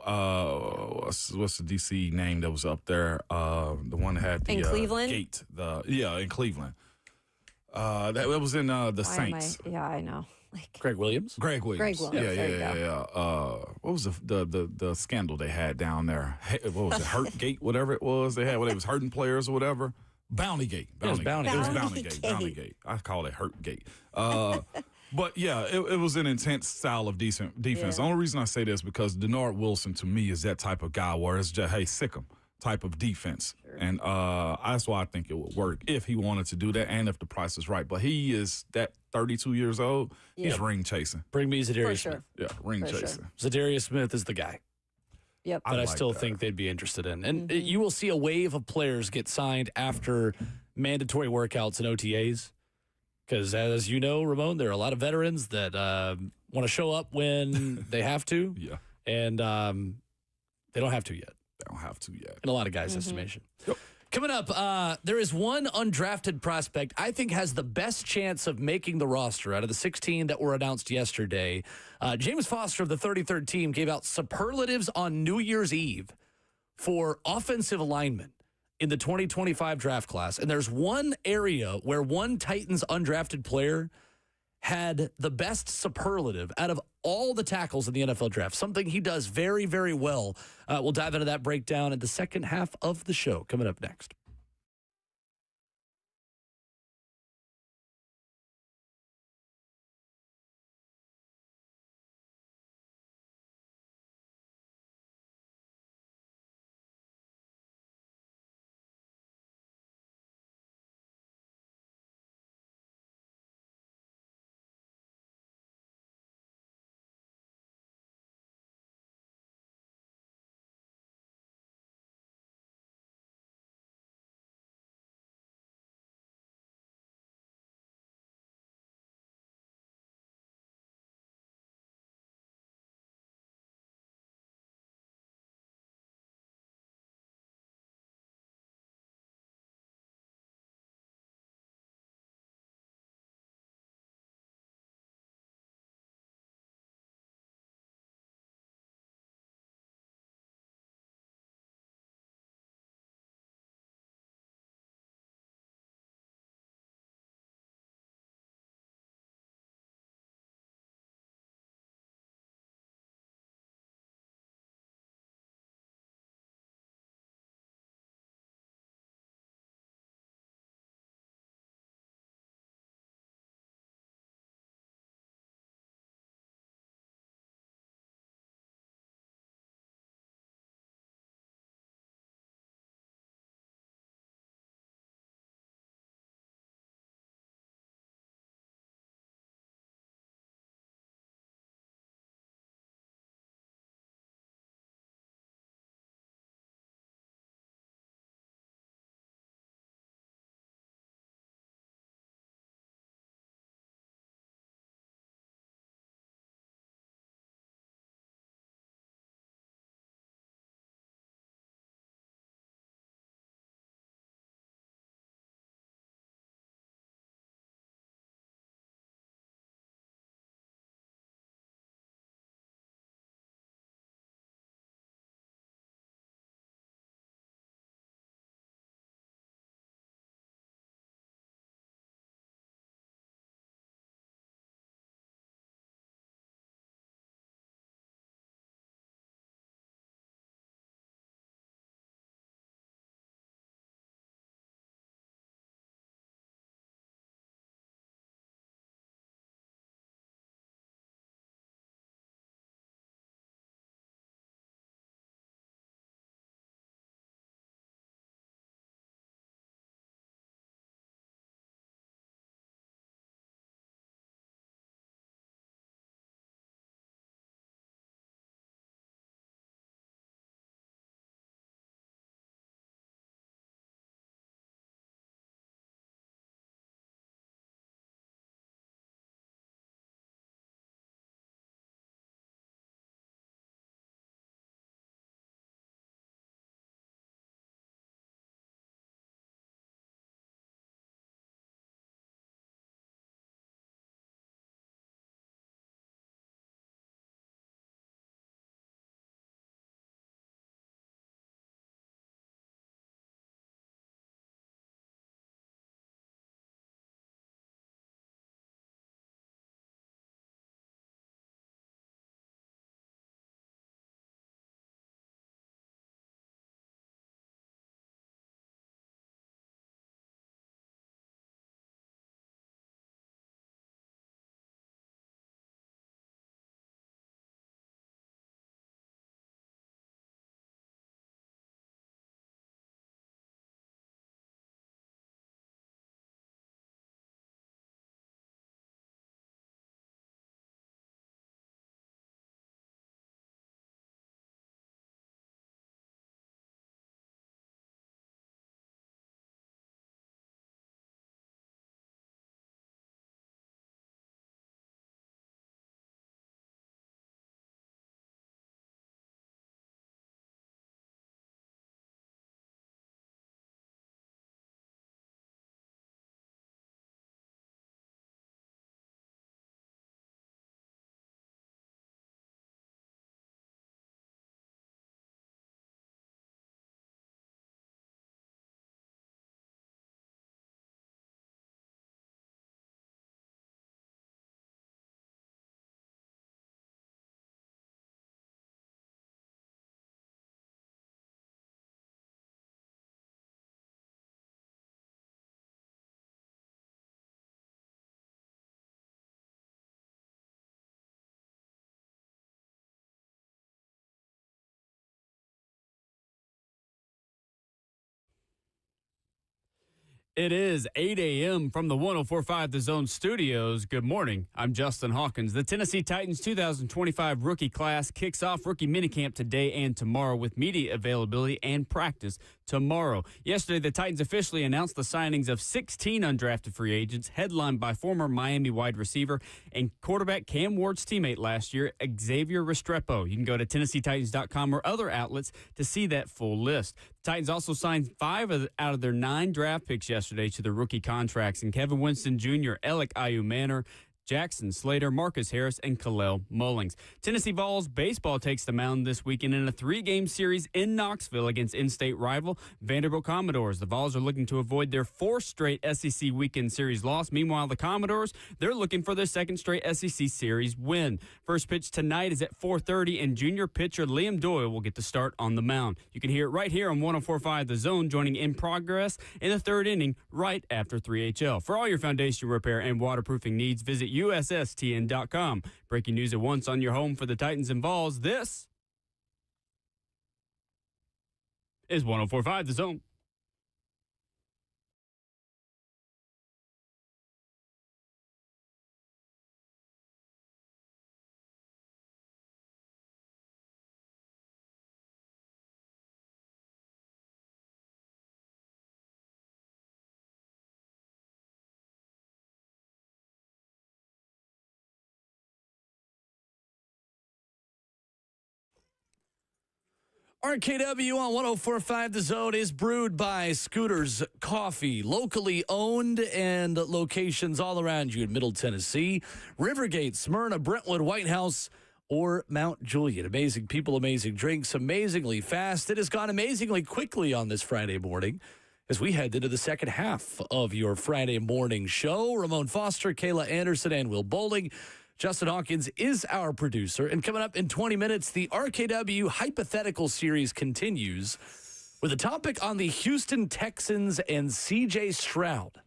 what's the DC name that was up there? The one that had the in Cleveland? Gate. In Cleveland. That was in the Saints. Yeah, I know. Greg Williams? Greg Williams. Yeah. What was the scandal they had down there? What was it? Hurt Gate, whatever it was they had, where they was hurting players or whatever. Bounty Gate. It was Bounty Gate. Bounty Gate. I call it Hurt Gate. But yeah, it was an intense style of defense. Yeah. The only reason I say this because Denard Wilson to me is that type of guy where it's just, hey, sick him type of defense. Sure. And that's why I think it would work if he wanted to do that and if the price is right. But he is that 32 years old. Yeah. He's ring chasing. Bring me Zadarius Smith. Yeah, ring chasing. Sure. Zadarius Smith is the guy. Yep. But I still think they'd be interested in. And you will see a wave of players get signed after mandatory workouts and OTAs. Because as you know, Ramon, there are a lot of veterans that want to show up when they have to. Yeah. And they don't have to yet. They don't have to yet. In a lot of guys' estimation. Yep. Coming up, there is one undrafted prospect I think has the best chance of making the roster out of the 16 that were announced yesterday. James Foster of the 33rd team gave out superlatives on New Year's Eve for offensive linemen in the 2025 draft class. And there's one area where one Titans undrafted player had the best superlative out of all the tackles in the NFL draft, something he does very, very well. We'll dive into that breakdown in the second half of the show coming up next. It is 8 a.m. from the 104.5 The Zone studios. Good morning. I'm Justin Hawkins. The Tennessee Titans 2025 rookie class kicks off rookie minicamp today and tomorrow with media availability and practice tomorrow. Yesterday, the Titans officially announced the signings of 16 undrafted free agents, headlined by former Miami wide receiver and quarterback Cam Ward's teammate last year, Xavier Restrepo. You can go to TennesseeTitans.com or other outlets to see that full list. The Titans also signed 5 out of their 9 draft picks yesterday to their rookie contracts, and Kevin Winston Jr., Alec Ayumanor, Jackson Slater, Marcus Harris, and Kalel Mullings. Tennessee Vols baseball takes the mound this weekend in a 3-game series in Knoxville against in-state rival Vanderbilt Commodores. The Vols are looking to avoid their 4th straight SEC weekend series loss. Meanwhile, the Commodores, they're looking for their 2nd straight SEC series win. First pitch tonight is at 4:30, and junior pitcher Liam Doyle will get the start on the mound. You can hear it right here on 104.5 The Zone, joining in progress in the 3rd inning right after 3HL. For all your foundation repair and waterproofing needs, visit USSTN.com. Breaking news at once on your home for the Titans and Vols. This is 104.5 The Zone. RKW on 104.5 The Zone is brewed by Scooters Coffee, locally owned and locations all around you in Middle Tennessee, Rivergate, Smyrna, Brentwood, White House, or Mount Juliet. Amazing people, amazing drinks, amazingly fast. It has gone amazingly quickly on this Friday morning as we head into the second half of your Friday morning show. Ramon Foster, Kayla Anderson, and Will Bowling. Justin Hawkins is our producer. And coming up in 20 minutes, the RKW Hypothetical Series continues with a topic on the Houston Texans and C.J. Stroud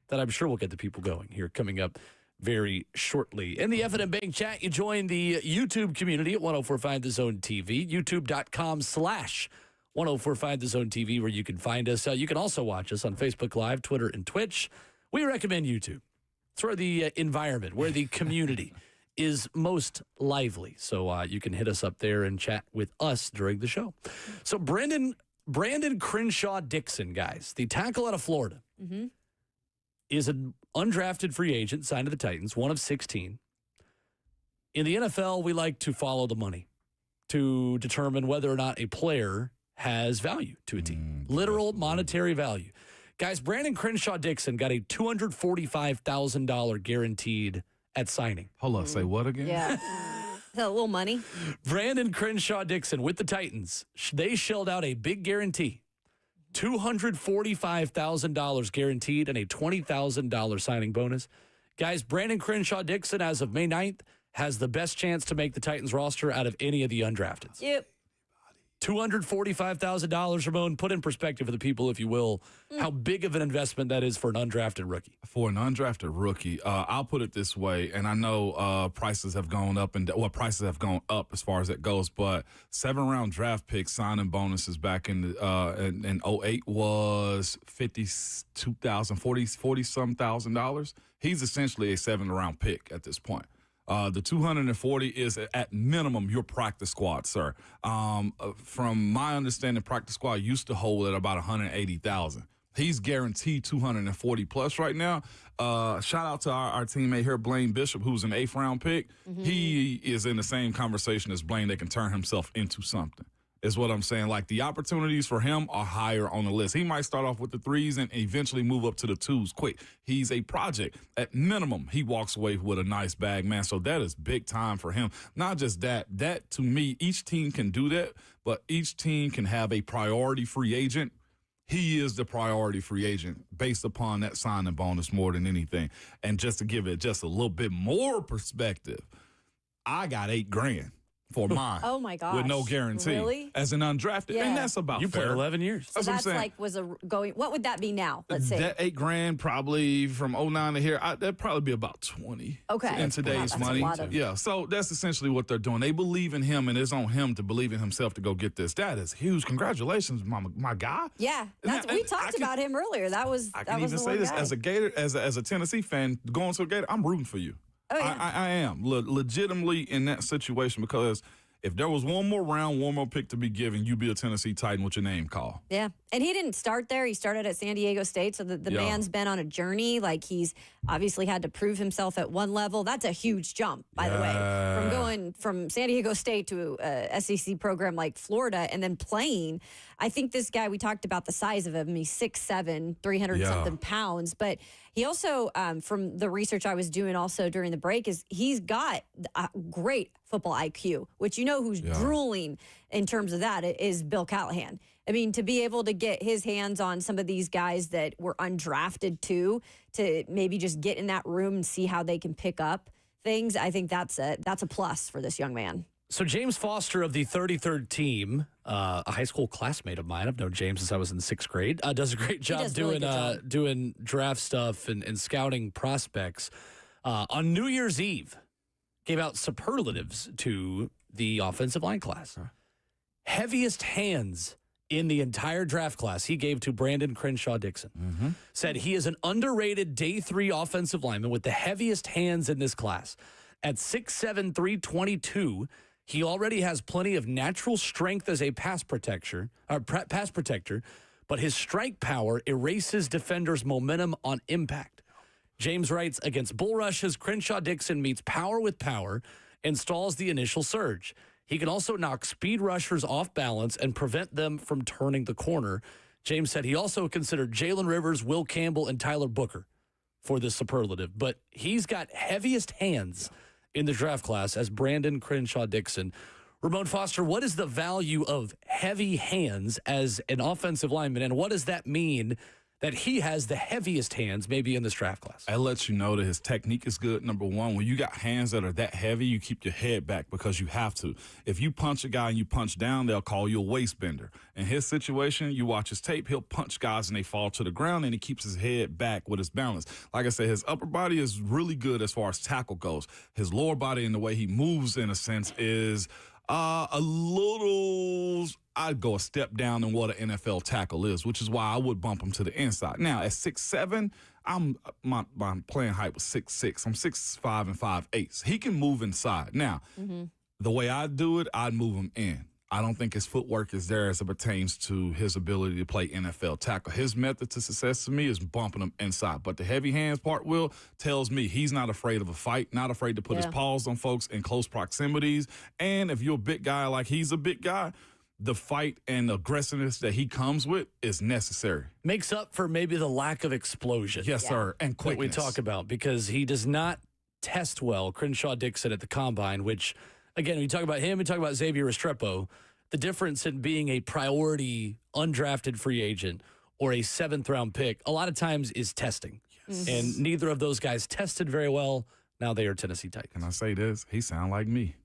that I'm sure will get the people going here coming up very shortly. In the F&M Bank chat, you join the YouTube community at 104.5 The Zone TV, youtube.com/1045 The Zone TV, where you can find us. You can also watch us on Facebook Live, Twitter, and Twitch. We recommend YouTube. It's where the environment, where the community is most lively. So you can hit us up there and chat with us during the show. So Brandon Crenshaw Dixon, guys, the tackle out of Florida, is an undrafted free agent signed to the Titans, one of 16. In the NFL, we like to follow the money to determine whether or not a player has value to a team, literal monetary value. Guys, Brandon Crenshaw Dixon got a $245,000 guaranteed at signing. Hold on, say what again? Yeah. A little money. Brandon Crenshaw Dixon with the Titans, they shelled out a big guarantee. $245,000 guaranteed and a $20,000 signing bonus. Guys, Brandon Crenshaw Dixon, as of May 9th, has the best chance to make the Titans roster out of any of the undrafteds. Yep. $245,000, Ramon, put in perspective for the people, if you will, how big of an investment that is for an undrafted rookie. For an undrafted rookie, I'll put it this way, and I know prices have gone up prices have gone up as far as it goes, but 7-round draft picks signing bonuses back in 08 was $52,000, $40-some thousand. He's essentially a 7th-round pick at this point. The 240 is at minimum your practice squad, sir. From my understanding, practice squad used to hold at about 180,000. He's guaranteed 240 plus right now. Shout out to our teammate here, Blaine Bishop, who's an 8th-round pick. He is in the same conversation as Blaine. They can turn himself into something, is what I'm saying. Like, the opportunities for him are higher on the list. He might start off with the 3s and eventually move up to the 2s quick. He's a project. At minimum, he walks away with a nice bag, man. So that is big time for him. Not just that. That, to me, each team can do that, but each team can have a priority free agent. He is the priority free agent based upon that signing bonus more than anything. And just to give it just a little bit more perspective, I got $8,000 for mine. Oh my gosh. With no guarantee. Really? As an undrafted. Yeah. And that's about You fair. played 11 years. So that's like what would that be now? Let's say. That $8,000 probably from 09 to here, that'd probably be about 20. Okay. In today's Wow, that's money. a lot of- Yeah. So that's essentially what they're doing. They believe in him, and it's on him to believe in himself to go get this. That is huge. Congratulations, my guy. Yeah. We talked about him earlier. That was I that can was even the say one this guy. as a Gator, as a Tennessee fan, going to a Gator, I'm rooting for you. Oh, yeah. I am legitimately in that situation because if there was one more round, one more pick to be given, you'd be a Tennessee Titan with your name called. Yeah. And he didn't start there. He started at San Diego State. So the man's been on a journey. Like, he's obviously had to prove himself at one level. That's a huge jump, by the way, from going from San Diego State to a SEC program like Florida and then playing. I think this guy, we talked about the size of him. He's 6'7", 300-something pounds. But he also, from the research I was doing also during the break, is he's got a great football IQ, which who's drooling in terms of that is Bill Callahan. I mean, to be able to get his hands on some of these guys that were undrafted too, to maybe just get in that room and see how they can pick up things, I think that's a plus for this young man. So James Foster of the 33rd team, a high school classmate of mine, I've known James since I was in the 6th grade, does a great job doing draft stuff and scouting prospects. On New Year's Eve, gave out superlatives to the offensive line class. Heaviest hands in the entire draft class he gave to Brandon Crenshaw-Dickson. Said he is an underrated day 3 offensive lineman with the heaviest hands in this class. At 6'7", 322, he already has plenty of natural strength as a pass protector, but his strike power erases defenders' momentum on impact. James writes, against bull rushes, Crenshaw-Dickson meets power with power and stalls the initial surge. He can also knock speed rushers off balance and prevent them from turning the corner. James said he also considered Jalen Rivers, Will Campbell, and Tyler Booker for this superlative. But he's got heaviest hands in the draft class as Brandon Crenshaw-Dickson. Ramon Foster, what is the value of heavy hands as an offensive lineman, and what does that mean that he has the heaviest hands maybe in this draft class? That lets you know that his technique is good, number one. When you got hands that are that heavy, you keep your head back because you have to. If you punch a guy and you punch down, they'll call you a waist bender. In his situation, you watch his tape, he'll punch guys and they fall to the ground, and he keeps his head back with his balance. Like I said, his upper body is really good as far as tackle goes. His lower body and the way he moves, in a sense, is a little, I'd go a step down than what an NFL tackle is, which is why I would bump him to the inside. Now, at 6'7", my playing height was 6'6". I'm 6'5" and 5'8". He can move inside. Now, the way I do it, I'd move him in. I don't think his footwork is there as it pertains to his ability to play NFL tackle. His method to success to me is bumping him inside. But the heavy hands part, Will, tells me he's not afraid of a fight, not afraid to put his paws on folks in close proximities. And if you're a big guy like he's a big guy, the fight and aggressiveness that he comes with is necessary. Makes up for maybe the lack of explosion. Yes, sir. And quickness. That we talk about, because he does not test well, Crenshaw-Dickson at the combine, which, again, when you talk about him, we talk about Xavier Restrepo. The difference in being a priority undrafted free agent or a 7th-round pick a lot of times is testing. Yes. And neither of those guys tested very well. Now they are Tennessee Titans. Can I say this? He sound like me.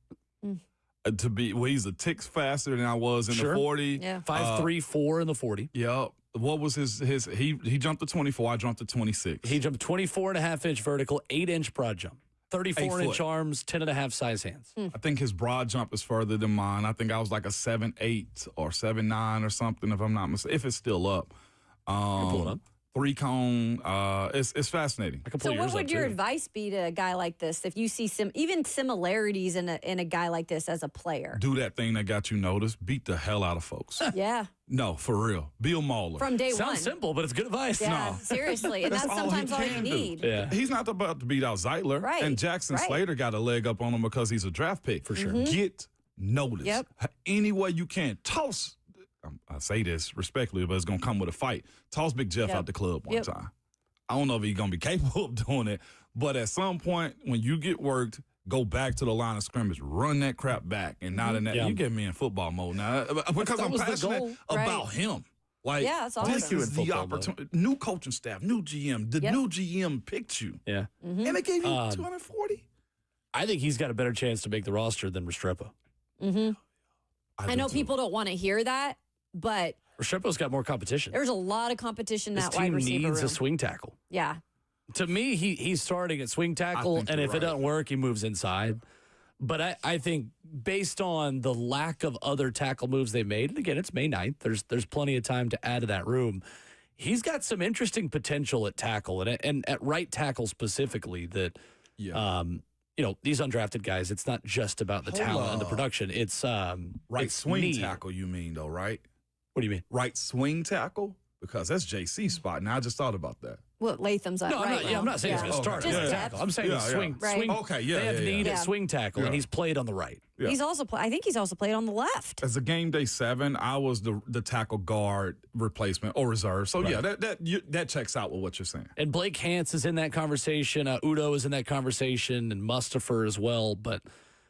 He's a tick faster than I was in the 40. Yeah. 5'3", 4 in the 40. Yeah. What was his he jumped to 24, I jumped to 26. He jumped 24.5-inch vertical, 8-inch broad jump. 34-inch arms, 10.5 size hands. I think his broad jump is further than mine. I think I was like a 7'8" or 7'9" or something, if I'm not mistaken. If it's still up. Pull it up. 3-cone. It's fascinating. So what would your advice be to a guy like this if you see even similarities in a guy like this as a player? Do that thing that got you noticed. Beat the hell out of folks. Yeah. No, for real. Bill Mauler. From day one. Sounds simple, but it's good advice. Yeah, No. seriously. And that's sometimes all you need. Yeah. He's not about to beat out Zeitler. Right. And Jackson Slater got a leg up on him because he's a draft pick. For sure. Get noticed. Yep. Any way you can. Toss. I say this respectfully, but it's going to come with a fight. Toss Big Jeff out the club one time. I don't know if he's going to be capable of doing it, but at some point when you get worked, go back to the line of scrimmage, run that crap back, and not in that. You get me in football mode now because I'm passionate about him. Like, that's awesome. this is the opportunity. New coaching staff, new GM. The new GM picked you. Yeah. And they gave you 240. I think he's got a better chance to make the roster than Restrepo. I know people don't want to hear that, but Restrepo's got more competition. there's a lot of competition in This that wide team receiver needs room. a swing tackle. Yeah. To me, he's starting at swing tackle, and if it doesn't work, he moves inside. But I think based on the lack of other tackle moves they made, and again, it's May 9th, there's plenty of time to add to that room. He's got some interesting potential at tackle, and at right tackle specifically that, these undrafted guys, it's not just about the talent and the production. It's right swing tackle, you mean, though, right? What do you mean? Right swing tackle? Because that's JC's spot. Now I just thought about that. Well, Latham's at right. I'm not saying he's going to start Just at depth. tackle. I'm saying swing. Right. Okay, They have need at swing tackle, and he's played on the right. Yeah. He's also I think he's also played on the left. As a game day 7, I was the tackle guard replacement or reserve. So that checks out with what you're saying. And Blake Hance is in that conversation. Udo is in that conversation, and Mustafa as well. But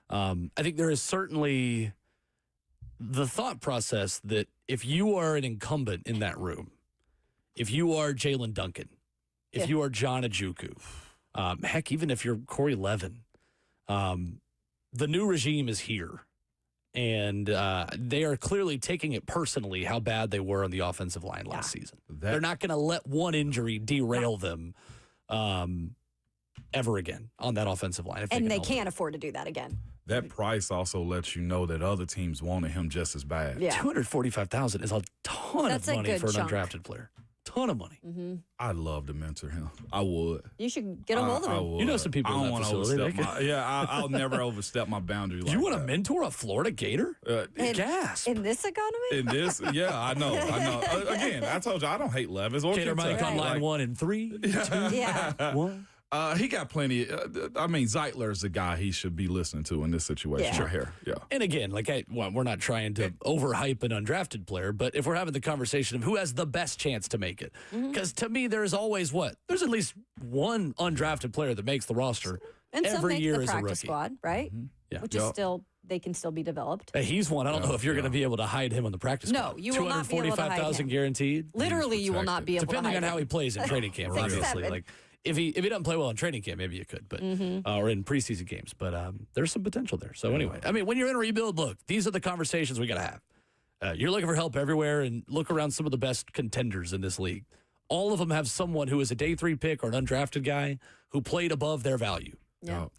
I think there is certainly the thought process that if you are an incumbent in that room, if you are Jalen Duncan, if you are John Ajuku, heck, even if you're Corey Levin, the new regime is here. And they are clearly taking it personally how bad they were on the offensive line last season. They're not going to let one injury derail them ever again on that offensive line. And they can't afford to do that again. That price also lets you know that other teams wanted him just as bad. Yeah. $245,000 is a ton of money for an undrafted player. Ton of money. I'd love to mentor him. I would. You should get a hold of him. You know some people in that facility. I'll never overstep my boundary like You want to that. mentor a Florida Gator? Gasp. In this economy? In this, I know. Again, I told you, I don't hate Levis or Gator Mike on line 1 and 3, 2, Yeah. 1. He got plenty. Zeitler's the guy he should be listening to in this situation right here. Yeah. And again, we're not trying to overhype an undrafted player, but if we're having the conversation of who has the best chance to make it, because to me, there's always there's at least one undrafted player that makes the roster And some every make year the as a practice rookie. squad, right? Yeah. Which is still, they can still be developed. He's one. I don't know if you're going to be able to hide him on the practice No, squad. you will not be able to hide him. $245,000 guaranteed. Literally, you will not be able to hide Depending on how him. he plays in training camp, 6'7". obviously. If he doesn't play well in training camp, maybe you could, but or in preseason games. But there's some potential there. So anyway, when you're in a rebuild, look, these are the conversations we got to have. You're looking for help everywhere, and look around some of the best contenders in this league. All of them have someone who is a day 3 pick or an undrafted guy who played above their value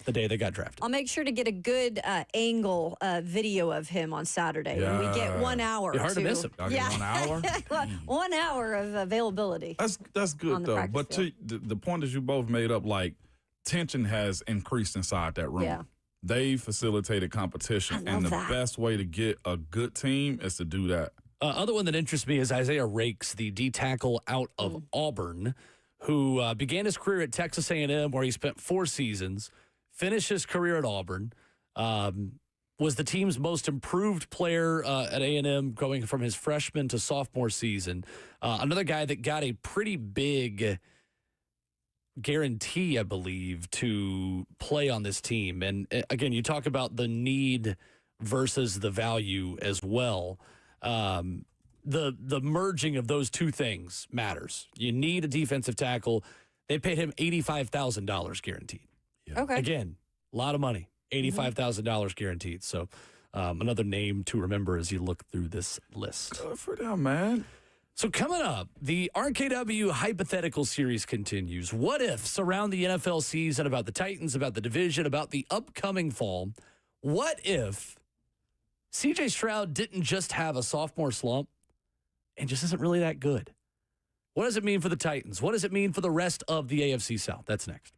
the day they got drafted. I'll make sure to get a good angle video of him on Saturday. Yeah. And we get 1 hour. Be hard to miss him. I'll get 1 hour. 1 hour of availability. That's good On the though. practice But field. the point that you both made up, tension has increased inside that room. Yeah. They facilitated competition, I and love the that. best way to get a good team is to do that. Other one that interests me is Isaiah Rakes, the D tackle out of Auburn, who began his career at Texas A&M, where he spent 4 seasons, finished his career at Auburn, was the team's most improved player at A&M going from his freshman to sophomore season. Another guy that got a pretty big guarantee, I believe, to play on this team. And again, you talk about the need versus the value as well. The merging of those two things matters. You need a defensive tackle. They paid him $85,000 guaranteed. Okay. Again, a lot of money. $85,000 guaranteed. So another name to remember as you look through this list. Good for them, man. So coming up, the RKW Hypothetical Series continues. What ifs surround the NFL season about the Titans, about the division, about the upcoming fall? What if C.J. Stroud didn't just have a sophomore slump and just isn't really that good? What does it mean for the Titans? What does it mean for the rest of the AFC South? That's next.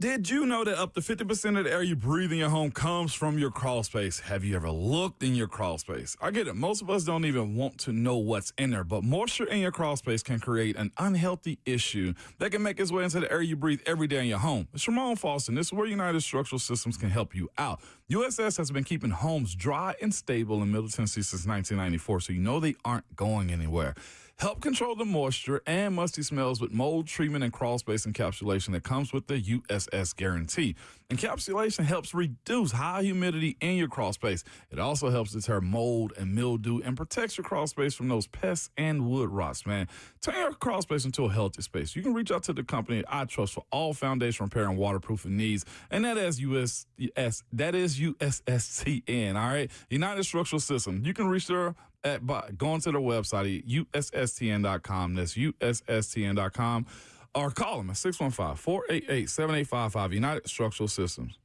Did you know that up to 50% of the air you breathe in your home comes from your crawl space? Have you ever looked in your crawl space? I get it. Most of us don't even want to know what's in there, but moisture in your crawl space can create an unhealthy issue that can make its way into the air you breathe every day in your home. It's Ramon Foster, and this is where United Structural Systems can help you out. USS has been keeping homes dry and stable in Middle Tennessee since 1994, so you know they aren't going anywhere. Help control the moisture and musty smells with mold treatment and crawl space encapsulation that comes with the USS guarantee. Encapsulation helps reduce high humidity in your crawl space. It also helps deter mold and mildew and protects your crawl space from those pests and wood rots, man. Turn your crawl space into a healthy space. You can reach out to the company I trust for all foundation repair and waterproofing needs, and that is USSTN, all right? United Structural Systems. You can reach there by going to their website, USSTN.com. That's USSTN.com. Or call them at 615-488-7855, United Structural Systems.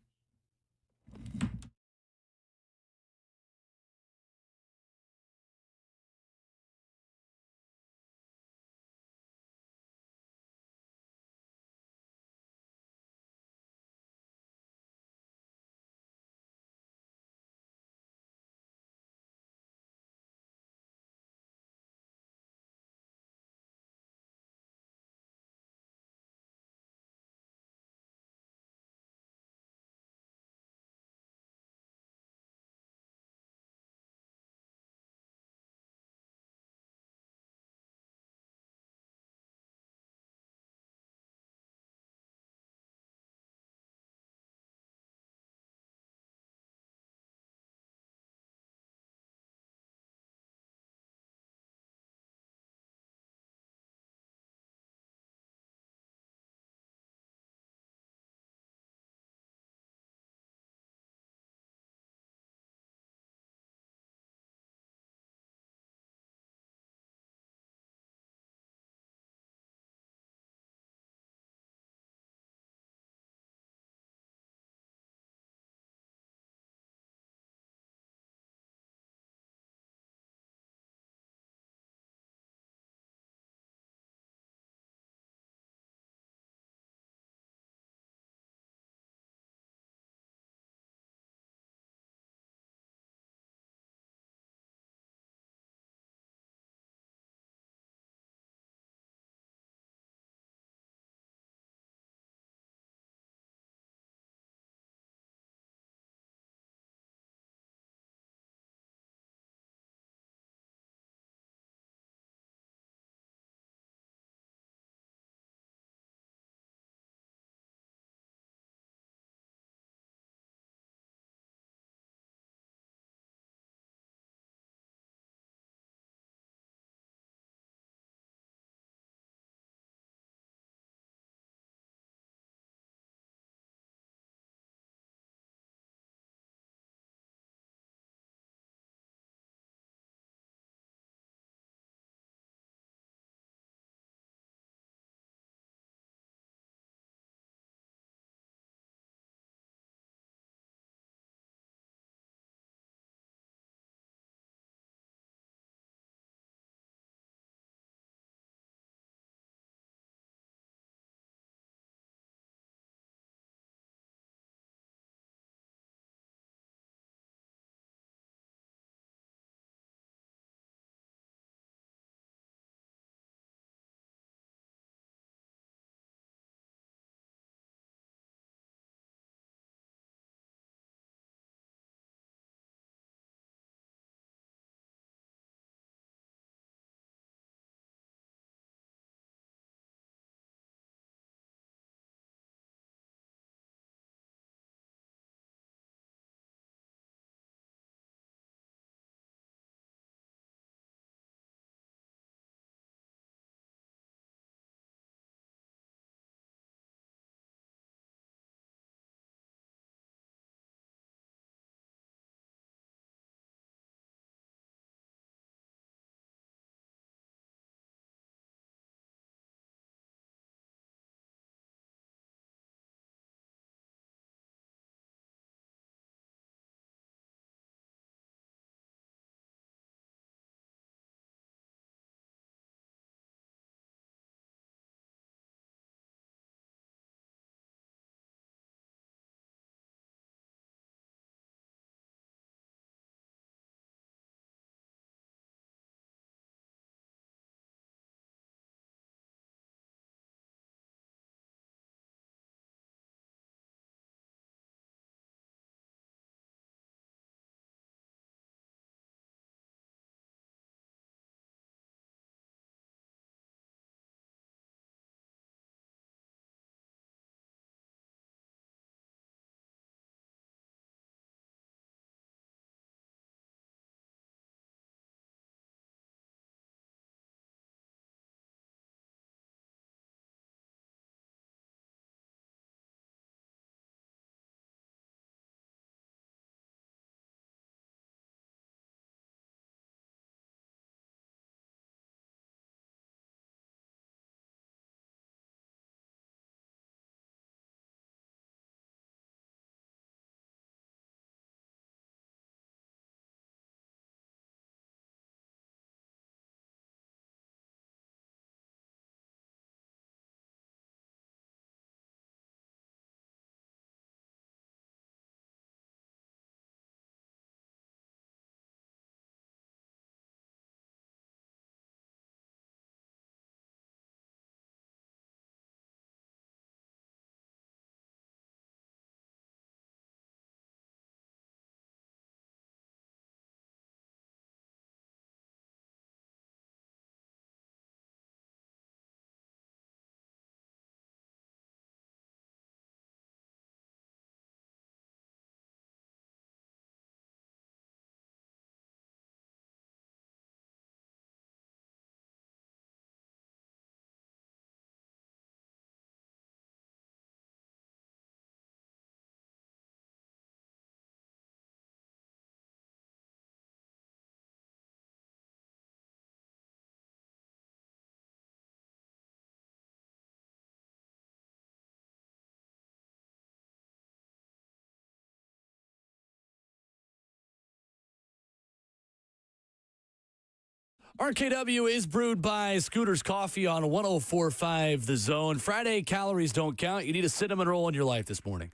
RKW is brewed by Scooter's Coffee on 104.5 The Zone. Friday, calories don't count. You need a cinnamon roll in your life this morning.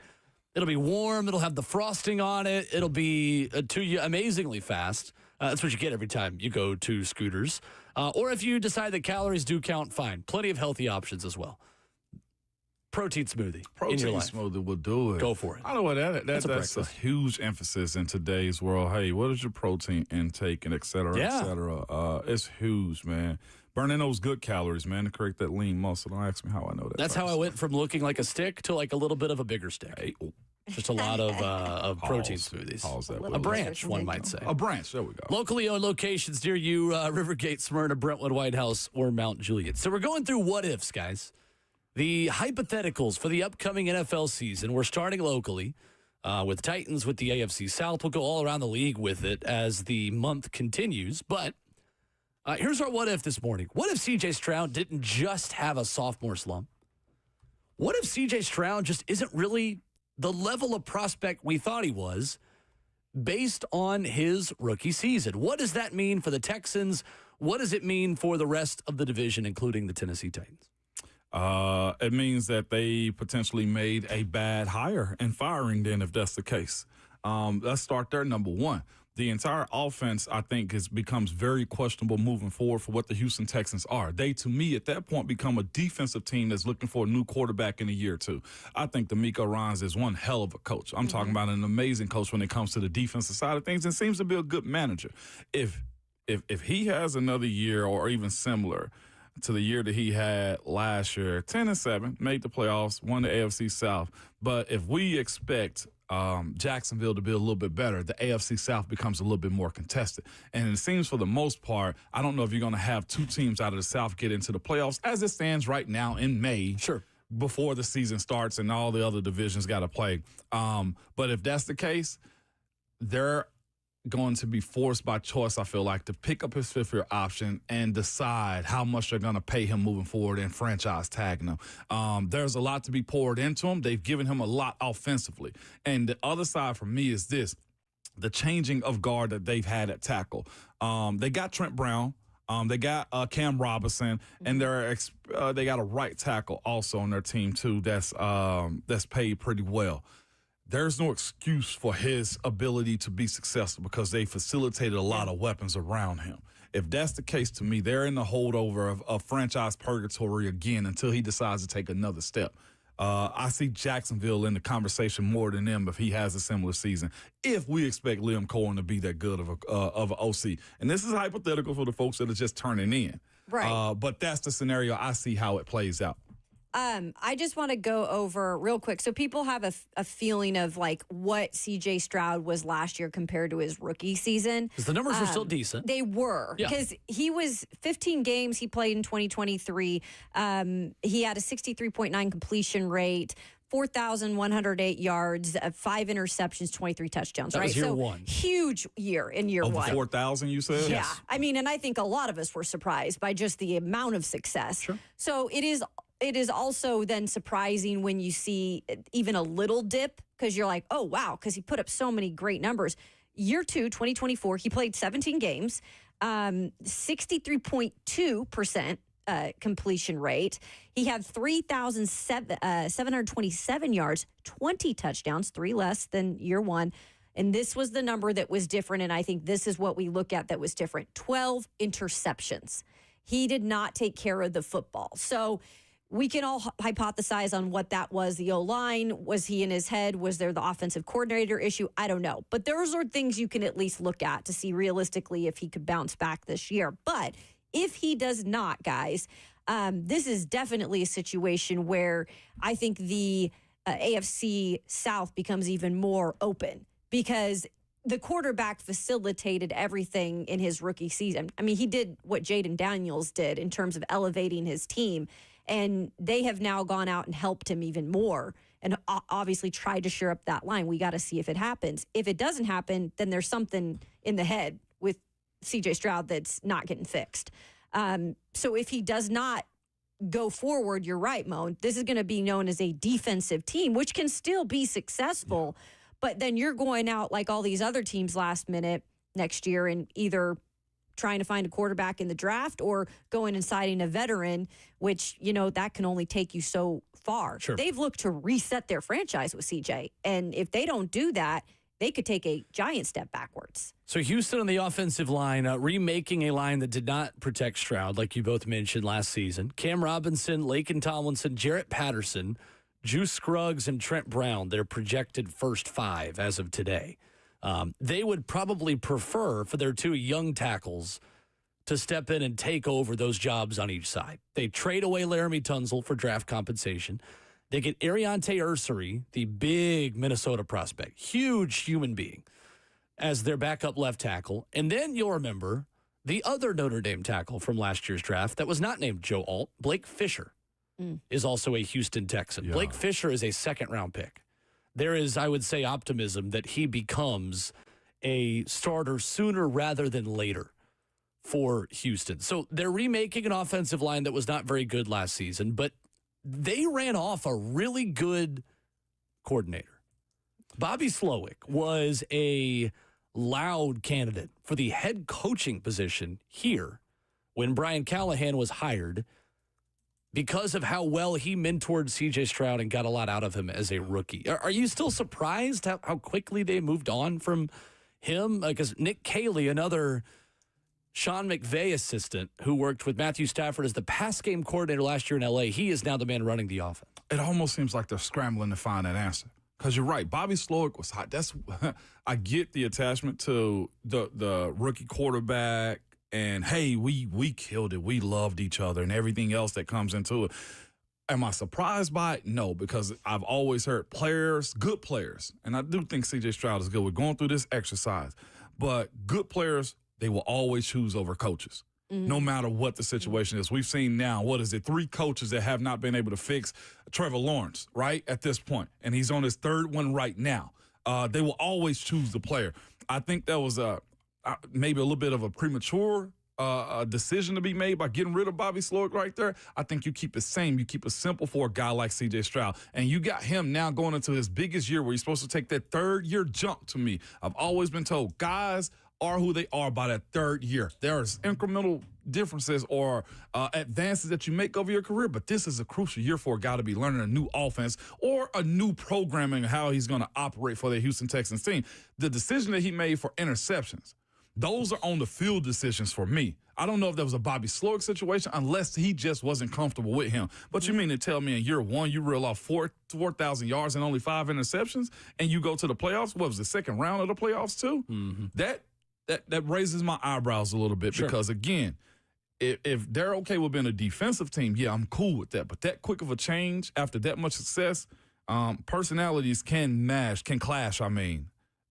It'll be warm. It'll have the frosting on it. It'll be to you amazingly fast. That's what you get every time you go to Scooter's. Or if you decide that calories do count, fine. Plenty of healthy options as well. Protein smoothie. Protein smoothie will do it. Go for it. I know what that's a huge emphasis in today's world. Hey, what is your protein intake and et cetera, et cetera? It's huge, man. Burning those good calories, man, to create that lean muscle. Don't ask me how I know that. That's how I went from looking like a stick to like a little bit of a bigger stick. Hey, just a lot of protein smoothies. That a branch, one might say. A branch, there we go. Locally owned locations near you, Rivergate, Smyrna, Brentwood, White House, or Mount Juliet. So we're going through what ifs, guys. The hypotheticals for the upcoming NFL season. We're starting locally with Titans, with the AFC South. We'll go all around the league with it as the month continues. But here's our what if this morning. What if C.J. Stroud didn't just have a sophomore slump? What if C.J. Stroud just isn't really the level of prospect we thought he was based on his rookie season? What does that mean for the Texans? What does it mean for the rest of the division, including the Tennessee Titans? It means that they potentially made a bad hire and firing then if that's the case. Let's start there. Number one, the entire offense, I think, becomes very questionable moving forward for what the Houston Texans are. They, to me, at that point, become a defensive team that's looking for a new quarterback in a year or two. I think D'Amico Ryans is one hell of a coach. I'm talking about an amazing coach when it comes to the defensive side of things and seems to be a good manager. If he has another year or even similar to the year that he had last year, 10-7, made the playoffs, won the AFC South. But if we expect Jacksonville to be a little bit better, the AFC South becomes a little bit more contested. And it seems for the most part, I don't know if you're going to have two teams out of the South get into the playoffs as it stands right now in May. Sure. Before the season starts and all the other divisions got to play. But if that's the case, they're going to be forced by choice, I feel like, to pick up his fifth-year option and decide how much they're going to pay him moving forward and franchise tagging him. There's a lot to be poured into him. They've given him a lot offensively. And the other side for me is this, the changing of guard that they've had at tackle. They got Trent Brown. They got Cam Robinson, and they got a right tackle also on their team, too, that's paid pretty well. There's no excuse for his ability to be successful because they facilitated a lot of weapons around him. If that's the case, to me, they're in the holdover of franchise purgatory again until he decides to take another step. I see Jacksonville in the conversation more than them if he has a similar season, if we expect Liam Cohen to be that good of an OC. And this is hypothetical for the folks that are just turning in. Right. But that's the scenario I see how it plays out. I just want to go over real quick. So people have a feeling of like what C.J. Stroud was last year compared to his rookie season. Because the numbers were still decent. They were. Because he was 15 games he played in 2023. He had a 63.9 completion rate, 4,108 yards, 5 interceptions, 23 touchdowns. That was year one. Huge year in year one. Over 4,000, you said? Yeah. I mean, and I think a lot of us were surprised by just the amount of success. Sure. So it is also then surprising when you see even a little dip because you're like, oh, wow, because he put up so many great numbers. Year 2, 2024, he played 17 games, 63.2% completion rate. He had 3,727 yards, 20 touchdowns, 3 less than year 1. And this was the number that was different, and I think this is what we look at that was different. 12 interceptions. He did not take care of the football. So we can all hypothesize on what that was. The O-line, was he in his head? Was there the offensive coordinator issue? I don't know. But those are things you can at least look at to see realistically if he could bounce back this year. But if he does not, guys, this is definitely a situation where I think the AFC South becomes even more open because the quarterback facilitated everything in his rookie season. I mean, he did what Jaden Daniels did in terms of elevating his team. And they have now gone out and helped him even more and obviously tried to shore up that line. We got to see if it happens. If it doesn't happen, then there's something in the head with C.J. Stroud that's not getting fixed. So if he does not go forward, you're right, Mo. This is going to be known as a defensive team, which can still be successful. But then you're going out like all these other teams last minute next year and either trying to find a quarterback in the draft or going and signing a veteran, which, that can only take you so far. Sure. They've looked to reset their franchise with CJ. And if they don't do that, they could take a giant step backwards. So Houston on the offensive line, remaking a line that did not protect Stroud, like you both mentioned last season. Cam Robinson, Laken Tomlinson, Jarrett Patterson, Juice Scruggs, and Trent Brown, their projected first 5 as of today. They would probably prefer for their 2 young tackles to step in and take over those jobs on each side. They trade away Laramie Tunsil for draft compensation. They get Ariante Ursary, the big Minnesota prospect, huge human being, as their backup left tackle. And then you'll remember the other Notre Dame tackle from last year's draft that was not named Joe Alt, Blake Fisher, is also a Houston Texan. Yeah. Blake Fisher is a second-round pick. There is, I would say, optimism that he becomes a starter sooner rather than later for Houston. So they're remaking an offensive line that was not very good last season, but they ran off a really good coordinator. Bobby Slowick was a loud candidate for the head coaching position here when Brian Callahan was hired because of how well he mentored C.J. Stroud and got a lot out of him as a rookie. Are you still surprised how quickly they moved on from him? Because Nick Caley, another Sean McVay assistant who worked with Matthew Stafford as the pass game coordinator last year in L.A., he is now the man running the offense. It almost seems like they're scrambling to find that answer. Because you're right, Bobby Slowick was hot. I get the attachment to the rookie quarterback, and hey, we killed it. We loved each other and everything else that comes into it. Am I surprised by it? No, because I've always heard players, good players, and I do think C.J. Stroud is good. We're going through this exercise. But good players, they will always choose over coaches, no matter what the situation is. We've seen now, 3 coaches that have not been able to fix Trevor Lawrence, right, at this point, and he's on his 3rd one right now. They will always choose the player. I think that was maybe a little bit of a premature decision to be made by getting rid of Bobby Slowick right there. I think you keep it same. You keep it simple for a guy like C.J. Stroud. And you got him now going into his biggest year where he's supposed to take that 3rd-year jump to me. I've always been told guys are who they are by that 3rd year. There's incremental differences or advances that you make over your career, but this is a crucial year for a guy to be learning a new offense or a new programming, how he's going to operate for the Houston Texans team. The decision that he made for interceptions, those are on the field decisions for me. I don't know if that was a Bobby Slowick situation unless he just wasn't comfortable with him. But you mean to tell me in year 1 you reel off 4,000 yards and only 5 interceptions and you go to the playoffs? What was the 2nd round of the playoffs too? Mm-hmm. That raises my eyebrows a little bit because, again, if they're okay with being a defensive team, yeah, I'm cool with that. But that quick of a change after that much success, personalities can clash,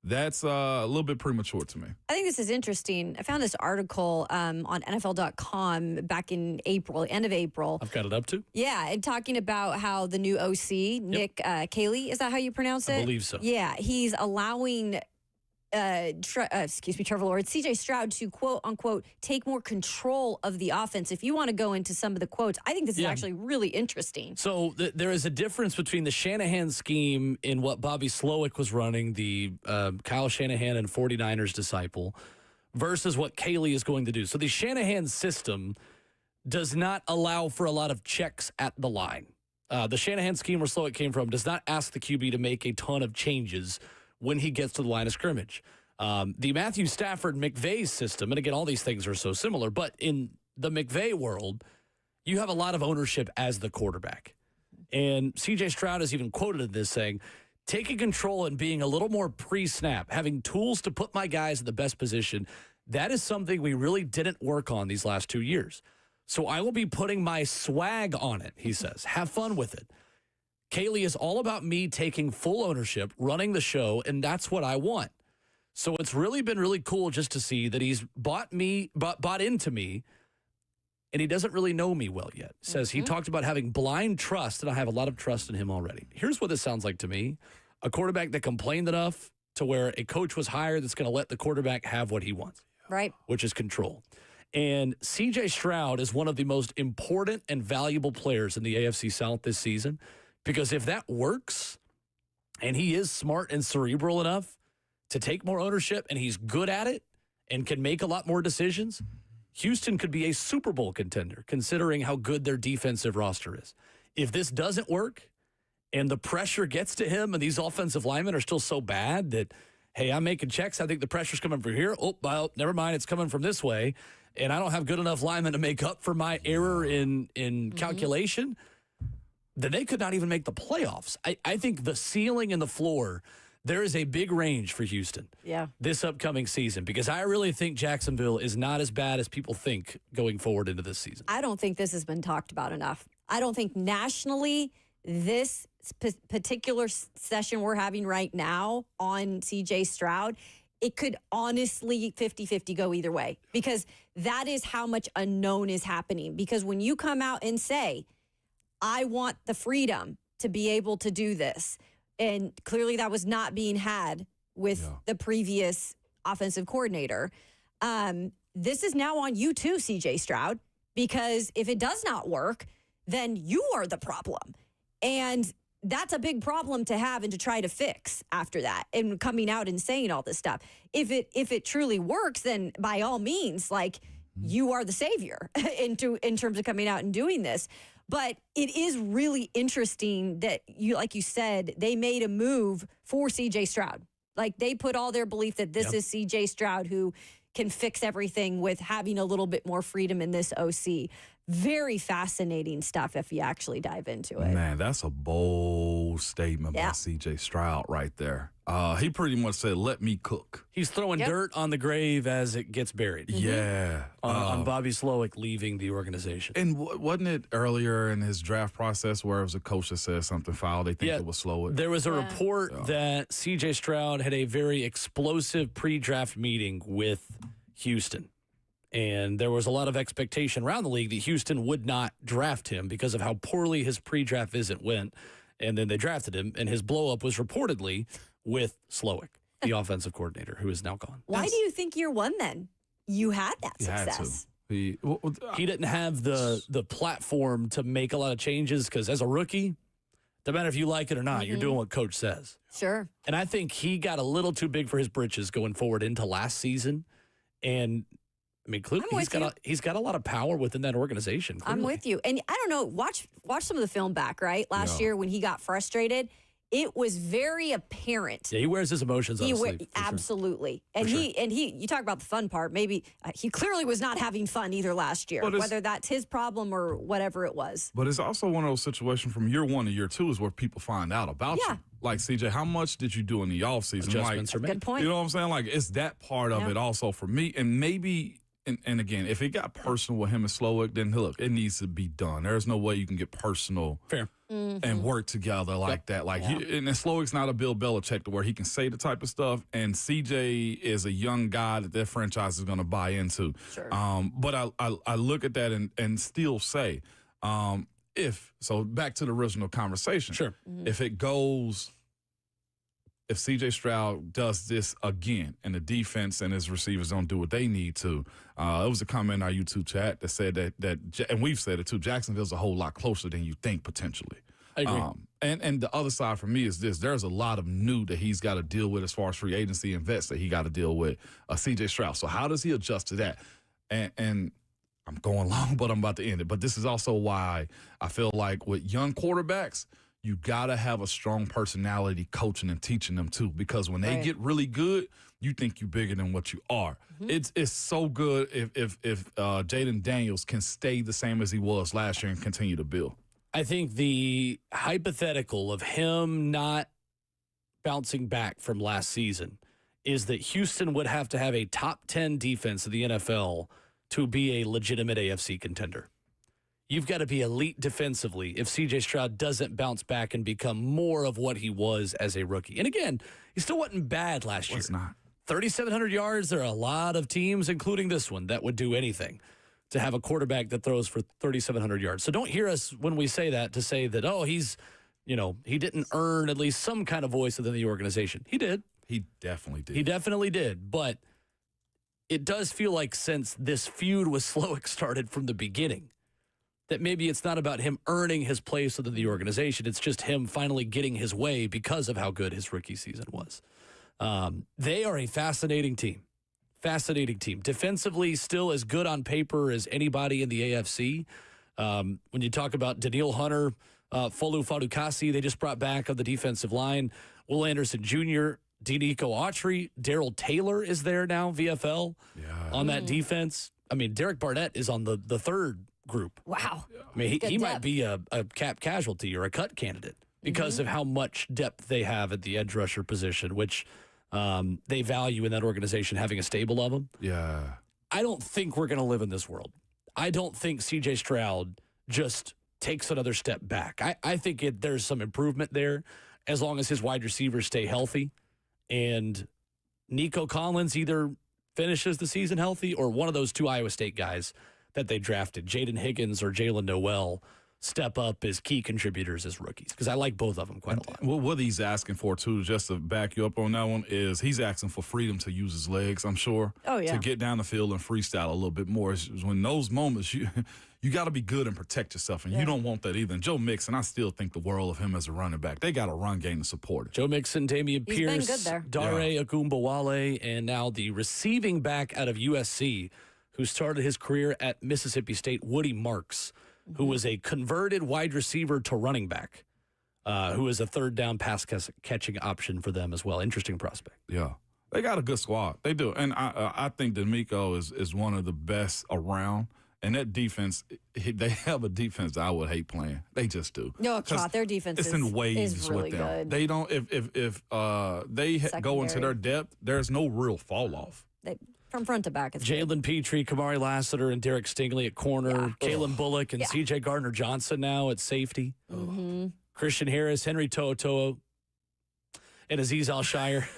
That's a little bit premature to me. I think this is interesting. I found this article on NFL.com back in April, end of April. I've got it up too. Yeah, and talking about how the new OC, Nick Caley, is that how you pronounce it? I believe so. Yeah, he's allowing Trevor Lawrence, C.J. Stroud to quote unquote take more control of the offense. If you want to go into some of the quotes, I think this is actually really interesting. So there is a difference between the Shanahan scheme in what Bobby Slowick was running, the Kyle Shanahan and 49ers disciple, versus what Caley is going to do. So the Shanahan system does not allow for a lot of checks at the line. The Shanahan scheme where Slowick came from does not ask the QB to make a ton of changes when he gets to the line of scrimmage. The Matthew Stafford McVay system, and again, all these things are so similar, but in the McVay world, you have a lot of ownership as the quarterback. And C.J. Stroud is even quoted in this saying, taking control and being a little more pre-snap, having tools to put my guys in the best position, that is something we really didn't work on these last 2 years. So I will be putting my swag on it, he says. Have fun with it. Caley is all about me taking full ownership, running the show, and that's what I want. So it's really been really cool just to see that he's bought into me, and he doesn't really know me well yet. Says he talked about having blind trust, and I have a lot of trust in him already. Here's what this sounds like to me. A quarterback that complained enough to where a coach was hired that's going to let the quarterback have what he wants. Right. Which is control. And C.J. Stroud is one of the most important and valuable players in the AFC South this season. Because if that works, and he is smart and cerebral enough to take more ownership, and he's good at it, and can make a lot more decisions, Houston could be a Super Bowl contender, considering how good their defensive roster is. If this doesn't work and the pressure gets to him and these offensive linemen are still so bad that, hey, I'm making checks, I think the pressure's coming from here. Oh, well, never mind, it's coming from this way. And I don't have good enough linemen to make up for my error in calculation, then they could not even make the playoffs. I think the ceiling and the floor, there is a big range for Houston this upcoming season, because I really think Jacksonville is not as bad as people think going forward into this season. I don't think this has been talked about enough. I don't think nationally this particular session we're having right now on C.J. Stroud, it could honestly 50-50 go either way, because that is how much unknown is happening. Because when you come out and say, I want the freedom to be able to do this, and clearly that was not being had with the previous offensive coordinator, this is now on you too, C.J. Stroud, because if it does not work, then you are the problem. And that's a big problem to have and to try to fix after that, and coming out and saying all this stuff. If it truly works, then by all means, like, you are the savior in terms of coming out and doing this. But it is really interesting that like you said, they made a move for C.J. Stroud. Like, they put all their belief that this is C.J. Stroud who can fix everything with having a little bit more freedom in this OC. Very fascinating stuff if you actually dive into it. Man, that's a bold statement by C.J. Stroud right there. He pretty much said, let me cook. He's throwing dirt on the grave as it gets buried. Yeah. On Bobby Slowick leaving the organization. And wasn't it earlier in his draft process where it was a coach that said something foul? They think it was Slowick. There was a report that C.J. Stroud had a very explosive pre-draft meeting with Houston. And there was a lot of expectation around the league that Houston would not draft him because of how poorly his pre-draft visit went. And then they drafted him, and his blow-up was reportedly with Slowick, the offensive coordinator, who is now gone. Why do you think year one then? You had that success. He didn't have the platform to make a lot of changes because as a rookie, no matter if you like it or not, you're doing what coach says. Sure. And I think he got a little too big for his britches going forward into last season. And I mean, clearly he's got a lot of power within that organization. Clearly. I'm with you. And I don't know, watch some of the film back, right? Last year when he got frustrated, it was very apparent. Yeah, he wears his emotions on his sleeve. Absolutely. And he you talk about the fun part, maybe he clearly was not having fun either last year, whether that's his problem or whatever it was. But it's also one of those situations from year one to year two is where people find out about you. Like, CJ, how much did you do in the offseason? Adjustments are made. Good point. You know what I'm saying? Like, it's that part of it also for me. And maybe, and again, if it got personal with him and Slowick, then look, it needs to be done. There's no way you can get personal and work together like that. Like, and Slowick's not a Bill Belichick to where he can say the type of stuff. And CJ is a young guy that their franchise is going to buy into. Sure. But I look at that and still say, so back to the original conversation. Sure. If CJ Stroud does this again and the defense and his receivers don't do what they need to, it was a comment in our YouTube chat that said that and we've said it too, Jacksonville's a whole lot closer than you think potentially. I agree. And the other side for me is this. There's a lot of new that he's got to deal with as far as free agency and vets that he got to deal with. CJ Stroud. So how does he adjust to that? And I'm going long, but I'm about to end it. But this is also why I feel like with young quarterbacks, you got to have a strong personality coaching and teaching them too, because when they get really good, you think you're bigger than what you are. It's so good if Jaden Daniels can stay the same as he was last year and continue to build. I think the hypothetical of him not bouncing back from last season is that Houston would have to have a top 10 defense of the NFL to be a legitimate AFC contender. You've got to be elite defensively if C.J. Stroud doesn't bounce back and become more of what he was as a rookie. And again, he still wasn't bad last year. It's not. 3,700 yards, there are a lot of teams, including this one, that would do anything to have a quarterback that throws for 3,700 yards. So don't hear us when we say that to say that, he didn't earn at least some kind of voice within the organization. He did. He definitely did. He definitely did. But it does feel like since this feud with Slowick started from the beginning, that maybe it's not about him earning his place within the organization. It's just him finally getting his way because of how good his rookie season was. They are a fascinating team. Fascinating team. Defensively, still as good on paper as anybody in the AFC. When you talk about Daniil Hunter, Folu Fadukasi, they just brought back on the defensive line. Will Anderson Jr., Denico Autry, Darrell Taylor is there now, VFL, on that defense. I mean, Derek Barnett is on the third group. Wow. I mean, he might be a cap casualty or a cut candidate because of how much depth they have at the edge rusher position, which they value in that organization, having a stable of them. Yeah. I don't think we're going to live in this world. I don't think C.J. Stroud just takes another step back. I think there's some improvement there as long as his wide receivers stay healthy. And Nico Collins either finishes the season healthy or one of those two Iowa State guys that they drafted, Jaden Higgins or Jalen Noel, step up as key contributors as rookies, because I like both of them quite a lot. Well, what he's asking for, too, just to back you up on that one, is he's asking for freedom to use his legs, I'm sure. Oh, yeah. To get down the field and freestyle a little bit more. It's when those moments, you got to be good and protect yourself, and you don't want that either. And Joe Mixon, I still think the world of him as a running back. They got a run game to support it. Joe Mixon, Damian He's Pierce, been good there. Dare Agumbawale, and now the receiving back out of USC who started his career at Mississippi State, Woody Marks, who was a converted wide receiver to running back, who is a third down pass catching option for them as well. Interesting prospect. Yeah. They got a good squad. They do. And I think D'Amico is one of the best around. And that defense, they have a defense that I would hate playing. They just do. No, Trot, their defense it's in waves is really with them. good. They don't. If they go into their depth, there's no real fall off. From front to back, it's Jalen Petrie, Kamari Lassiter, and Derek Stingley at corner. Kalen Bullock and C.J. Gardner-Johnson now at safety. Christian Harris, Henry To'oTo'o, and Aziz Al-Shire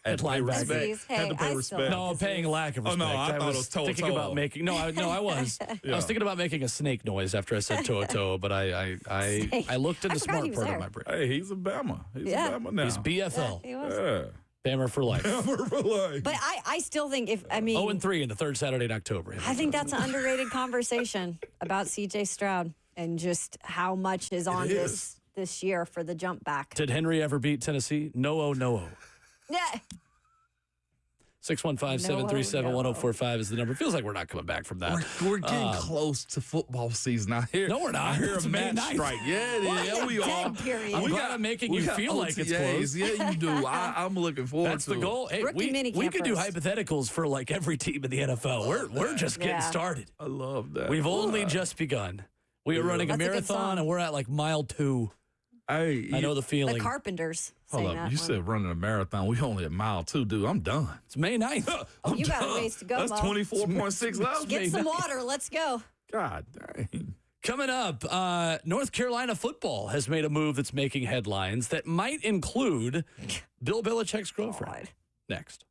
at linebacker. Aziz, hey, Had to pay respect. No, paying lack of respect. Oh, no, I thought it was To'oTo'o. Thinking about making. No, I was. I was thinking about making a snake noise after I said To'oTo'o, but I looked in the smart part of my brain. Hey, he's a Bama. He's a Bama now. He's BFL. He was. Yeah. Bammer for life. Bama for life. But I still think 0-3 in the third Saturday in October. I think that's an underrated conversation about C.J. Stroud and just how much is on this year for the jump back. Did Henry ever beat Tennessee? No. Yeah. 615-737-1045 is the number. Feels like we're not coming back from that. We're getting close to football season. I hear. No, we're not. I hear It's a May match 9th. strike. Yeah, it is. Yeah, we are. Period. We got making you feel like it's OTAs. close. Yeah, you do. I'm looking forward That's to the goal. Hey, Rookie we minicamp could do first. hypotheticals for like every team in the NFL. We're just getting started. I love that. We've only just begun. We are running a That's a good marathon, song. and we're at like mile 2. Hey, I know the feeling. The Carpenters. hold sang up. that You one. said running a marathon. We only at mile 2, dude. I'm done. It's May 9th. Oh, you got a ways to go, That's Mo. 24.6 left. Get some water. Let's go. God dang. Coming up, North Carolina football has made a move that's making headlines that might include Bill Belichick's girlfriend. Next.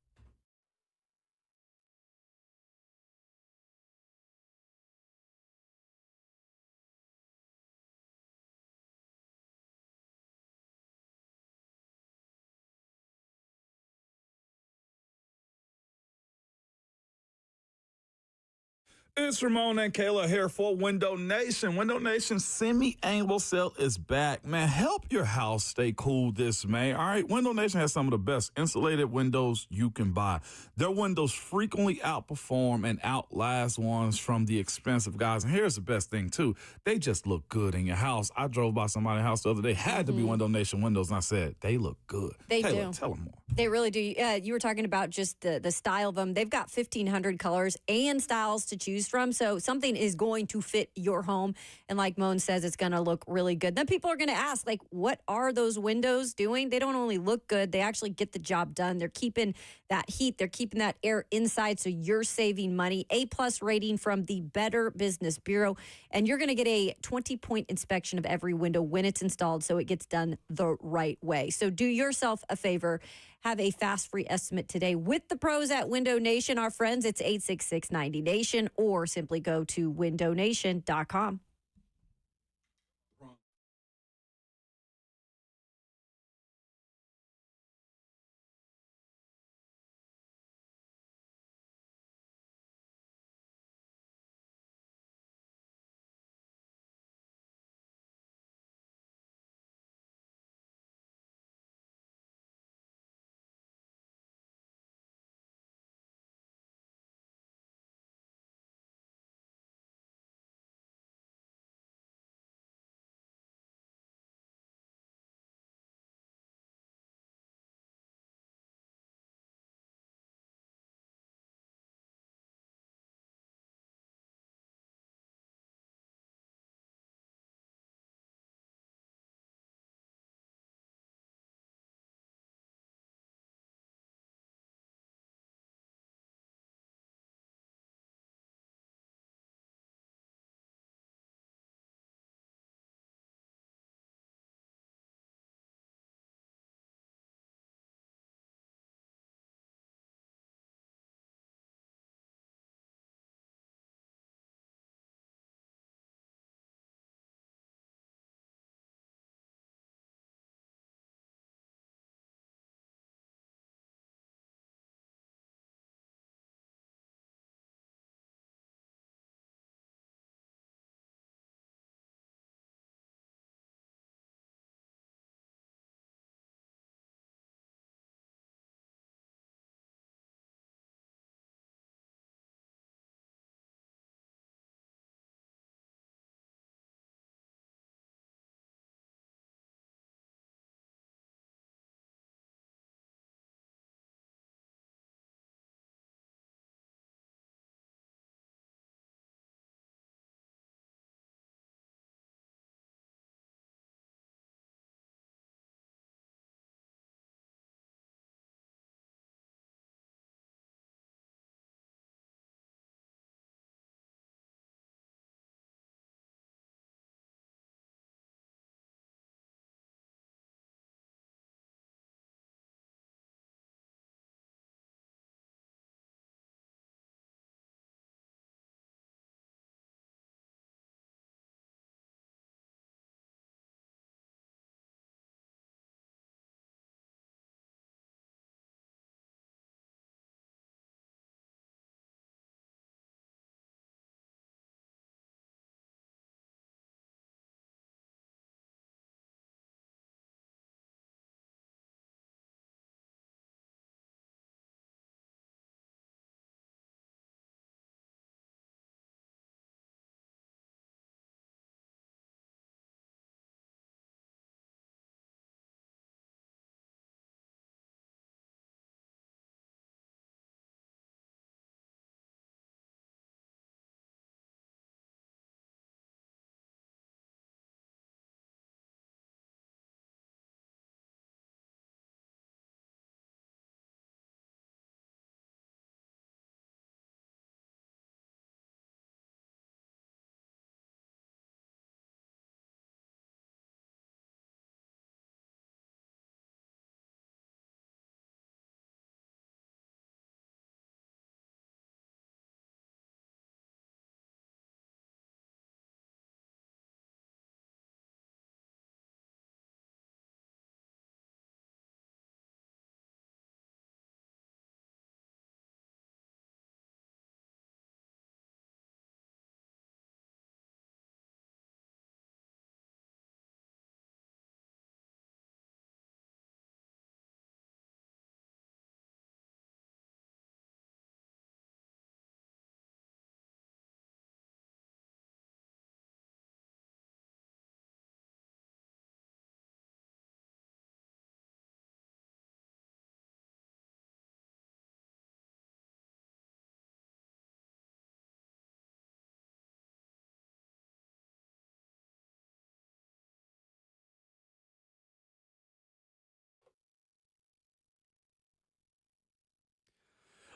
It's Ramon and Kayla here for Window Nation. Window Nation semi-annual sale is back. Man, help your house stay cool this May. All right, Window Nation has some of the best insulated windows you can buy. Their windows frequently outperform and outlast ones from the expensive guys. And here's the best thing, too. They just look good in your house. I drove by somebody's house the other day. Had to be Window Nation windows, and I said, they look good. They Kayla, do. tell them more. They really do. You were talking about just the style of them. They've got 1,500 colors and styles to choose from. So something is going to fit your home. And like Moan says, it's going to look really good. Then people are going to ask, like, what are those windows doing? They don't only look good, they actually get the job done. They're keeping that heat. They're keeping that air inside. So you're saving money. A+ rating from the Better Business Bureau. And you're going to get a 20-point inspection of every window when it's installed. So it gets done the right way. So do yourself a favor. Have a fast free estimate today with the pros at Window Nation. Our friends, it's 866-90Nation or simply go to windownation.com.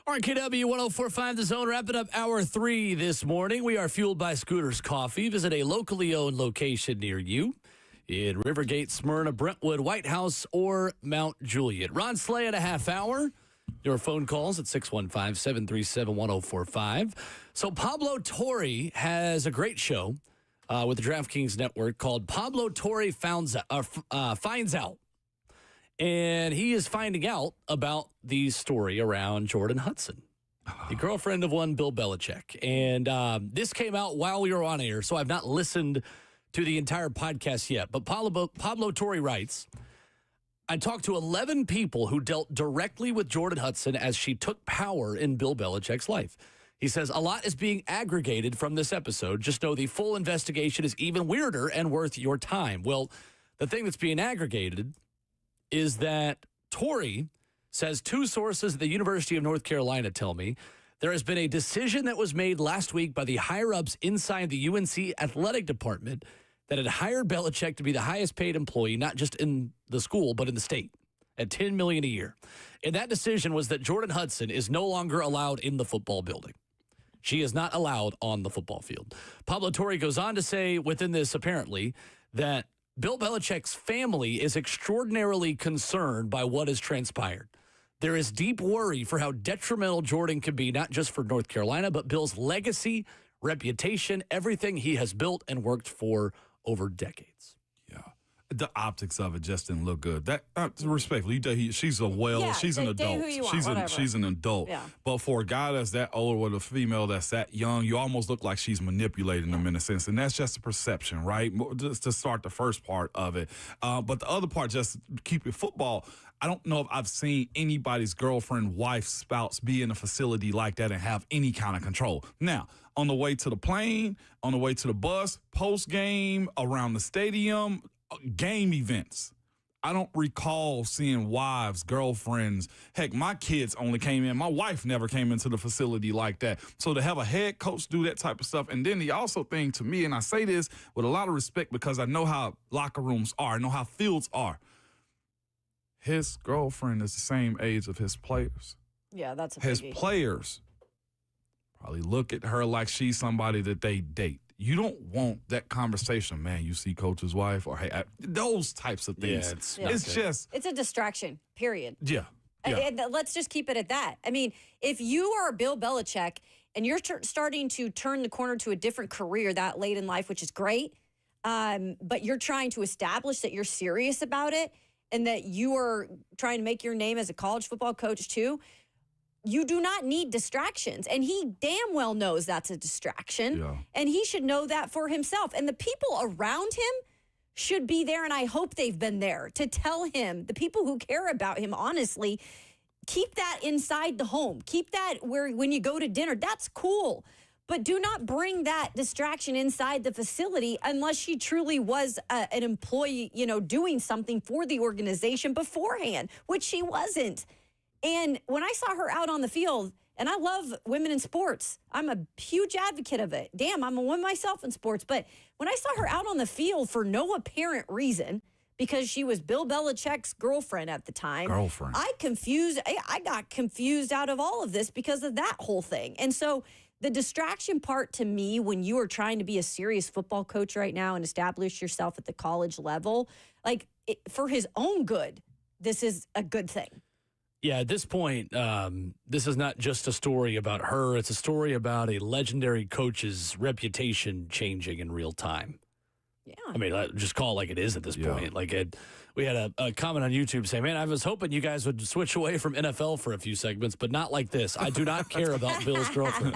RKW 104.5 The Zone, wrapping up hour 3 this morning. We are fueled by Scooters Coffee. Visit a locally owned location near you in Rivergate, Smyrna, Brentwood, White House, or Mount Juliet. Ron Slay in a half hour. Your phone calls at 615-737-1045. So Pablo Torre has a great show with the DraftKings Network called Pablo Torre Finds Out. And he is finding out about the story around Jordan Hudson, the girlfriend of one Bill Belichick. And this came out while we were on air, so I've not listened to the entire podcast yet. But Pablo Torre writes, I talked to 11 people who dealt directly with Jordan Hudson as she took power in Bill Belichick's life. He says, a lot is being aggregated from this episode. Just know the full investigation is even weirder and worth your time. Well, the thing that's being aggregated is that Torre says 2 sources at the University of North Carolina tell me there has been a decision that was made last week by the higher-ups inside the UNC athletic department that had hired Belichick to be the highest-paid employee, not just in the school, but in the state, at $10 million a year. And that decision was that Jordan Hudson is no longer allowed in the football building. She is not allowed on the football field. Pablo Torre goes on to say within this, apparently, that Bill Belichick's family is extraordinarily concerned by what has transpired. There is deep worry for how detrimental Jordan could be, not just for North Carolina, but Bill's legacy, reputation, everything he has built and worked for over decades. Yeah. The optics of it just didn't look good. That respectfully, she's an adult. She's an adult. Yeah. But for a guy that's that old with a female that's that young, you almost look like she's manipulating them in a sense. And that's just a perception, right? Just to start the first part of it. But the other part, just keep it football. I don't know if I've seen anybody's girlfriend, wife, spouse be in a facility like that and have any kind of control. Now, on the way to the plane, on the way to the bus, post-game, around the stadium, game events. I don't recall seeing wives, girlfriends. Heck, my kids only came in. My wife never came into the facility like that. So to have a head coach do that type of stuff. And then the also thing to me, and I say this with a lot of respect because I know how locker rooms are, I know how fields are. His girlfriend is the same age of his players. Yeah, that's a His biggie. players probably look at her like she's somebody that they date. You don't want that conversation, man. You see coach's wife or hey, those types of things. Yeah, it's a distraction, period. Yeah. And let's just keep it at that. I mean, if you are Bill Belichick and you're starting to turn the corner to a different career that late in life, which is great, but you're trying to establish that you're serious about it and that you are trying to make your name as a college football coach too, you do not need distractions. And he damn well knows that's a distraction. Yeah. And he should know that for himself. And the people around him should be there, and I hope they've been there, to tell him, the people who care about him, honestly, keep that inside the home. Keep that where when you go to dinner, that's cool. But do not bring that distraction inside the facility unless she truly was an employee, doing something for the organization beforehand, which she wasn't. And when I saw her out on the field, and I love women in sports, I'm a huge advocate of it. Damn, I'm a woman myself in sports. But when I saw her out on the field for no apparent reason, because she was Bill Belichick's girlfriend at the time, I got confused out of all of this because of that whole thing. And so the distraction part to me, when you are trying to be a serious football coach right now and establish yourself at the college level, for his own good, this is a good thing. Yeah, at this point, this is not just a story about her. It's a story about a legendary coach's reputation changing in real time. Yeah. I mean, just call it like it is at this point. We had a comment on YouTube saying, man, I was hoping you guys would switch away from NFL for a few segments, but not like this. I do not care about Bill's girlfriend.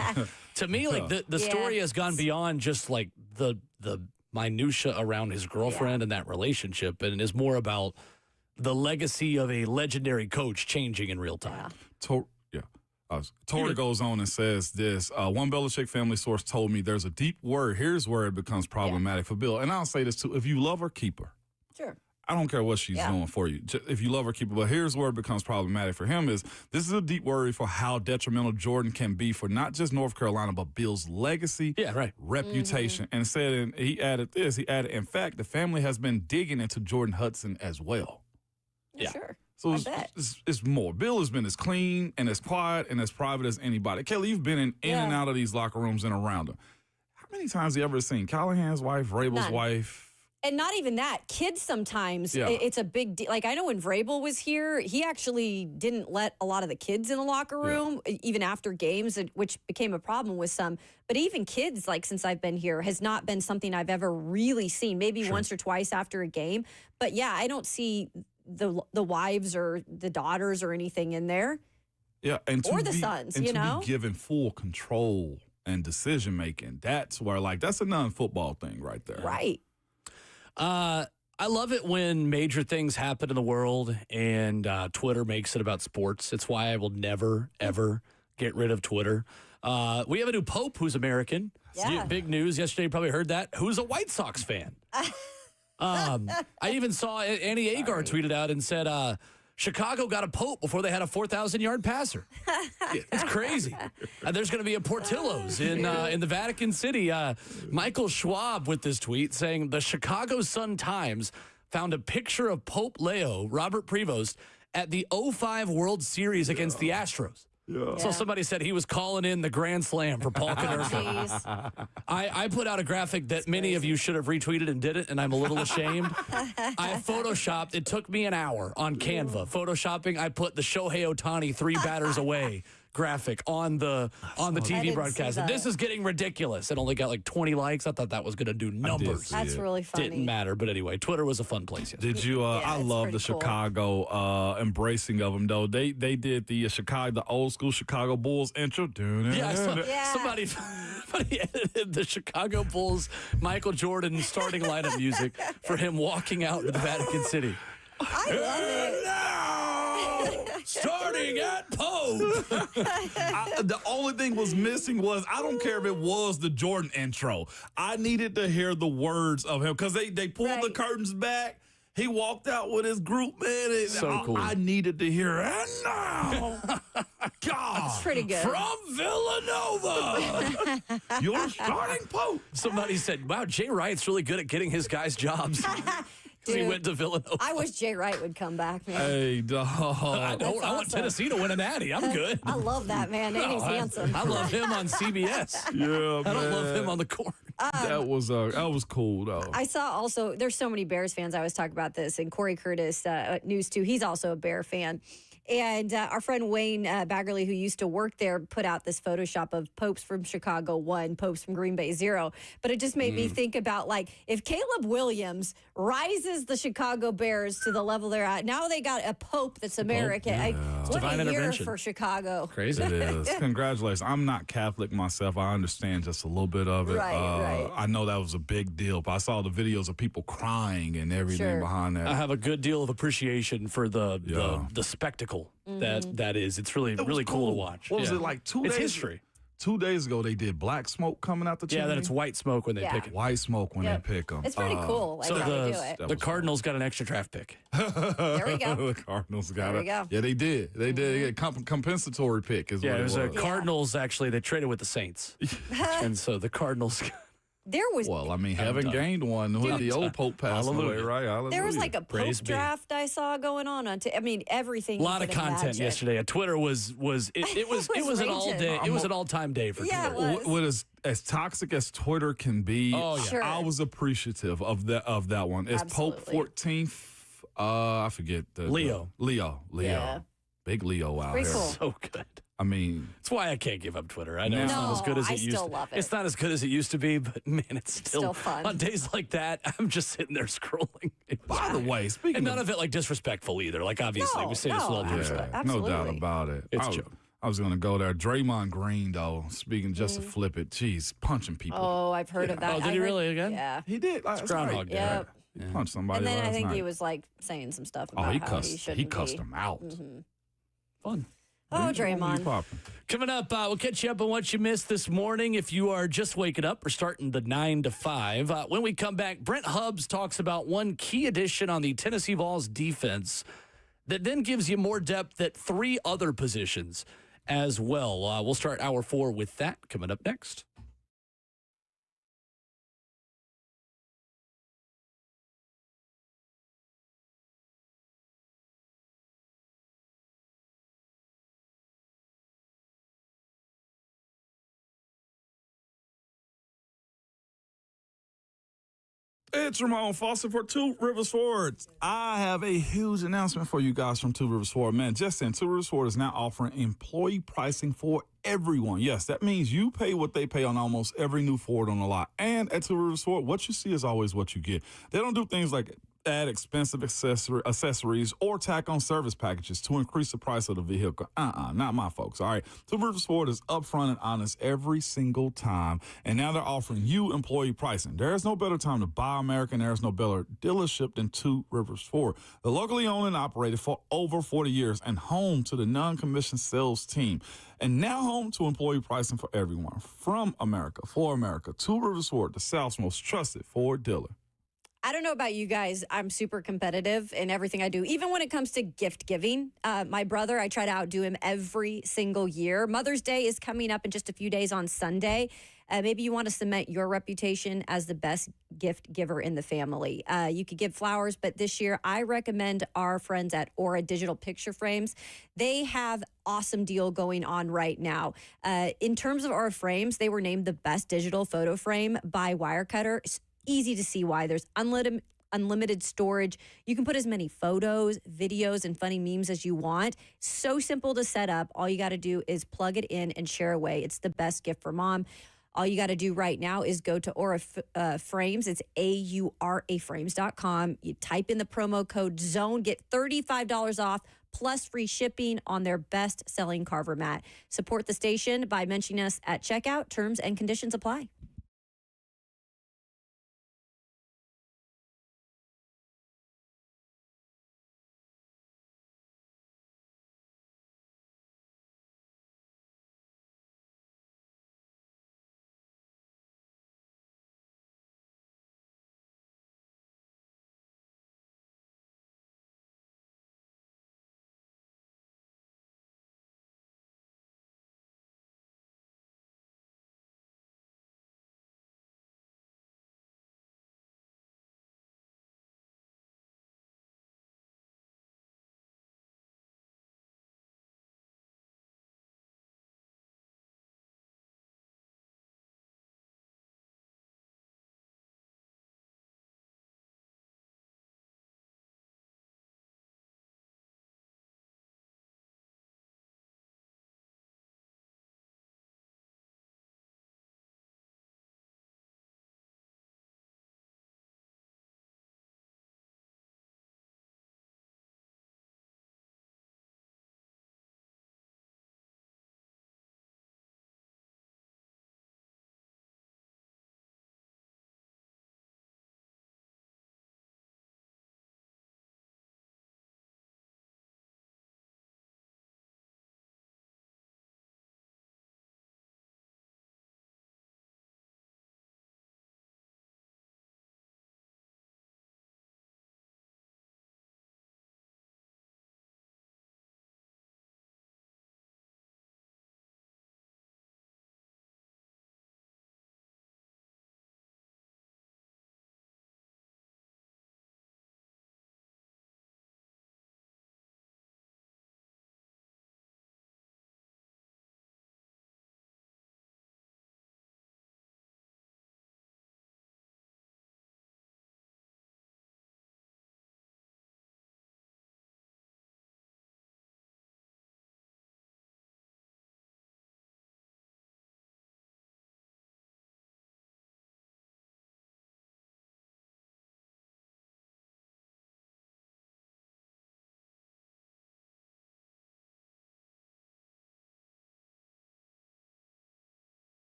To me, the story has gone beyond just like the minutia around his girlfriend and that relationship, and is more about the legacy of a legendary coach changing in real time. Torre goes on and says this. One Belichick family source told me there's a deep worry. Here's where it becomes problematic for Bill. And I'll say this too. If you love her, keep her. Sure. I don't care what she's doing for you. If you love her, keep her. But here's where it becomes problematic for him is this is a deep worry for how detrimental Jordan can be for not just North Carolina, but Bill's legacy, reputation. And he added, in fact, the family has been digging into Jordan Hudson as well. Yeah. Sure. So it's more. Bill has been as clean and as quiet and as private as anybody. Kelly, you've been in and out of these locker rooms and around them. How many times have you ever seen Callahan's wife, Vrabel's wife? And not even that. Kids sometimes, it's a big deal. Like, I know when Vrabel was here, he actually didn't let a lot of the kids in the locker room, even after games, which became a problem with some. But even kids, like, since I've been here, has not been something I've ever really seen. Maybe once or twice after a game. But, yeah, I don't see the wives or the daughters or anything in there. Yeah, or the sons, to be given full control and decision-making. That's where, like, that's a non-football thing right there. Right. I love it when major things happen in the world and Twitter makes it about sports. It's why I will never, ever get rid of Twitter. We have a new pope who's American. Yeah. Big news yesterday. You probably heard that. Who's a White Sox fan. I even saw Annie Agar tweeted out and said, Chicago got a pope before they had a 4,000-yard passer. It's crazy. There's going to be a Portillo's in the Vatican City. Michael Schwab with this tweet saying the Chicago Sun-Times found a picture of Pope Leo, Robert Prevost, at the 05 World Series against the Astros. Yeah. So somebody said he was calling in the Grand Slam for Paul Konerko. I put out a graphic that many of you should have retweeted and didn't, and I'm a little ashamed. I photoshopped. It took me an hour on Canva. Photoshopping, I put the Shohei Ohtani 3 batters away graphic on the TV broadcast. And this is getting ridiculous. It only got like 20 likes. I thought that was going to do numbers. That's really funny. Didn't matter. But anyway, Twitter was a fun place yesterday. Did you? I love the Chicago embracing of them, though. They did the old school Chicago Bulls intro. Yeah, somebody edited the Chicago Bulls Michael Jordan starting lineup music for him walking out to the Vatican City. I love it. Starting at Pope. The only thing was missing was, I don't care if it was the Jordan intro. I needed to hear the words of him because they pulled the curtains back. He walked out with his group, man. So cool. I needed to hear it. And now, God, that's pretty good. From Villanova, you're starting Pope. Somebody said, wow, Jay Wright's really good at getting his guys jobs. Dude, he went to Villanova. I wish Jay Wright would come back, man. Hey, dog. I want Tennessee to win a natty. I'm good. I love that man. And he's handsome. I love him on CBS. Yeah, I don't love him on the court. That was cool, though. I saw also, there's so many Bears fans. I always talk about this. And Corey Curtis at News 2, he's also a Bear fan. And our friend Wayne Baggerly, who used to work there, put out this Photoshop of Popes from Chicago 1, Popes from Green Bay 0. But it just made me think about, like, if Caleb Williams rises the Chicago Bears to the level they're at, now they got a Pope that's American. What Divine a year intervention for Chicago. Crazy. It is. Congratulations. I'm not Catholic myself. I understand just a little bit of it. Right. I know that was a big deal, but I saw the videos of people crying and everything behind that. I have a good deal of appreciation for the spectacle that is. It's really cool to watch. What was it, like 2 days? It's history. 2 days ago, they did black smoke coming out the chimney. Yeah, then it's white smoke when they pick it. White smoke when they pick them. It's pretty cool. So how they do it. the Cardinals got an extra draft pick. There we go. The Cardinals got There it. we go. Yeah, they did. They did. Compensatory pick is what it was. Yeah, Cardinals, actually, they traded with the Saints. And so the Cardinals... There was haven't gained one with the old Pope passing away, right? Hallelujah. There was like a Pope draft I saw going on everything. A lot of content yesterday. Twitter was it was an all day. It was an all-time day for Twitter. It was. What as toxic as Twitter can be, Sure. I was appreciative of that one. It's Pope 14th. I forget Leo. Yeah. Big Leo out Pretty here. cool. So good. I mean, that's why I can't give up Twitter. I know it's not as good as it used to. I still love it. It's not as good as it used to be, but man, it's still fun. On days like that, I'm just sitting there scrolling. By the way, speaking and none of it like disrespectful either. Like obviously, we say this with all due respect. No doubt about it. I was going to go there. Draymond Green, though, speaking just to flip it, geez, punching people. Oh, I've heard of that. Oh, did he really again? Yeah. He did. It's Groundhog Day. Yep. He punched somebody And then last I think night. he was like saying some stuff about how he shouldn't He cussed be. him out. Fun. Oh, Draymond. Coming up, we'll catch you up on what you missed this morning if you are just waking up or starting the 9 to 5. When we come back, Brent Hubbs talks about one key addition on the Tennessee Vols defense that then gives you more depth at 3 other positions as well. We'll start hour 4 with that coming up next. It's Ramon Foster for Two Rivers Ford. I have a huge announcement for you guys from Two Rivers Ford. Man, just in, Two Rivers Ford is now offering employee pricing for everyone. Yes, that means you pay what they pay on almost every new Ford on the lot. And at Two Rivers Ford, what you see is always what you get. They don't do things like add expensive accessories or tack on service packages to increase the price of the vehicle. Not my folks, all right? Two Rivers Ford is upfront and honest every single time, and now they're offering you employee pricing. There's no better time to buy American. There's no better dealership than Two Rivers Ford. They're locally owned and operated for over 40 years and home to the non-commissioned sales team. And now home to employee pricing for everyone. From America, for America, Two Rivers Ford, the South's most trusted Ford dealer. I don't know about you guys. I'm super competitive in everything I do, even when it comes to gift giving. My brother, I try to outdo him every single year. Mother's Day is coming up in just a few days on Sunday. Maybe you want to cement your reputation as the best gift giver in the family. You could give flowers, but this year I recommend our friends at Aura Digital Picture Frames. They have awesome deal going on right now. In terms of our frames, they were named the best digital photo frame by Wirecutter. It's easy to see why. There's unlimited storage. You can put as many photos, videos, and funny memes as you want. So simple to set up. All you got to do is plug it in and share away. It's the best gift for mom. All you got to do right now is go to Aura Frames. It's auraframes.com. You type in the promo code ZONE, get $35 off plus free shipping on their best-selling Carver mat. Support the station by mentioning us at checkout. Terms and conditions apply.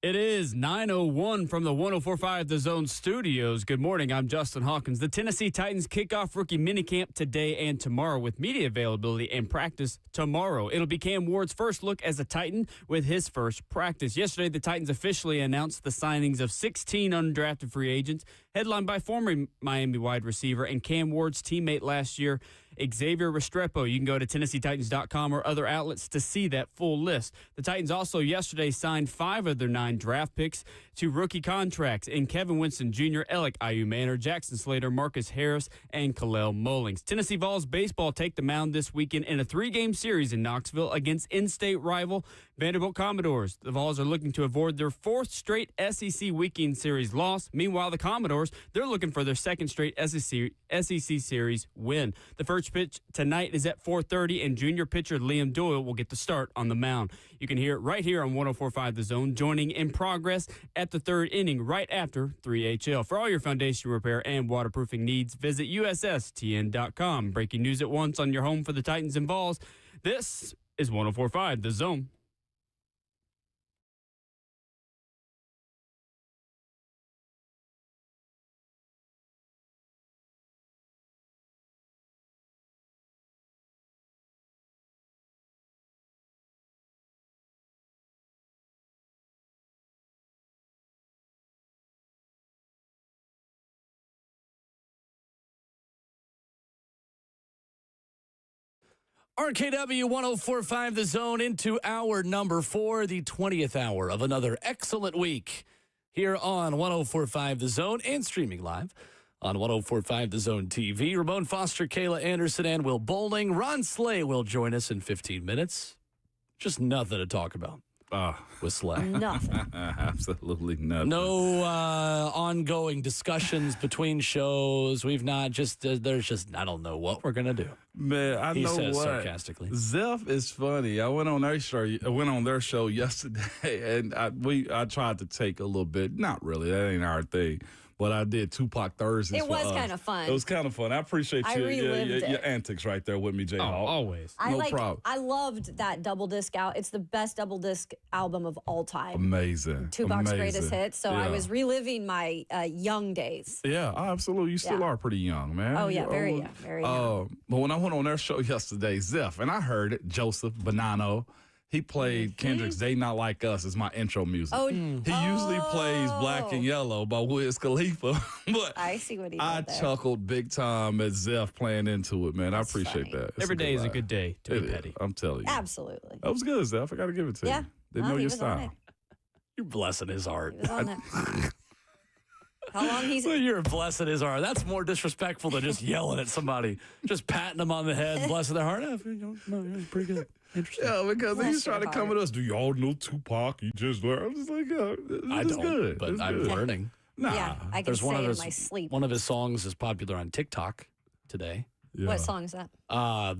It is 9:01 from the 104.5 The Zone Studios. Good morning. I'm Justin Hawkins. The Tennessee Titans kick off rookie minicamp today and tomorrow with media availability and practice tomorrow. It'll be Cam Ward's first look as a Titan with his first practice. Yesterday, the Titans officially announced the signings of 16 undrafted free agents, headlined by former Miami wide receiver and Cam Ward's teammate last year, Xavier Restrepo. You can go to TennesseeTitans.com or other outlets to see that full list. The Titans also yesterday signed 5 of their 9 draft picks to rookie contracts in Kevin Winston Jr., Alec Ayu Manor, Jackson Slater, Marcus Harris, and Kalel Mullings. Tennessee Vols baseball take the mound this weekend in a 3-game series in Knoxville against in-state rival Vanderbilt Commodores. The Vols are looking to avoid their 4th straight SEC weekend series loss. Meanwhile, the Commodores, they're looking for their 2nd straight SEC series win. The first pitch tonight is at 4:30, and junior pitcher Liam Doyle will get the start on the mound. You can hear it right here on 104.5 The Zone, joining in progress at the 3rd inning right after 3HL. For all your foundation repair and waterproofing needs, visit USSTN.com. Breaking news at once on your home for the Titans and Vols. This is 104.5 The Zone. RKW 104.5 The Zone into hour number 4, the 20th hour of another excellent week here on 104.5 The Zone and streaming live on 104.5 The Zone TV. Ramon Foster, Kayla Anderson, and Will Bowling. Ron Slay will join us in 15 minutes. Just nothing to talk about with Slay. Nothing. Absolutely nothing. No ongoing discussions between shows. We've not just, there's just, I don't know what we're going to do. Man, I He know says what. sarcastically. Zeph is funny. I went on their show yesterday, and I tried to take a little bit. Not really. That ain't our thing. But I did Tupac Thursdays. It was kind of fun. It was kind of fun. I appreciate your antics right there with me, J. Hawk. Always. No problem. I loved that double disc out. It's the best double disc album of all time. Amazing. Tupac's Amazing. greatest hits. So I Yeah. was reliving my young days. Yeah, absolutely. You still Yeah. are pretty young, man. Oh, yeah, very young, very young. But when I went on their show yesterday, Zeph, and I heard it, Joseph Bonanno, he played Kendrick's They Not Like Us as my intro music. Oh, He usually plays Black and Yellow by Wiz Khalifa. But I see what he did I there. chuckled big time at Zeph playing into it, man. That's I appreciate funny. that. It's Every day is a ride. good day to It be is. petty. I'm telling you. Absolutely. That was good, Zeph. I got to give it to Yeah. you. Didn't No, know he your was on style. it. You're blessing his heart. He was on it. How long he's Well, you're blessing his heart. That's more disrespectful than just yelling at somebody, just patting them on the head, blessing their heart. No, you're pretty good. Interesting. Yeah, because Bless he's trying to your come heart. at us. Do y'all know Tupac? You just learned. I'm just like, yeah, I it's don't, good. but It's I'm good. learning. Nah. Yeah, I can There's say one of in his my sleep. One of his songs is popular on TikTok today. Yeah. What song is that? How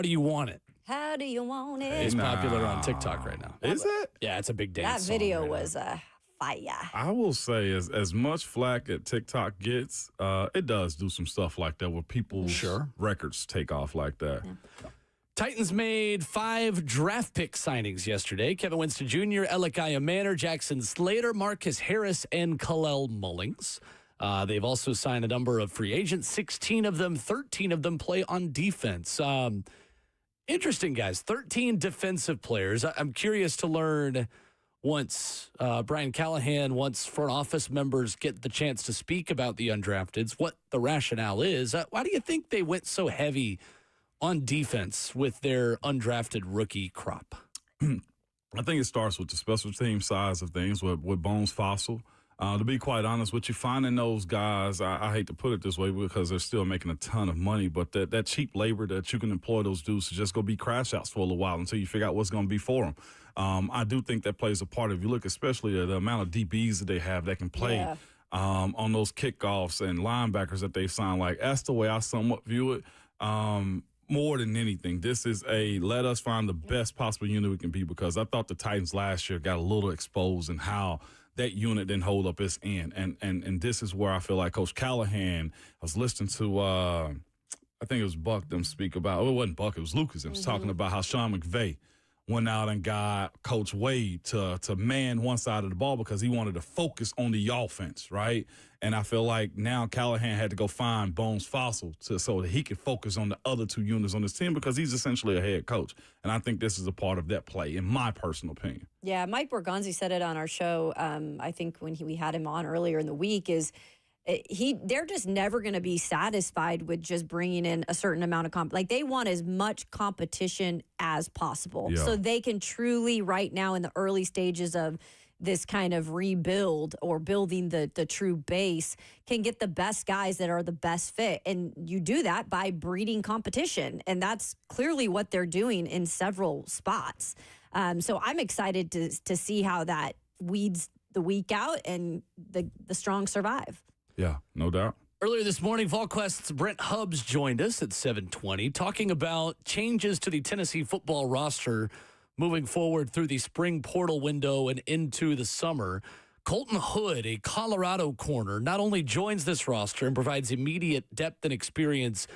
Do You Want It? How do you want it? It's popular on TikTok right now. Is it? Yeah, it's a big That dance song video right now. was fire. I will say, as much flack that TikTok gets, it does do some stuff like that where people's records take off like that. Yeah. Titans made 5 draft pick signings yesterday. Kevin Winston Jr., Alec Ayu Manor, Jackson Slater, Marcus Harris, and Kalel Mullings. They've also signed a number of free agents, 16 of them, 13 of them play on defense. Interesting, guys, 13 defensive players. I'm curious to learn once Brian Callahan, once front office members get the chance to speak about the undrafteds, what the rationale is. Why do you think they went so heavy on defense with their undrafted rookie crop? I think it starts with the special team size of things with Bones Fossil. To be quite honest with you, finding those guys, I hate to put it this way because they're still making a ton of money, but that cheap labor that you can employ those dudes to just go be crash outs for a little while until you figure out what's going to be for them. I do think that plays a part. If you look especially at the amount of DBs that they have that can play on those kickoffs and linebackers that they signed, like that's the way I somewhat view it. More than anything, this is let us find the best possible unit we can be, because I thought the Titans last year got a little exposed in how that unit didn't hold up its end. And this is where I feel like Coach Callahan, I was listening to, I think it was Buck them speak about, it wasn't Buck, it was Lucas. It was talking about how Sean McVay went out and got Coach Wade to man one side of the ball because he wanted to focus on the offense, right? And I feel like now Callahan had to go find Bones Fossil so that he could focus on the other two units on his team because he's essentially a head coach. And I think this is a part of that play, in my personal opinion. Yeah, Mike Borgonzi said it on our show, I think when we had him on earlier in the week, is they're just never going to be satisfied with just bringing in a certain amount of like they want as much competition as possible. So they can truly right now in the early stages of this kind of rebuild or building the true base can get the best guys that are the best fit. And you do that by breeding competition. And that's clearly what they're doing in several spots. So I'm excited to see how that weeds the weak out and the strong survive. Yeah, no doubt. Earlier this morning, Vquest's Brent Hubbs joined us at 7:20 talking about changes to the Tennessee football roster moving forward through the spring portal window and into the summer. Colton Hood, a Colorado corner, not only joins this roster and provides immediate depth and experience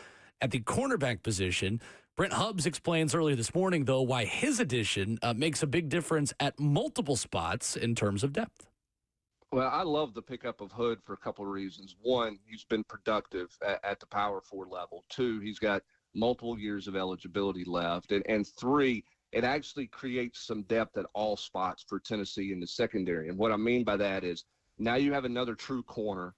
at the cornerback position. Brent Hubbs explains earlier this morning, though, why his addition makes a big difference at multiple spots in terms of depth. Well, I love the pickup of Hood for a couple of reasons. One, he's been productive at the Power 4 level. Two, he's got multiple years of eligibility left. And three, it actually creates some depth at all spots for Tennessee in the secondary. And what I mean by that is now you have another true corner.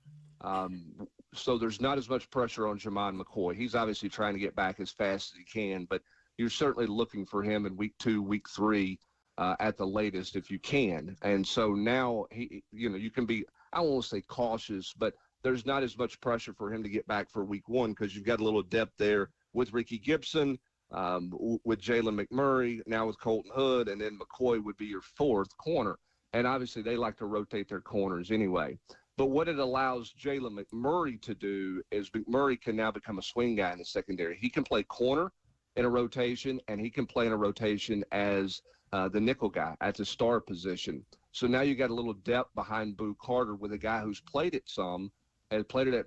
So there's not as much pressure on Jamon McCoy. He's obviously trying to get back as fast as he can, but you're certainly looking for him in week 2, week 3. At the latest, if you can. And so now, you can be, I won't say cautious, but there's not as much pressure for him to get back for week 1 because you've got a little depth there with Ricky Gibson, with Jalen McMurray, now with Colton Hood, and then McCoy would be your 4th corner. And obviously they like to rotate their corners anyway. But what it allows Jalen McMurray to do is McMurray can now become a swing guy in the secondary. He can play corner in a rotation, and he can play in a rotation as the nickel guy at the star position. So now you got a little depth behind Boo Carter with a guy who's played it some, and played it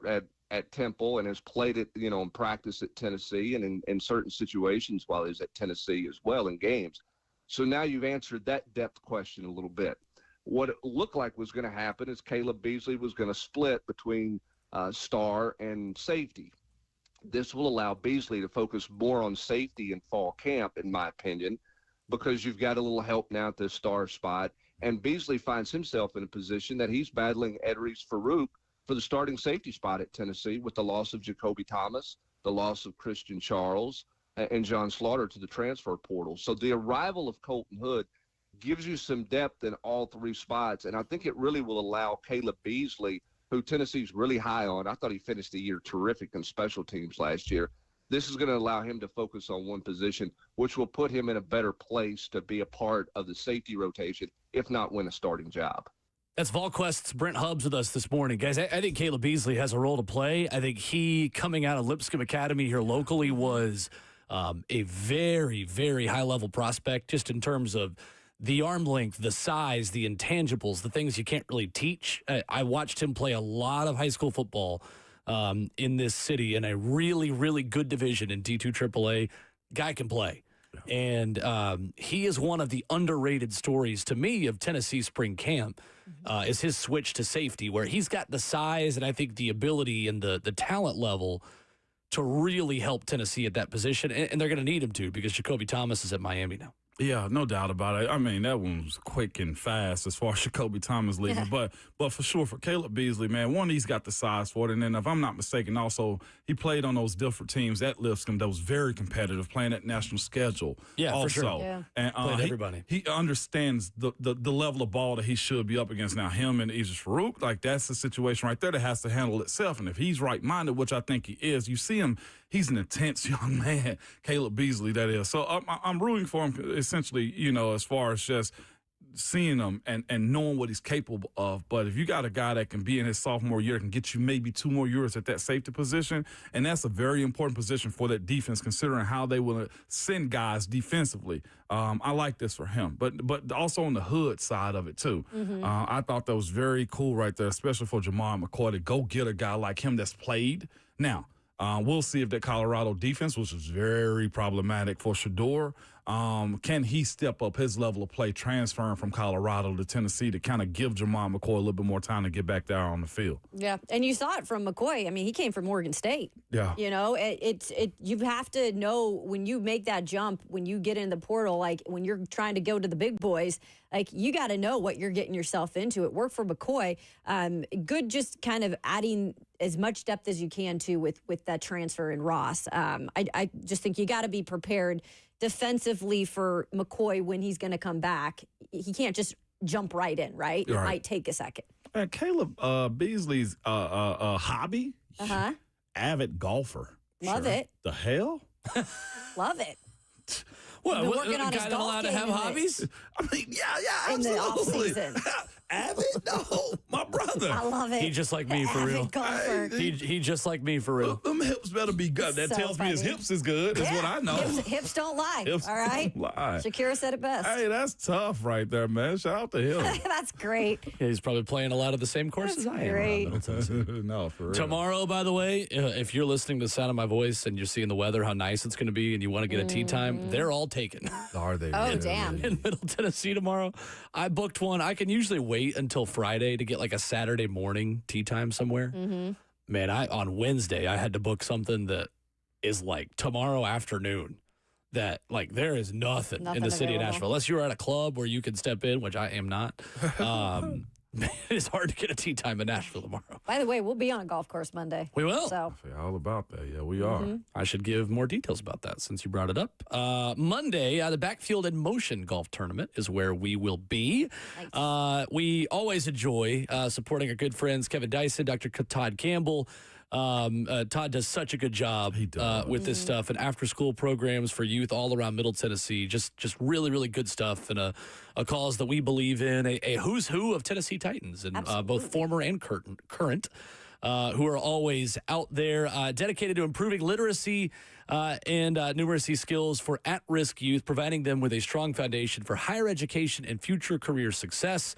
at Temple, and has played it, in practice at Tennessee and in certain situations while he's at Tennessee as well in games. So now you've answered that depth question a little bit. What it looked like was going to happen is Caleb Beasley was going to split between star and safety. This will allow Beasley to focus more on safety in fall camp, in my opinion, because you've got a little help now at the star spot. And Beasley finds himself in a position that he's battling Edris Farouk for the starting safety spot at Tennessee with the loss of Jacoby Thomas, the loss of Christian Charles, and John Slaughter to the transfer portal. So the arrival of Colton Hood gives you some depth in all 3 spots, and I think it really will allow Caleb Beasley, who Tennessee's really high on. I thought he finished the year terrific in special teams last year. This is going to allow him to focus on one position, which will put him in a better place to be a part of the safety rotation, if not win a starting job. That's Vquest's Brent Hubbs with us this morning. Guys, I think Caleb Beasley has a role to play. I think he, coming out of Lipscomb Academy here locally, was a very, very high-level prospect just in terms of the arm length, the size, the intangibles, the things you can't really teach. I watched him play a lot of high school football in this city in a really, really good division in D2 AAA. Guy can play. Yeah. And he is one of the underrated stories to me of Tennessee spring camp is his switch to safety, where he's got the size and I think the ability and the talent level to really help Tennessee at that position. And they're going to need him to because Jacoby Thomas is at Miami now. Yeah, no doubt about it. I mean, that one was quick and fast as far as Jacoby Thomas leaving. But for sure, for Caleb Beasley, man, one, he's got the size for it. And then if I'm not mistaken, also, he played on those different teams at Lipscomb that was very competitive, playing at national schedule. Yeah, also. for sure. Yeah. And played everybody. He understands the level of ball that he should be up against. Now, him and Idris Farouk, like that's the situation right there that has to handle itself. And if he's right-minded, which I think he is, you see him, he's an intense young man, Caleb Beasley, that is. So I'm rooting for him essentially, as far as just seeing him and knowing what he's capable of. But if you got a guy that can be in his sophomore year, can get you maybe 2 more years at that safety position, and that's a very important position for that defense, considering how they will send guys defensively. I like this for him. But also on the Hood side of it, too. I thought that was very cool right there, especially for Jamon McCoy to go get a guy like him that's played. Now, We'll see if that Colorado defense, which is very problematic for Shador, can he step up his level of play, transferring from Colorado to Tennessee to kind of give Jamon McCoy a little bit more time to get back there on the field. Yeah, and you saw it from McCoy. I mean, he came from Oregon State. Yeah. You know, you have to know when you make that jump, when you get in the portal, like when you're trying to go to the big boys, like you got to know what you're getting yourself into. It worked for McCoy. Good, just kind of adding as much depth as you can to with that transfer in Ross. I just think you got to be prepared defensively for McCoy when he's going to come back. He can't just jump right in, right? It might take a second. Caleb Beasley's hobby, avid golfer. Love it. The hell? Love it. Well, Been working on his guy golf allowed to game have in hobbies? I mean, yeah, In the absolutely. offseason. Avid? No, my brother. I love it. He just like me, for real. Avid golfer. He just like me, for real. Them hips better be good. That So tells me his funny. hips is good. That's what I know. Hips don't lie. Hips all right. don't lie. Shakira said it best. Hey, that's tough right there, man. Shout out to him. That's great. Yeah, he's probably playing a lot of the same courses That's I am. great. around Middle Tennessee. No, for real. Tomorrow, by the way, if you're listening to the sound of my voice and you're seeing the weather, how nice it's going to be, and you want to get a tea time, they're all taken. Are they? Oh, really? damn. In Middle Tennessee tomorrow. I booked one. I can usually wait until Friday to get like a Saturday morning tea time somewhere. Man, on Wednesday, I had to book something that is like tomorrow afternoon. That like there is nothing in the city of available. Nashville unless you're at a club where you can step in, which I am not. It's hard to get a tea time in Nashville tomorrow. By the way, we'll be on a golf course Monday. We will. So Yeah, all about that. Yeah, we are. I should give more details about that since you brought it up. Monday, the Backfield in Motion golf tournament is where we will be. Nice. We always enjoy supporting our good friends Kevin Dyson, Dr. Todd Campbell. Todd does such a good job with this stuff, and after-school programs for youth all around Middle Tennessee. Just really, really good stuff, and a cause that we believe in, a who's who of Tennessee Titans, and both former and current. Who are always out there dedicated to improving literacy and numeracy skills for at-risk youth, providing them with a strong foundation for higher education and future career success.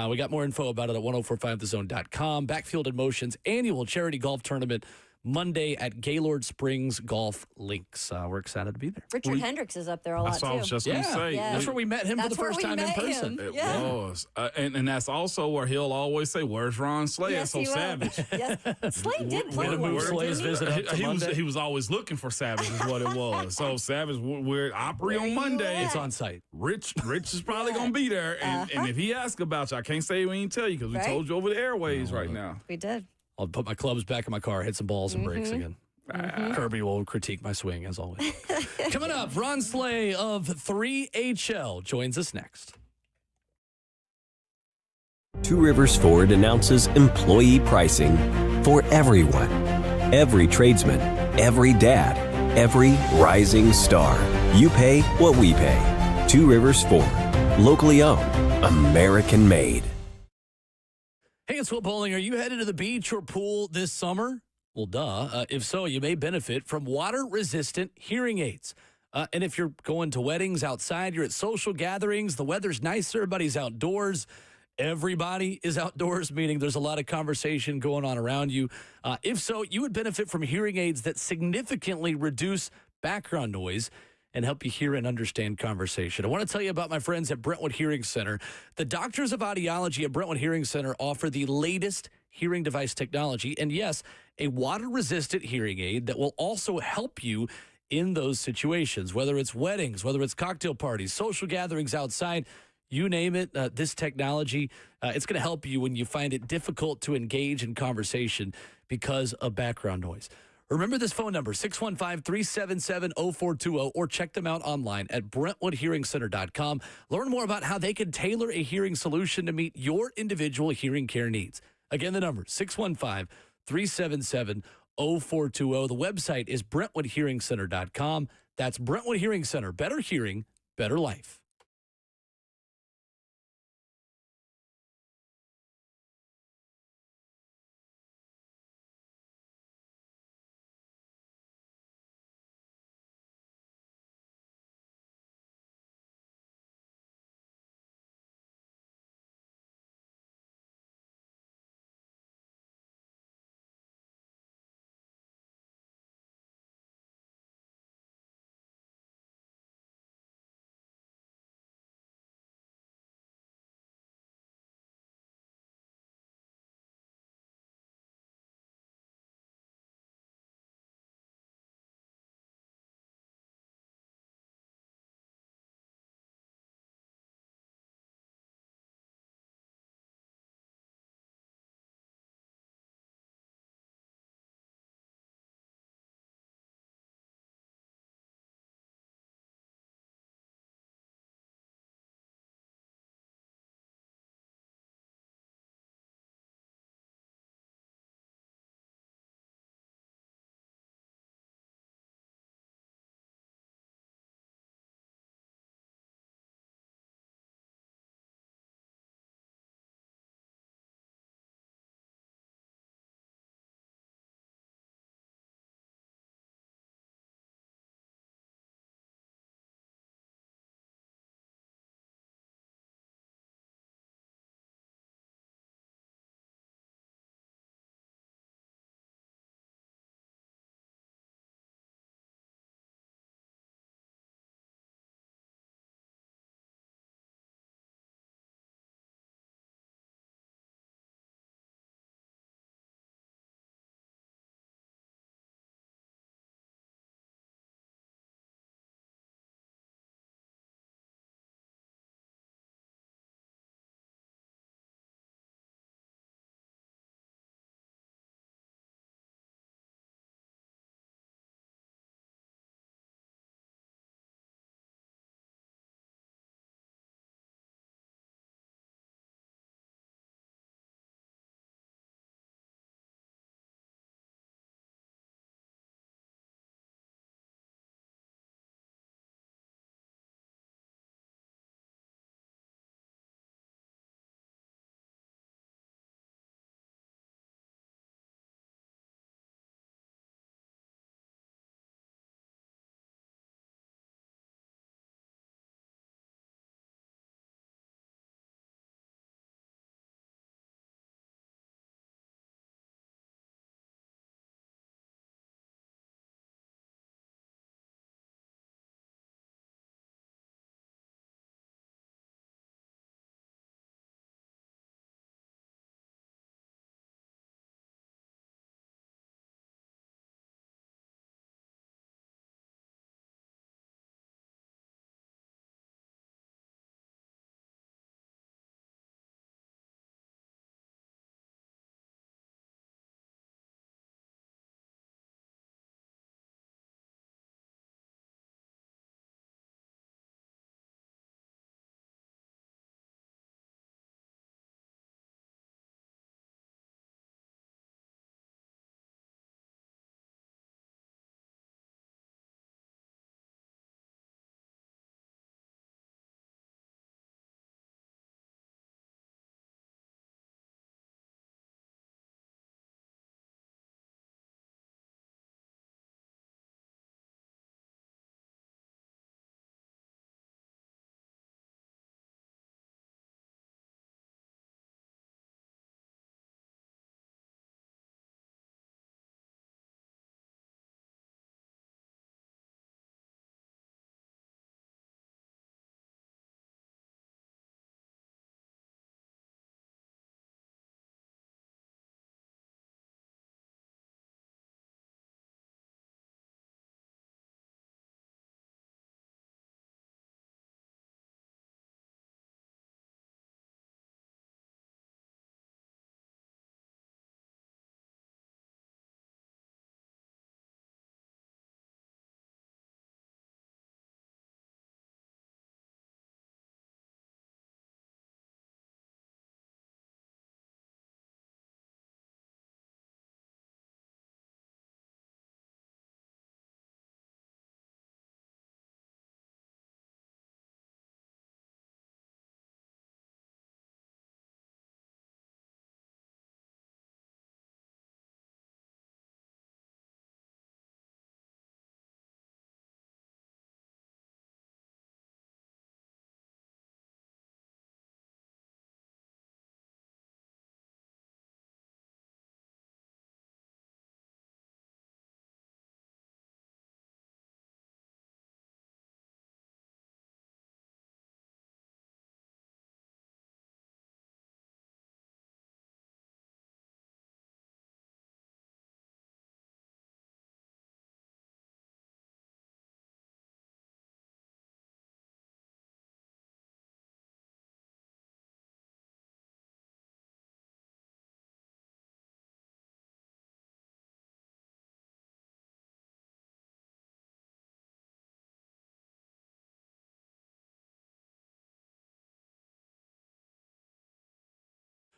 We got more info about it at 1045thezone.com. Backfield in Motion's annual charity golf tournament Monday at Gaylord Springs Golf Links. We're excited to be there. Richard Hendricks is up there a lot That's all I too. was just going to say. Yeah. That's where we met him for the That's where first we time in met person. him. It Yeah. was. And that's also where he'll always say, where's Ron Slay? Yes, So he will. Savage. Yes. Slade did play Way to one, move didn't Slade's he? visit up to Monday. He was always looking for Savage is what it was. So Savage, we're Opry on Monday. It's on site. Rich is probably going to be there. And if he asks about you, I can't say we ain't tell you because we Right. told you over the airways right now. We did. I'll put my clubs back in my car, hit some balls and brakes again. Kirby will critique my swing as always. Coming up, Ron Slay of 3HL joins us next. Two Rivers Ford announces employee pricing for everyone. Every tradesman, every dad, every rising star. You pay what we pay. Two Rivers Ford. Locally owned. American made. Hey, it's Will Bowling. Are you headed to the beach or pool this summer? Well, duh. If so, you may benefit from water-resistant hearing aids. And if you're going to weddings outside, you're at social gatherings, the weather's nice, everybody's outdoors, everybody is outdoors, meaning there's a lot of conversation going on around you. If so, you would benefit from hearing aids that significantly reduce background noise and help you hear and understand conversation. I want to tell you about my friends at Brentwood Hearing Center. The doctors of audiology at Brentwood Hearing Center offer the latest hearing device technology, and yes, a water-resistant hearing aid that will also help you in those situations, whether it's weddings, whether it's cocktail parties, social gatherings outside, you name it, this technology, it's going to help you when you find it difficult to engage in conversation because of background noise. Remember this phone number, 615-377-0420, or check them out online at BrentwoodHearingCenter.com. Learn more about how they can tailor a hearing solution to meet your individual hearing care needs. Again, the number, 615-377-0420. The website is BrentwoodHearingCenter.com. That's Brentwood Hearing Center. Better hearing, better life.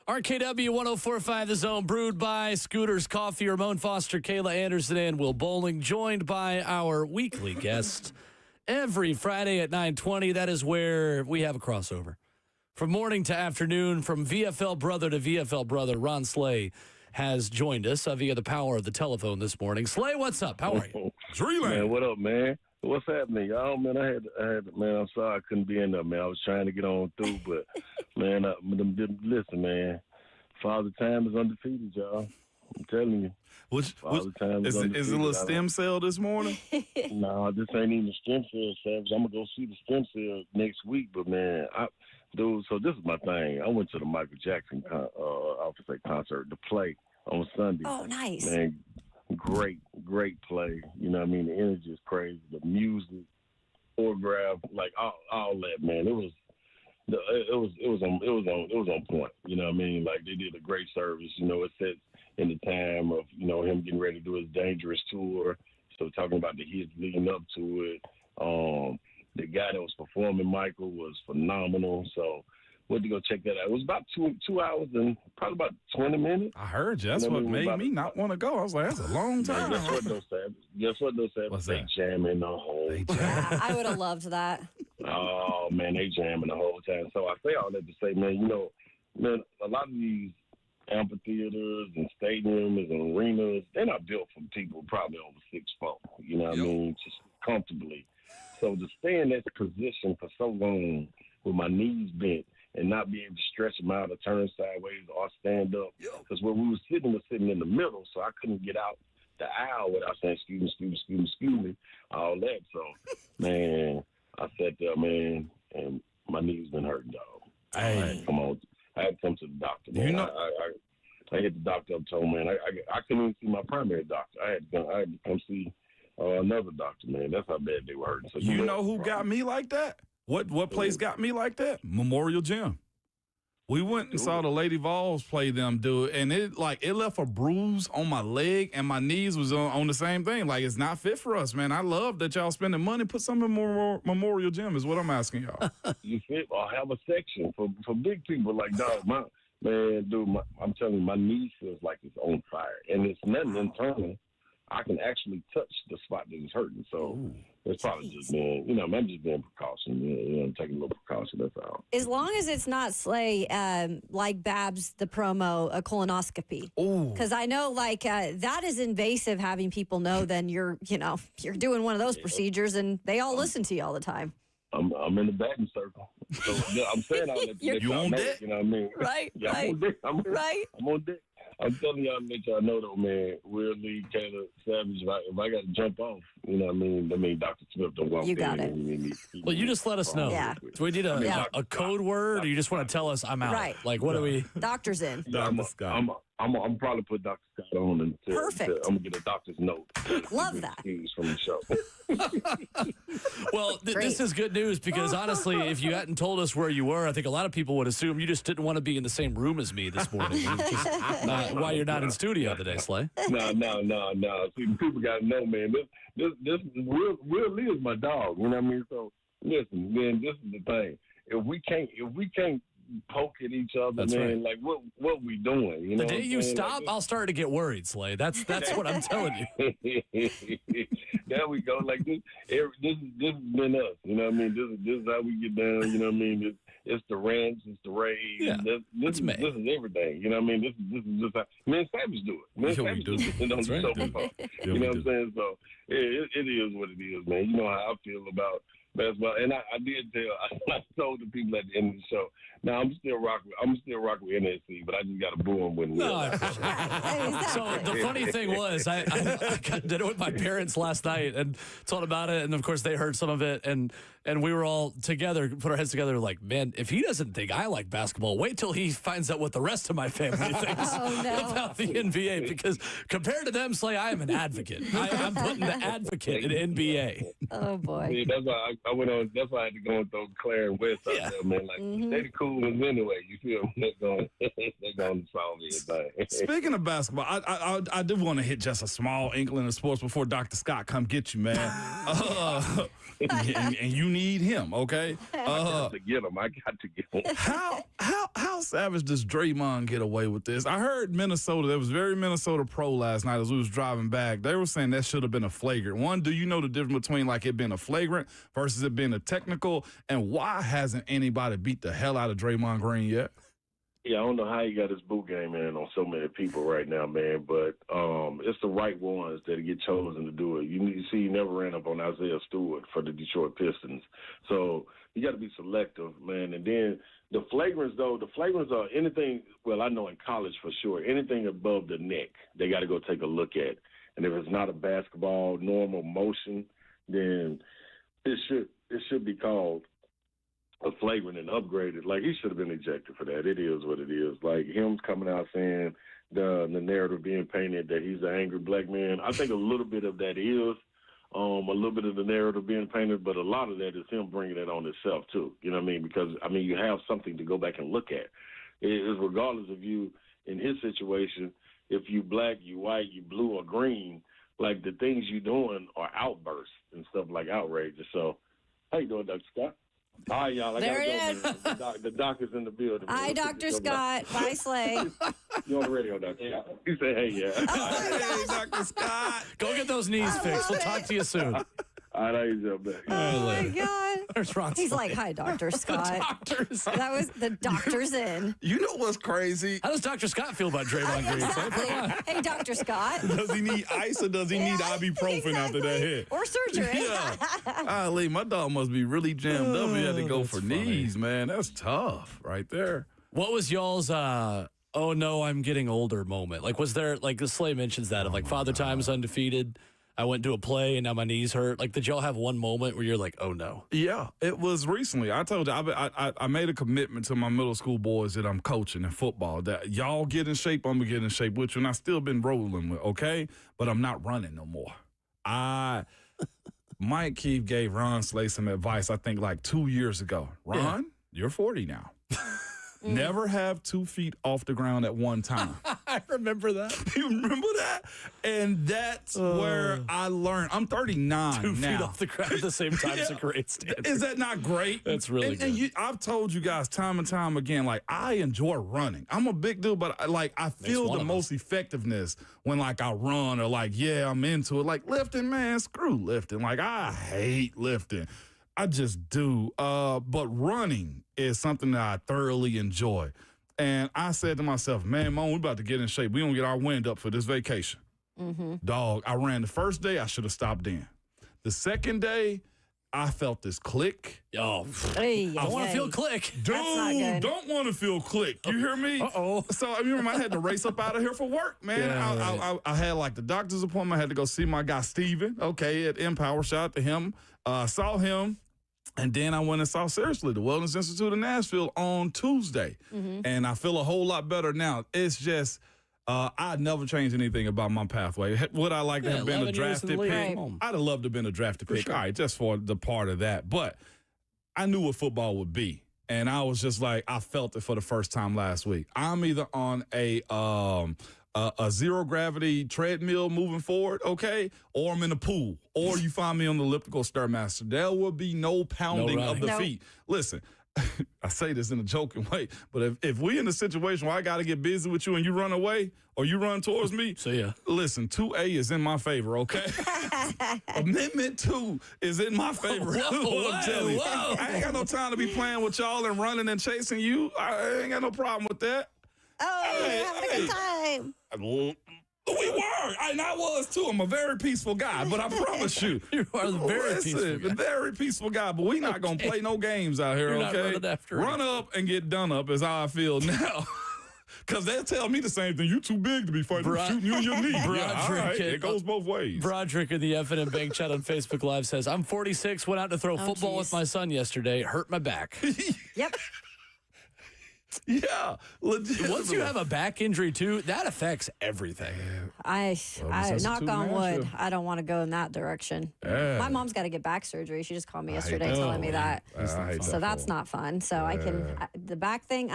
RKW 104.5 The Zone, brewed by Scooters Coffee, Ramon Foster, Kayla Anderson, and Will Bowling, joined by our weekly guest every Friday at 9:20. That is where we have a crossover. From morning to afternoon, from VFL brother to VFL brother, Ron Slay has joined us via the power of the telephone this morning. Slay, what's up? How are you? Man, what up, man? What's happening, y'all? Man, I had, man, I'm sorry I couldn't be in there, man. I was trying to get on through, but, man, listen, man, Father Time is undefeated, y'all. I'm telling you. Is it a little stem cell this morning? No, this ain't even stem cell, Savage. I'm going to go see the stem cell next week, but, man, so this is my thing. I went to the Michael Jackson concert to play on Sunday. Oh, nice. Man, great play. You know what I mean? The energy is crazy. The music, choreograph, like all that, man. It was on point. You know what I mean? Like they did a great service. You know, it sets in the time of, you know, him getting ready to do his Dangerous tour. So talking about the hits leading up to it. The guy that was performing, Michael, was phenomenal. So went to go check that out. It was about two hours and probably about 20 minutes. I heard you. That's what made me not want to go. I was like, that's a long time. Guess what those Sabbaths? They jamming the whole time. I would have loved that. Oh, man, they jamming the whole time. So I say all that to say, man, you know, man, a lot of these amphitheaters and stadiums and arenas, they're not built for people probably over 6'4", you know what I mean, just comfortably. So to stay in that position for so long with my knees bent and not be able to stretch them out or turn sideways or stand up, because where we were sitting in the middle, so I couldn't get out the aisle without saying, excuse me, all that. So, man, I sat there, man, and my knees been hurting, dog. Hey. Come on. I had to come to the doctor, man. You know, I hit the doctor up, told, man, I couldn't even see my primary doctor. I had to come see another doctor, man. That's how bad they were hurting. So, you know who got me like that? What place got me like that? Memorial Gym. We went and saw the Lady Vols play them do it, and it left a bruise on my leg, and my knees was on the same thing. Like, it's not fit for us, man. I love that y'all spending money. Put some in Memorial Gym is what I'm asking y'all. You fit? Or have a section for big people like, dog, I'm telling you, my knee feels like it's on fire, and it's nothing internal. I can actually touch the spot that is hurting. So it's probably just being, you know, I'm just being precaution. You know, taking a little precaution. That's all. As long as it's not Slay, like Babs, the promo, a colonoscopy. Because I know, like, that is invasive having people know then you're doing one of those procedures and they all listen to you all the time. I'm in the batting circle. So I'm saying all that. You on deck? You know what I mean? Right, yeah, right. I'm on deck. I'm telling y'all, let y'all know though, man. Will Lee, Taylor, Savage. If I got to jump off, you know what I mean. Dr. Smith don't walk in. You got it. Well, you just let us know. Yeah. Do we need a code word, or you just want to tell us I'm out? Right. Like, what do we? Doctor's in. I'm probably put Dr. Scott on and perfect. I'm gonna get a doctor's note. Love that. From the show. Well, this is good news because honestly, if you hadn't told us where you were, I think a lot of people would assume you just didn't want to be in the same room as me this morning. Why you're not in studio today, Slay? No. See, people gotta know, man. This Will Lee is my dog. You know what I mean? So listen, man. This is the thing. If we can't poke at each other, that's man. Right. Like what we doing? You know, the day you stop, I'll start to get worried, Slay. That's what I'm telling you. There we go. Like this has been us. You know what I mean? This is how we get down. You know what I mean? It's the rants, it's the rage. Yeah, this is everything. You know what I mean? This is just how me and Savage do it. Me and Savage do it on the show before. You know what I'm saying? So it is what it is, man. You know how I feel about basketball, and I did tell. I told the people at the end of the show. Now I'm still rock with NSC, but I just got to boo them when. No, so the funny thing was, I got dinner with my parents last night and told about it, and of course they heard some of it, and we were all together, put our heads together, like, man, if he doesn't think I like basketball, wait till he finds out what the rest of my family thinks about the NBA, because compared to them, Slay, I am an advocate. I'm putting the advocate in NBA. Oh boy. See, that's why I went on. That's why I had to go and throw Claire and West out there, man. Like they the cool ones anyway. You feel me? They're going to solve anything. Speaking of basketball, I do want to hit just a small inkling of sports before Dr. Scott come get you, man. And you need him, okay? I got to get him. How savage does Draymond get away with this? I heard Minnesota. There was very Minnesota pro last night as we was driving back. They were saying that should have been a flagrant. One, do you know the difference between like it being a flagrant versus it being a technical? And why hasn't anybody beat the hell out of Draymond Green yet? Yeah, I don't know how he got his boot game in on so many people right now, man. But it's the right ones that get chosen to do it. You see, he never ran up on Isaiah Stewart for the Detroit Pistons. So you got to be selective, man. And then the flagrants are anything. Well, I know in college for sure, anything above the neck, they got to go take a look at. And if it's not a basketball normal motion, then it should be called a flagrant and upgraded. Like, he should have been ejected for that. It is what it is. Like, him coming out saying the narrative being painted that he's an angry black man, I think a little bit of that is a little bit of the narrative being painted, but a lot of that is him bringing it on himself, too. You know what I mean? Because, I mean, you have something to go back and look at. It is regardless of you, in his situation, if you black, you white, you blue, or green, like, the things you doing are outbursts and stuff like outrageous. So, how you doing, Dr. Scott? All right, y'all. There it is. The doctor's in the building. Hi, Dr. Scott. Bye, Slay. You on the radio, Dr. Scott? He said, hey, yeah. Hey, Dr. Scott. Go get those knees fixed. We'll talk to you soon. All right, he's up back. Oh, my God. There's Ron He's Slay. like, hi, Dr. Scott. That was the doctor's in. You know what's crazy? How does Dr. Scott feel about Draymond Green? Say, put it on. Hey, Dr. Scott. Does he need ice or does he need ibuprofen after that hit? Or surgery. Yeah. Golly, my dog must be really jammed up. He had to go for knees, man. That's tough right there. What was y'all's, oh no, I'm getting older moment? Like, was there, like, the Slay mentions that of like Father Time's undefeated. I went to a play and now my knees hurt. Like, did y'all have one moment where you're like, oh no? Yeah, it was recently. I told you, I made a commitment to my middle school boys that I'm coaching in football, that y'all get in shape, I'm going to get in shape with you. And I still been rolling with, okay? But I'm not running no more. Mike Keefe gave Ron Slay some advice, I think, like 2 years ago. Ron, you're 40 now. Never have 2 feet off the ground at one time. I remember that. You remember that? And that's where I learned. I'm 39 2 now. feet off the ground at the same time is a great standard. Is that not great? That's really good. And I've told you guys time and time again, like, I enjoy running. I'm a big dude, but I feel the most effectiveness when, like, I run or, like, yeah, I'm into it. Like, lifting, man, screw lifting. Like, I hate lifting. I just do. But running is something that I thoroughly enjoy. And I said to myself, man, Mom, we about to get in shape. We gonna get our wind up for this vacation. Dog, I ran the first day, I should have stopped in. The second day, I felt this click. Oh, Hey, I want to feel click. Dude, not good. don't want to feel click. You hear me? Uh-oh. So I remember I had to race up out of here for work, man. Yeah, I had like the doctor's appointment. I had to go see my guy, Steven, okay, at Empower. Shout out to him. Saw him. And then I went and saw, seriously, the Wellness Institute in Nashville on Tuesday. And I feel a whole lot better now. It's just, I'd never change anything about my pathway. Would I like to have been a 11 years in the drafted league. pick? Right. I'd have loved to have been a drafted pick. sure. All right, just for the part of that. But I knew what football would be. And I was just like, I felt it for the first time last week. I'm either on a zero gravity treadmill moving forward, okay, or I'm in a pool, or you find me on the elliptical Stairmaster. There will be no pounding of the feet. Listen, I say this in a joking way, but if we in a situation where I got to get busy with you and you run away or you run towards me, listen, 2A is in my favor, okay? Amendment 2 is in my favor. I'm telling you. I ain't got no time to be playing with y'all and running and chasing you. I ain't got no problem with that. Oh, you're having a good time. We were, and I was too. I'm a very peaceful guy, but I promise you, You are the very peaceful guy. very peaceful guy. But we not gonna play no games out here, You're not okay? running after Run up and get done up is how I feel now. Because they'll tell me the same thing. You too big to be fighting, shooting you in your knee. Yeah, all right. It goes both ways. Broderick in the FNM Bank Chat on Facebook Live says, I'm 46, went out to throw football with my son yesterday, hurt my back. Yep. Yes. Yeah. Once you have a back injury, too, that affects everything. I knock on wood. I don't want to go in that direction. Yeah. My mom's got to get back surgery. She just called me yesterday telling me that. So that's not fun. So I can, the back thing,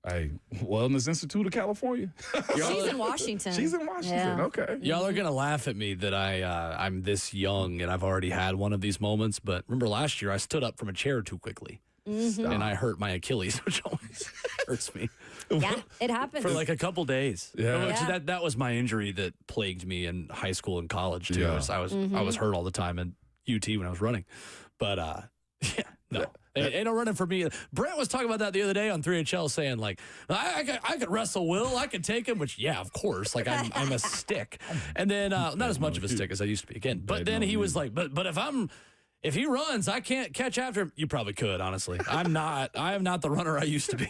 Hey, Wellness Institute of California. She's in Washington. She's in Washington. Yeah. Okay. Y'all are going to laugh at me that I'm this young and I've already had one of these moments. But remember last year I stood up from a chair too quickly. And I hurt my Achilles, which always hurts me. Yeah, it happens. For like a couple days. Yeah. Which that was my injury that plagued me in high school and college, too. Yeah. I was hurt all the time in UT when I was running. But, yeah, no. Ain't no running for me. Brent was talking about that the other day on 3HL saying, like, I could wrestle Will. I could take him, which, yeah, of course. Like, I'm a stick. And then, not as much of a stick as I used to be again. But then he was like, but if he runs, I can't catch after him. You probably could, honestly. I am not the runner I used to be.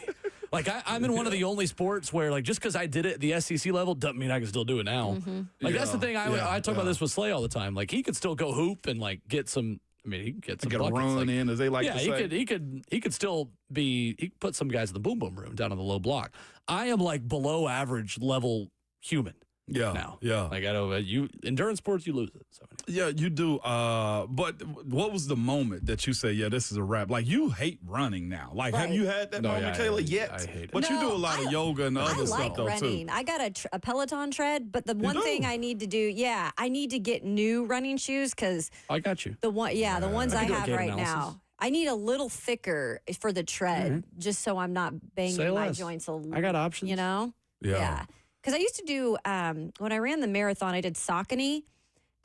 Like, I'm in one of the only sports where, like, just because I did it at the SEC level doesn't mean I can still do it now. Like, that's the thing. I talk about this with Slay all the time. Like, he could still go hoop and, like, get some. I mean, he could get some Get a buckets. run in, as they like to say. Yeah, he could still be. He could put some guys in the boom boom room down on the low block. I am like below average level human. Yeah. Now. Yeah. Like I don't. You endurance sports, you lose it. So. Yeah, you do. But what was the moment that you say, yeah, this is a wrap? Like, you hate running now. Like, have you had that moment, Kayla, yet? I hate it. But you do a lot of yoga and other stuff, though, running. too. I got a Peloton tread, but the one thing I need to do, I need to get new running shoes because I got you. The ones I have right now. I need a little thicker for the tread, just so I'm not banging my joints. I got options. You know? Yeah. Because I used to do, when I ran the marathon, I did Saucony.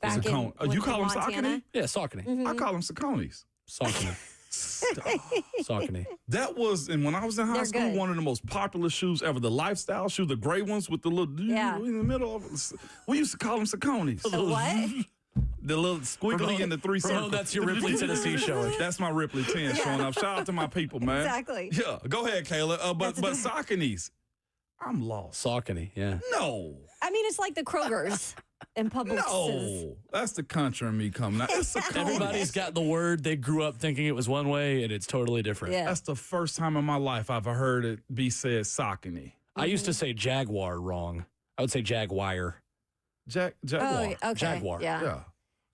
Back in you call them Montana. Saucony? Yeah, Saucony. I call them Sauconys. Saucony. Saucony. That was, and when I was in high school, good. one of the most popular shoes ever. The lifestyle shoe, the gray ones with the little in the middle of it. We used to call them Sauconys. The what? The little squiggly in the three circles. That's your Ripley, Tennessee show. That's my Ripley 10 showing up. Shout out to my people, man. Exactly. Yeah, go ahead, Kayla. But Sauconys, I'm lost. Saucony, yeah. No. I mean, it's like the Kroger's in Publix. No, that's the country in me coming out. It's Everybody's got the word they grew up thinking it was one way, and it's totally different. Yeah. That's the first time in my life I've heard it be said Saucony. I used to say Jaguar wrong. I would say Jaguar. Jaguar. Oh, okay. Jaguar. Yeah. Yeah.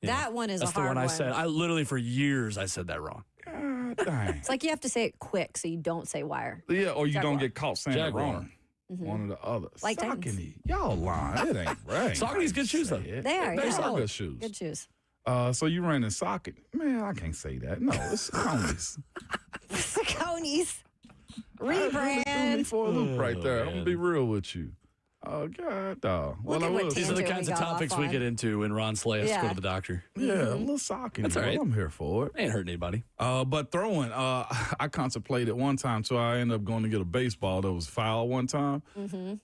That one is That's a hard the one I one. said. I literally, for years, I said that wrong. God dang. It's like you have to say it quick so you don't say wire. Yeah, or you Jaguar. don't get caught saying Jaguar. it wrong. One of the others. Like Saucony. Y'all lying. It ain't right. Saucony's good shoes, though. They are. They Yeah. are good shoes. Good shoes. So you ran in Saucony. Man, I can't say that. No, it's Sauconys. Sauconys. Really threw me Rebrand. for a loop right there. I'm man. going to be real with you. Oh, God, dog. Look at what These are the Tangent kinds we of got topics off we on. get into when Ron Slay has to go Yeah. to the doctor. Yeah, a little Saucony. That's all right. I'm here for it. Ain't hurting anybody. But throwing, I contemplated one time, so I ended up going to get a baseball that was foul one time.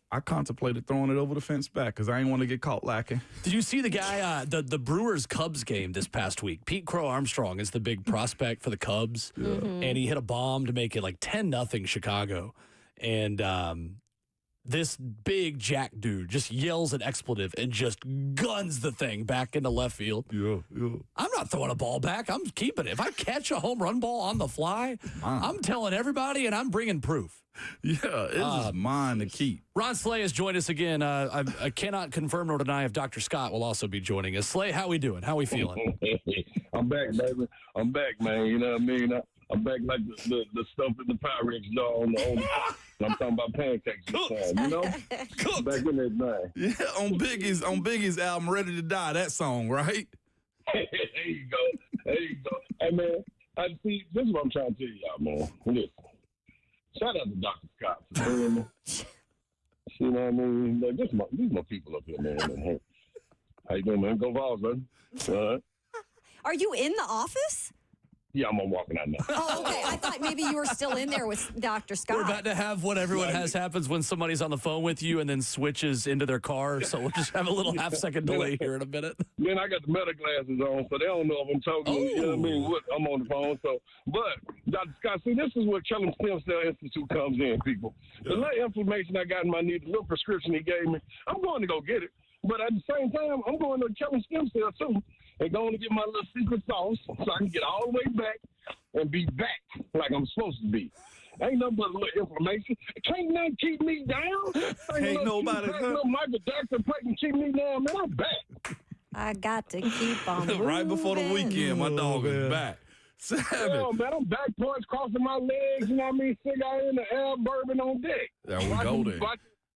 I contemplated throwing it over the fence back because I didn't want to get caught lacking. Did you see the guy, the Brewers-Cubs game this past week? Pete Crow Armstrong is the big prospect for the Cubs, and he hit a bomb to make it like 10-0 Chicago. And this big jack dude just yells an expletive and just guns the thing back into left field. Yeah. I'm not throwing a ball back. I'm keeping it. If I catch a home run ball on the fly, I'm telling everybody, and I'm bringing proof. Yeah, it's mine to keep. Ron Slay has joined us again. I cannot confirm nor deny if Dr. Scott will also be joining us. Slay, how we doing? How we feeling? I'm back, baby. I'm back, man. You know what I mean? I'm back like the stuff in the Pyrex jar on the I'm talking about pancakes this time, you know? Back in that thing. Yeah, on Biggie's album, Ready to Die, that song, right? There you go. Hey, man, I see, this is what I'm trying to tell y'all, man. Listen, shout out to Dr. Scott for doing this. You know what I mean? Like, these my people up here, man. How you doing, man? Go Vols, man. All right. Are you in the office? Yeah, I'm walking out now. Oh, okay. I thought maybe you were still in there with Dr. Scott. We're about to have what everyone has happens when somebody's on the phone with you and then switches into their car. So we'll just have a little half-second delay here in a minute. Then I got the meta glasses on, so they don't know if I'm talking. You know what I mean? I'm on the phone. So, but Dr. Scott, see, this is where Kellam Stem Cell Institute comes in, people. The little information I got in my need, the little prescription he gave me, I'm going to go get it. But at the same time, I'm going to Kellam Stem Cell too, and going to get my little secret sauce so I can get all the way back and be back like I'm supposed to be. Ain't nothing but a little information. Can't nothing keep me down. Ain't nobody. Little Michael Jackson play can keep me down, man. I'm back. I got to keep on moving. Right before the weekend, my dog is back. Yeah, man, I'm back points crossing my legs, you know what I mean? Cigar in the air, bourbon on deck. There we go then.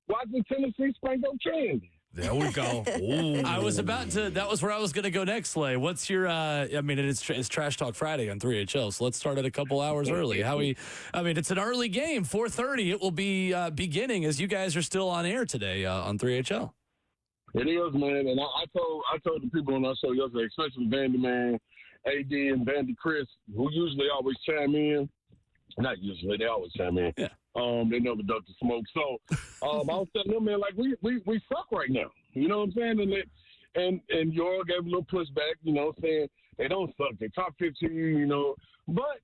Watching Tennessee sprinkle candy. There we go. Ooh. I was about to. That was where I was going to go next, Slay. What's your? I mean, it's Trash Talk Friday on 3HL, so let's start it a couple hours early. I mean, it's an early game, 4:30. It will be beginning as you guys are still on air today on 3HL. It is, man, and I told the people on our show yesterday, especially Vandy, man, AD and Vandy Chris, who usually always chime in. Not usually, they always chime in. Yeah. They never duck the smoke. So I was telling them, man, like we suck right now. You know what I'm saying? And y'all gave a little pushback, you know, saying they don't suck. They top 15, you know. But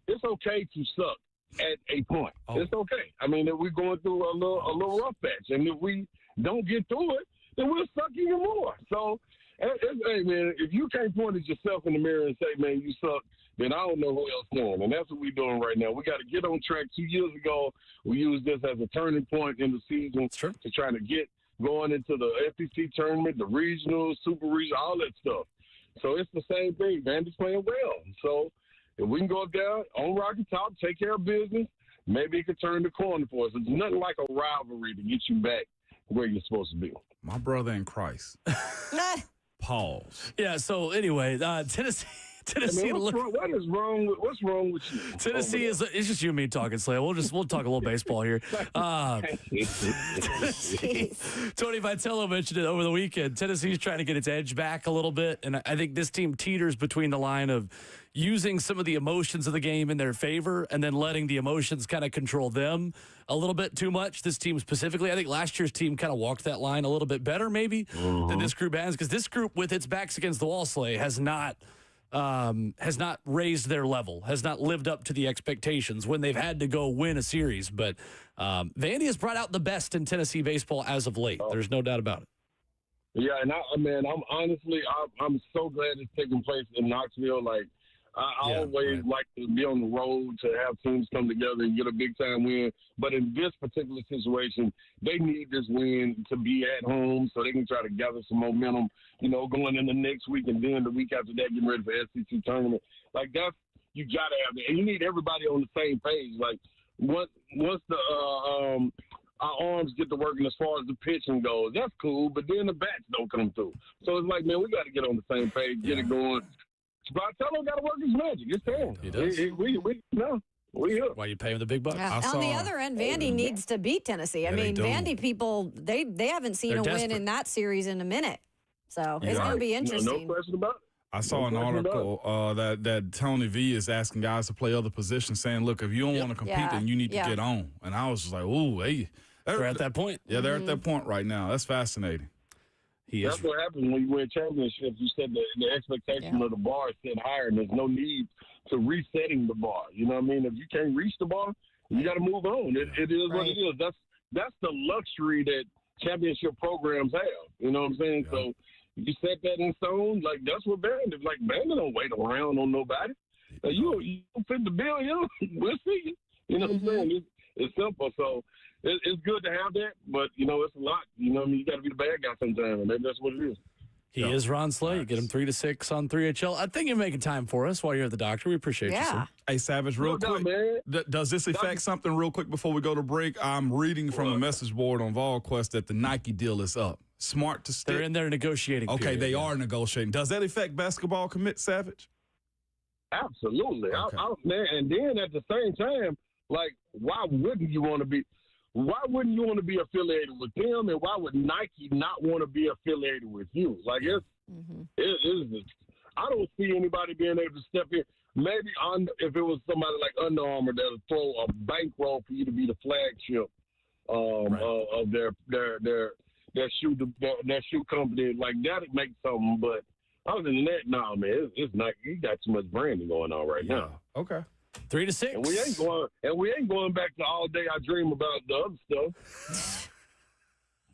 it's okay to suck at a point. Oh. It's okay. I mean, if we're going through a little rough patch, and if we don't get through it, then we'll suck even more. So, hey, man, if you can't point at yourself in the mirror and say, man, you suck, then I don't know who else can. And that's what we're doing right now. We got to get on track. 2 years ago, we used this as a turning point in the season to try to get going into the FEC tournament, the regionals, super regional, all that stuff. So it's the same thing. Vandy's playing well. So if we can go down on Rocky Top, take care of business, maybe it could turn the corner for us. It's nothing like a rivalry to get you back where you're supposed to be. My brother in Christ. Pause. Yeah, so anyway, Tennessee. I mean, what's wrong with you? Tennessee it's just you and me talking, Slay. We'll talk a little baseball here. Tony Vitello mentioned it over the weekend. Tennessee's trying to get its edge back a little bit, and I think this team teeters between the line of using some of the emotions of the game in their favor and then letting the emotions kind of control them a little bit too much. This team specifically, I think last year's team kind of walked that line a little bit better maybe than this group has, because this group with its backs against the wall, Slay, has not raised their level, has not lived up to the expectations when they've had to go win a series. But Vandy has brought out the best in Tennessee baseball as of late. There's no doubt about it. Yeah, and I'm so glad it's taking place in Knoxville. Like, I always like to be on the road to have teams come together and get a big-time win. But in this particular situation, they need this win to be at home so they can try to gather some momentum, you know, going into next week and then the week after that getting ready for SEC tournament. Like, that's – you got to have it. And you need everybody on the same page. Like, once the our arms get to working as far as the pitching goes, that's cool, but then the bats don't come through. So it's like, man, we got to get on the same page, get it going. Vitello got to work his magic. It's time. He does. We here. Why you pay him the big bucks? On the other end, Vandy needs to beat Tennessee. I mean, Vandy people, they haven't seen a win in that series in a minute. So it's going to be interesting. No question about it. I saw an article that Tony V is asking guys to play other positions, saying, look, if you don't want to compete, then you need to get on. And I was just like, ooh, hey. They're at that point. Yeah, they're at that point right now. That's fascinating. That's what happens when you win championships. You said the expectation of the bar is set higher, and there's no need to resetting the bar. You know what I mean? If you can't reach the bar, you got to move on. It is what it is. That's the luxury that championship programs have. You know what I'm saying? Yeah. So you set that in stone. Like, that's what Vandy is. Like, Vandy don't wait around on nobody. You fit the bill, we'll see you. You know what I'm saying? It's simple. So it's good to have that, but, you know, it's a lot. You know what I mean? You got to be the bad guy sometimes, and that's what it is. He is Ron Slay. Nice. Get him 3 to 6 on 3HL. I think you're making time for us while you're at the doctor. We appreciate you, sir. Hey, Savage, real quick. Does this affect something real quick before we go to break? I'm reading from a message board on Vquest that the Nike deal is up. Smart to stick. They're in there negotiating. Okay, they are negotiating. Does that affect basketball commit, Savage? Absolutely. Okay. Man, and then at the same time, like, why wouldn't you want to be affiliated with them, and why would Nike not want to be affiliated with you? Like, it's I don't see anybody being able to step in. Maybe if it was somebody like Under Armour that would throw a bankroll for you to be the flagship of their shoe company, like that would make something. But other than that, nah, man, it's Nike. You got too much branding going on right now. Okay. 3 to 6. And we ain't going back to all day I dream about the other stuff.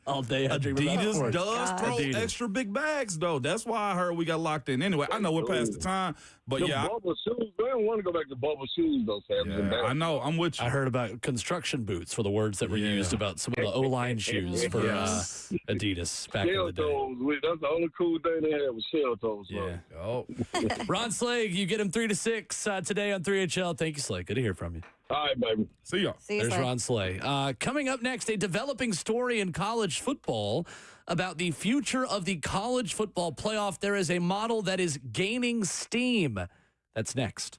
all day. I dream about Adidas sports. does throw Adidas. extra big bags, though. That's why I heard we got locked in. Anyway, I know we're past the time, but The yeah, bubble shoes. I don't want to go back to bubble shoes, though, Sam. yeah, I know. I'm with you. I heard about construction boots for the words that were used about some of the O-line shoes for Adidas back in Shell the day. toes. That's the only cool thing they had was shell toes. Yeah. Oh, Ron Slade, you get him 3 to 6 today on 3HL. Thank you, Slade. Good to hear from you. All right, baby. see y'all. See you There's Slay. Ron Slay. Coming up next, a developing story in college football about the future of the college football playoff. There is a model that is gaining steam. That's next.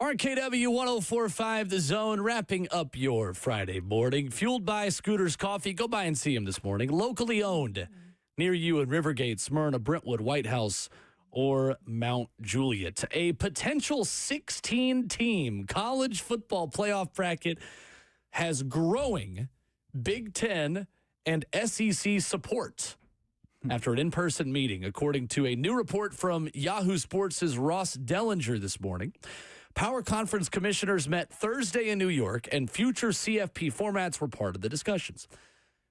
RKW 104.5 The Zone, wrapping up your Friday morning. Fueled by Scooter's Coffee. Go by and see him this morning. Locally owned near you in Rivergate, Smyrna, Brentwood, White House, or Mount Juliet. A potential 16-team college football playoff bracket has growing Big Ten and SEC support after an in-person meeting, according to a new report from Yahoo Sports' Ross Dellinger this morning. Power Conference commissioners met Thursday in New York, and future CFP formats were part of the discussions.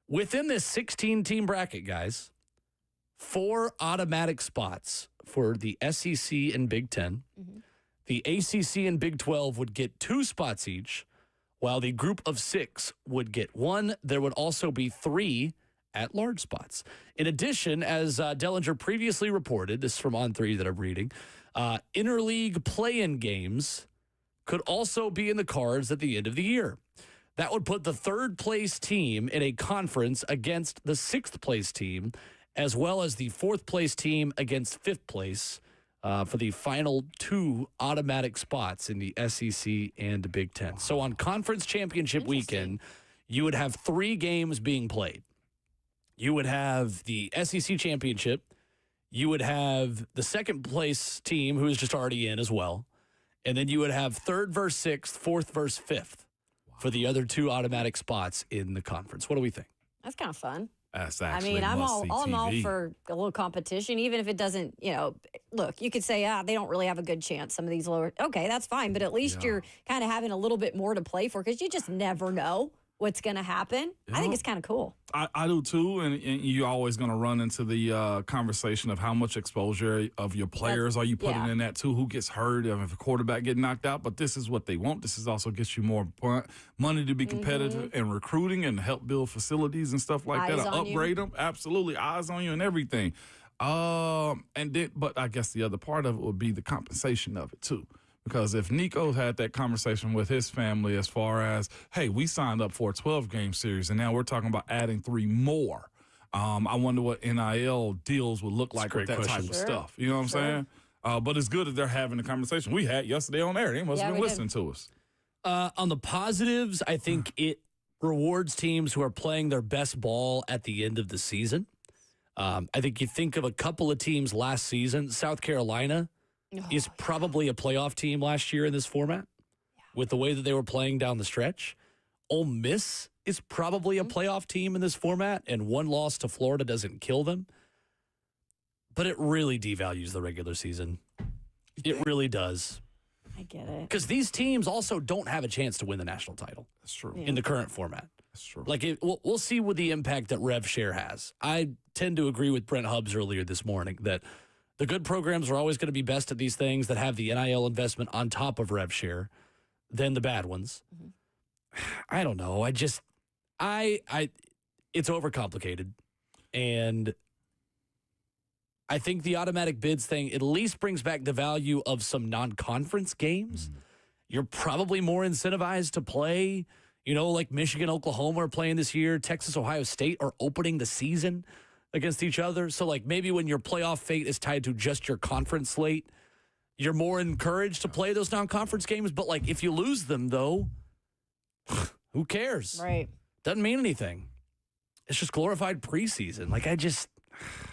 Within this 16-team bracket, guys, 4 automatic spots for the SEC and Big Ten. Mm-hmm. The ACC and Big 12 would get 2 spots each, while the group of 6 would get 1. There would also be 3 at-large spots. In addition, as Dellinger previously reported, this is from On3 that I'm reading, interleague play-in games could also be in the cards at the end of the year. That would put the third-place team in a conference against the sixth-place team, as well as the fourth-place team against fifth place for the final 2 automatic spots in the SEC and Big Ten. So on Conference Championship weekend, you would have 3 games being played. You would have the SEC Championship. You would have the second-place team, who is just already in as well. And then you would have third versus sixth, fourth versus fifth for the other 2 automatic spots in the conference. What do we think? That's kind of fun. That's actually I'm all for a little competition, even if it doesn't, look, you could say, they don't really have a good chance, some of these lower. Okay, that's fine. But at least you're kind of having a little bit more to play for because you just never know what's going to happen. I think it's kind of cool. I do too, and you're always going to run into the conversation of how much exposure of your players are you putting in that too, who gets hurt, if a quarterback get knocked out, but this is what they want. This is also gets you more money to be competitive and recruiting and help build facilities and stuff like that, upgrade them. Absolutely, eyes on you and everything. But I guess the other part of it would be the compensation of it too. Because if Nico had that conversation with his family as far as, hey, we signed up for a 12-game series, and now we're talking about adding 3 more. I wonder what NIL deals would look like with that type of stuff. You know what I'm saying? But it's good that they're having the conversation. We had yesterday on air. They must have been listening to us. On the positives, I think it rewards teams who are playing their best ball at the end of the season. I think you think of a couple of teams last season. South Carolina is probably a playoff team last year in this format with the way that they were playing down the stretch. Ole Miss is probably a playoff team in this format, and 1 loss to Florida doesn't kill them. But it really devalues the regular season. It really does. I get it. Because these teams also don't have a chance to win the national title. That's true. In the current format. That's true. We'll see what the impact that Rev Share has. I tend to agree with Brent Hubbs earlier this morning that the good programs are always going to be best at these things that have the NIL investment on top of rev share than the bad ones. Mm-hmm. I don't know. It's overcomplicated. And I think the automatic bids thing at least brings back the value of some non-conference games. Mm-hmm. You're probably more incentivized to play, like Michigan, Oklahoma are playing this year. Texas, Ohio State are opening the season against each other. So, maybe when your playoff fate is tied to just your conference slate, you're more encouraged to play those non-conference games. But, if you lose them, though, who cares? Right. Doesn't mean anything. It's just glorified preseason.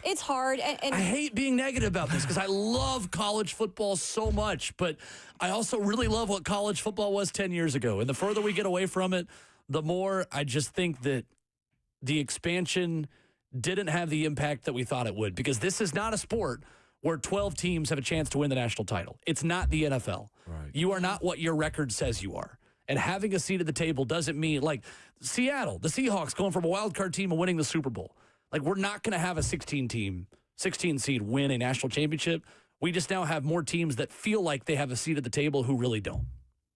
It's hard. And I hate being negative about this because I love college football so much. But I also really love what college football was 10 years ago. And the further we get away from it, the more I just think that the expansion didn't have the impact that we thought it would, because this is not a sport where 12 teams have a chance to win the national title. It's not the NFL. Right. You are not what your record says you are. And having a seat at the table doesn't mean, Seattle, the Seahawks going from a wild card team and winning the Super Bowl. We're not going to have a 16 seed win a national championship. We just now have more teams that feel like they have a seat at the table who really don't.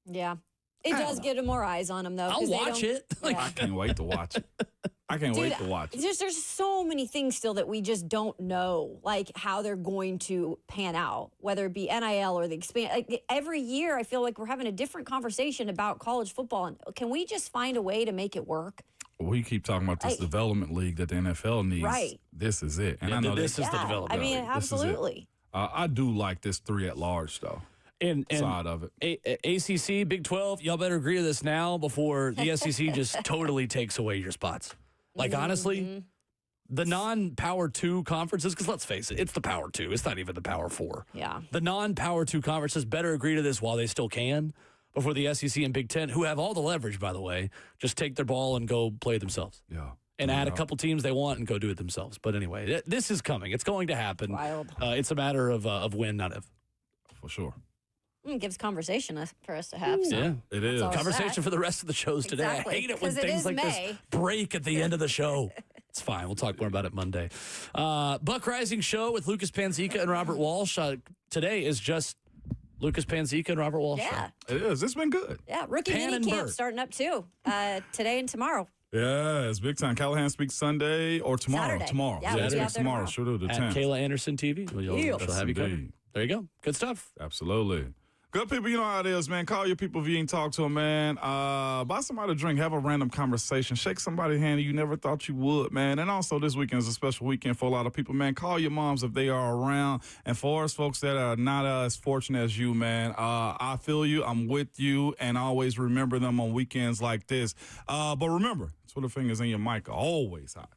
Yeah. It does get more eyes on them, though. I'll watch it. I can't wait to watch it. I can't wait to watch it. There's so many things still that we just don't know, how they're going to pan out, whether it be NIL or the expand. Every year, I feel like we're having a different conversation about college football. And can we just find a way to make it work? We keep talking about this development league that the NFL needs. Right. This is it. And I know this is the development league. Absolutely. I do like this 3 at large, though. and side of it. ACC, Big 12, y'all better agree to this now before the SEC just totally takes away your spots. Like, honestly, the non-Power 2 conferences, because let's face it, it's the Power 2. It's not even the Power 4. Yeah. The non-Power 2 conferences better agree to this while they still can before the SEC and Big 10, who have all the leverage, by the way, just take their ball and go play it themselves. Yeah. And add a couple teams they want and go do it themselves. But anyway, this is coming. It's going to happen. Wild. It's a matter of when, not if. For sure. Gives conversation for us to have. So. Yeah, it is. Conversation for the rest of the shows today. Exactly. I hate it when 'Cause it things is like May. this break at the end of the show. It's fine. We'll talk more about it Monday. Buck Rising Show with Lucas Panzica and Robert Walsh. Today is just Lucas Panzica and Robert Walsh. Yeah. Show. It is. It's been good. Yeah. Rookie Pan mini and camp Bert. starting up too today and tomorrow. Yeah, it's big time. Callahan speaks Sunday or tomorrow. Saturday. Tomorrow. Yeah, we'll be Speaks out there tomorrow. tomorrow. Sure do. The At 10th. Kayla Anderson TV. She'll Yes, have you covered. indeed. There you go. Good stuff. Absolutely. Good people, you know how it is, man. Call your people if you ain't talk to them, man. Buy somebody a drink, have a random conversation, shake somebody's hand you never thought you would, man. And also this weekend is a special weekend for a lot of people, man. Call your moms if they are around. And for us folks that are not as fortunate as you, man, I feel you. I'm with you. And always remember them on weekends like this. But remember, Twitter fingers in your mic are always hot.